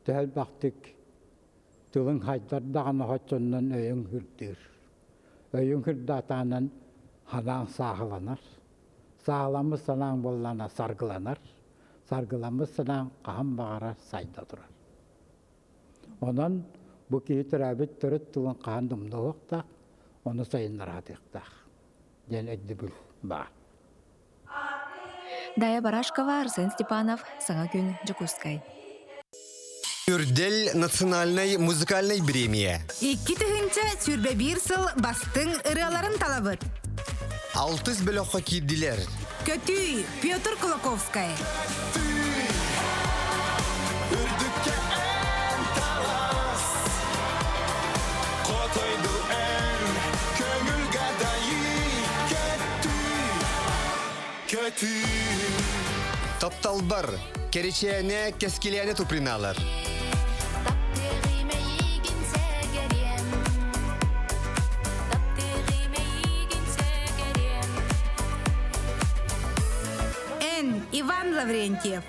тәл бақтык тылын хайдар дағаны хотчоннан өйін хүрдір. Öýün hırdatanyň halaň sağlanar. Sağlamyş sanaň bollana sargılanar. Sargılamyş sanaň gahan bagara saýda durar. Onan bu kihi terabit törüt tulan gahan dumda wagta onu saýynlar hatykda. Den edibül ba. Дая Барашкова, Арсен Степанов, Саңа күн, Жокускай. Үрдел национальной музыкальной премия. 2 тыгынча сүрбе бир сыл бастың ыраларын талабыт. 6 бөлөккө кирдилер. Көтүй Петр Кулаковская. Үрдүккө эн талас. Котойду эн көңүл гадайы. Көтүй. Топталбар. Керечене кескилене туприналар. Иван Лаврентьев.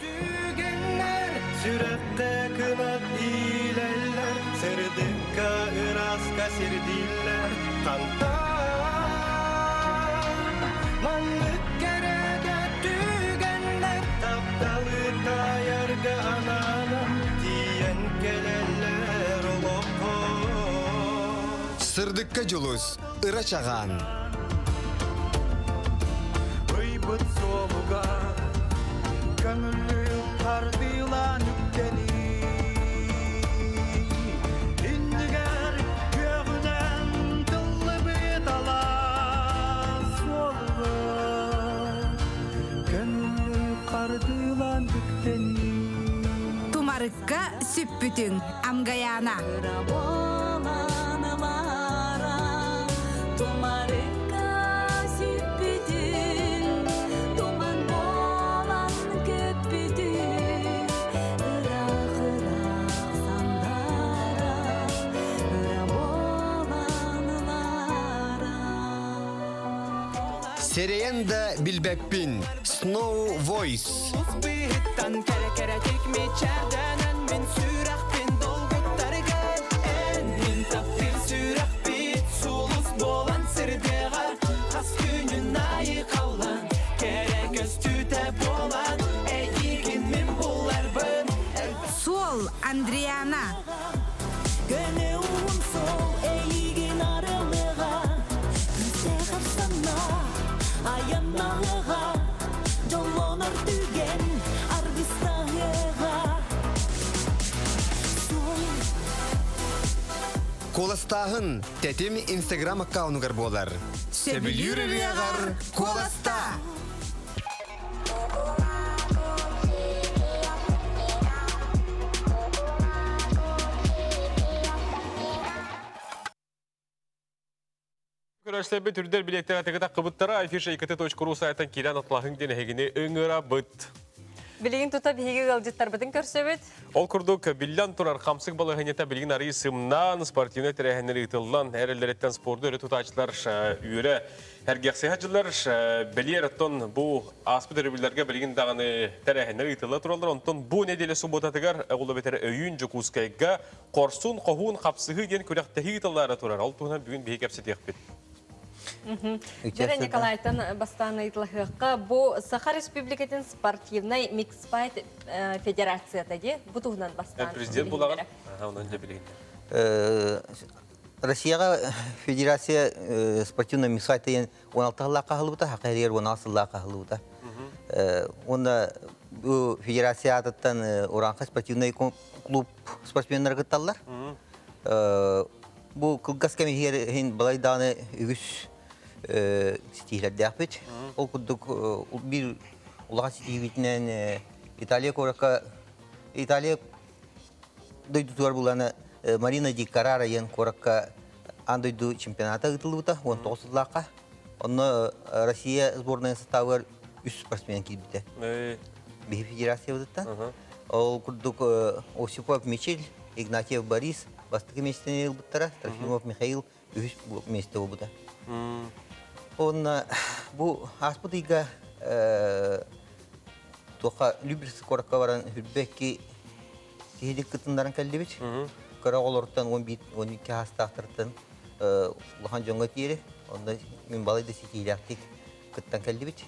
Сүрәтте кылат иләлләр, сердекка ыраска сердилләр, канта. Манлык кәрәгә түгәннәр, тапталы таярга ананам, тиян келәлләр олоқо. Сырдыкка жулус, ыра чаган. Ыйбыт солуга Kömüllü kardıyla nükteni İndiger göğünen tıllı bir talas oldu Kömüllü kardıyla nükteni Tumarıkka süppütün amgayana. Sereyenda bilbeppin Snow Voice. Uzbihittan kere kere tekme çerdanan min sürak bin dolgutlarga en hintap bir sürak bit sulus bolan sirdeğer has günün ayı kallan kere göz tüte bolan eğikin min Андриана. Gönlüm sol eğigin aralığa Üste kapsana ayanalığa Jolonor tügen arbistahığa Коластаһын тетим Instagram аккаунугар болар. Себилюр регар коласта. Көрәшләбе түрдер билеттер атыгыта кыбыттара афиша икт.ру сайтан килән атлахын денегене өңгөрә быт. Билигин тута биһиге галжыттар бытын көрсөбүт. Ол курдук биллян турар хамсык балыгынета билигин ары сымнан спортивный тирәһеннәре итылган әрелләрдән спорты өре тутачлар үре һәргәхсәһәҗләр билераттон бу аспыдыр биләргә билигин даганы тирәһеннәре итыла туралар. Онтон бу неделе суббота тигәр улы бетер өйүн жукускайга корсун кохун хапсыгы ген күрәктәһи итыллары турар. Ал туган бүген биһи кәпсәтек бит. Дөрә Николайтан бастан айтлыгыкка бу Саха Республикатын спортивный микспайт федерацияда бу тугынан бастан. Президент булаган. Онан да билигин. Россияга федерация спортивный микспайт 16-ла кахылыта, хакыйрер 16-ла кахылыта. Онда бу федерациятан Уранка спортивный клуб спортсменнәр гытталар. Бу кылгас кемихер балайданы үгүс стилерде апыт. Ол кудук бир улага стилитнен Италия коракка Италия дойдутуар буланы Марина Ди Карара ен коракка андойду чемпионата гытылыта 19-лакка. Онны Россия сборная составы 3 спортсмен килбите. Би федерация булды. Ол кудук Осипов Мичель, Игнатьев Борис Бастыгы местенел буттара, Трофимов Михаил үз месте болбуда. Он бу аспытыга тока Люберцы коракка баран хүрбекки тиһилик кытындарын кэллибит. Кара олортан 11-12 хастактыртын улахан жоңга тиери. Онда мен балайды ситилактик кыттан кэллибит.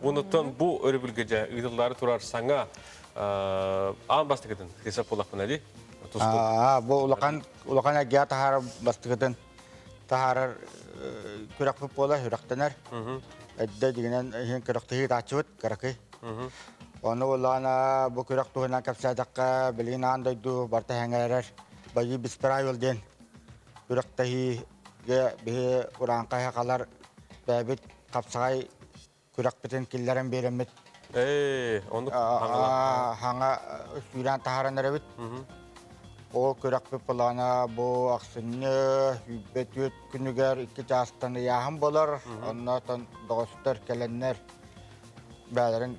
Онуттан бу өрүбүлгеже ыдыллары турар саңа аан бастыгытын хесап болакмын ади. Бу улакан агя тахар бастыгытын тахар күрәк футбола хүрәктәнәр. Әддә дигәннән һин күрәктәге тачыт каракый. Оны улана бу күрәк туһына капсадакка билгән анда ду барта хәңәрәр. Баҗи без правил ден. Күрәктәге бе уранка хакалар бәбит капсагай күрәк битен килләрен беремет. Оны хаңа сүрән тахараннар бит. Ол көрәк пепалана бу аксыны бетүт күнүгәр 2 жастан яһым болар. Оннан догостар келеннер бәләрен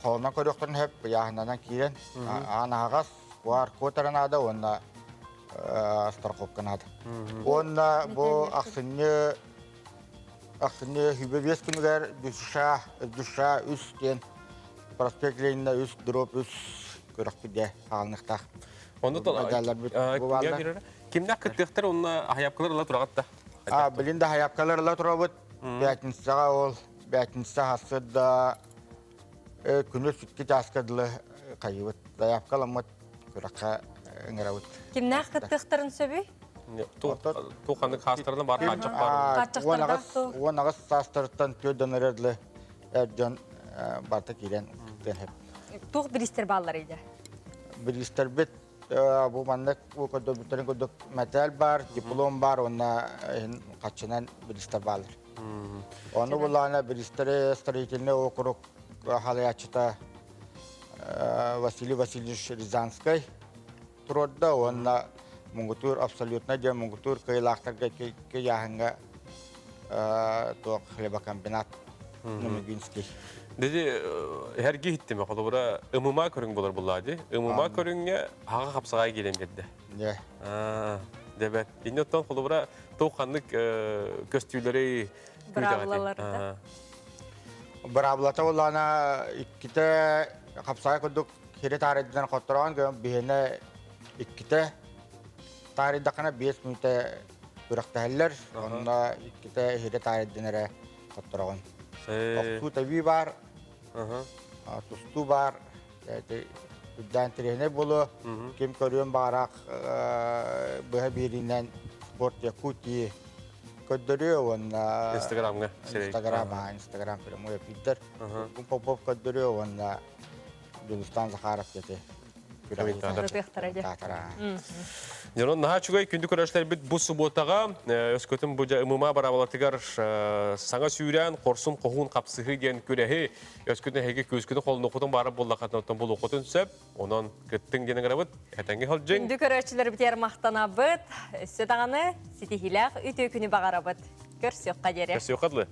колына көрәктән һәп яһыннан кирен. Анагас бар котаранада онна астаркопканада. Онна бу аксыны хүбебес күнүгәр душа үстен проспектлейнә үст дроп үст көрәккә алныкта. Onu kimler kıtlıktır onunla hayapkalarla turagatta? Bilin de hayapkalarla turabıt. Bәтінсіға ол, бәтінсі хасыда күні сүткі жасқадылы қайыбыт. Hayapkalamıt күраққа ыңырабыт. Kimler kıtlıktırın söbü? Tuğanlık hastlarına var, kaçak var. Onağız sastırıttan töyden ırıdlı ercan barta kiren hep. Tuğ bilister bağlarıydı. Bilister bit. Bu mandak bu kadar bütün kadar metal var, diplom var, ona kaçınan bilister bağlar. Onu bulana bilistere stratejine okuruk halayachita Vasily Vasilyevich Rязанский turda ona mungutur absolutna dia mungutur kailaktarga ke yahanga to xleba kombinat Nominski. Dedi hergi gitti mi? Kolubura ımıma körün bulur bulladı. Imıma körünge hağa kapsağaya gelen dedi. Ne? Evet. İnnotan kolubura toğanlık köstüleri Bravlalarda. Bravlata olana ikkite kapsağaya kuduk hiri tarihden kotoran bihine ikkite tarihden 5 minute bıraktılar. Onda ikkite hiri tarihden kotoran. Su tabi var, tustu var, Үддән тирехне болу, кем көрüyorum бағарақ бұға берінен спорт Якутии көддөрүyor онна Инстаграмга. Инстаграм прямой эфирдер. Попов көддөрүyor онна Гүлстан Захаров кете. Нерон наха чугай күндү көрөшлөр бит бу субботага өскөтүн бу ымыма барабалатыгар саңа сүйрән корсун кохун капсыгы ден көрәһи өскөтүн хеге көскөтүн колун окутун барып буллакатан бул окутун сөп онон кыттың ден грабыт хатанги халжың Күндү көрөчлөр битер мактанабыт сөтаганы ситихилак үтө күнү багарабыт көрсөк кадере Көрсөк кадлы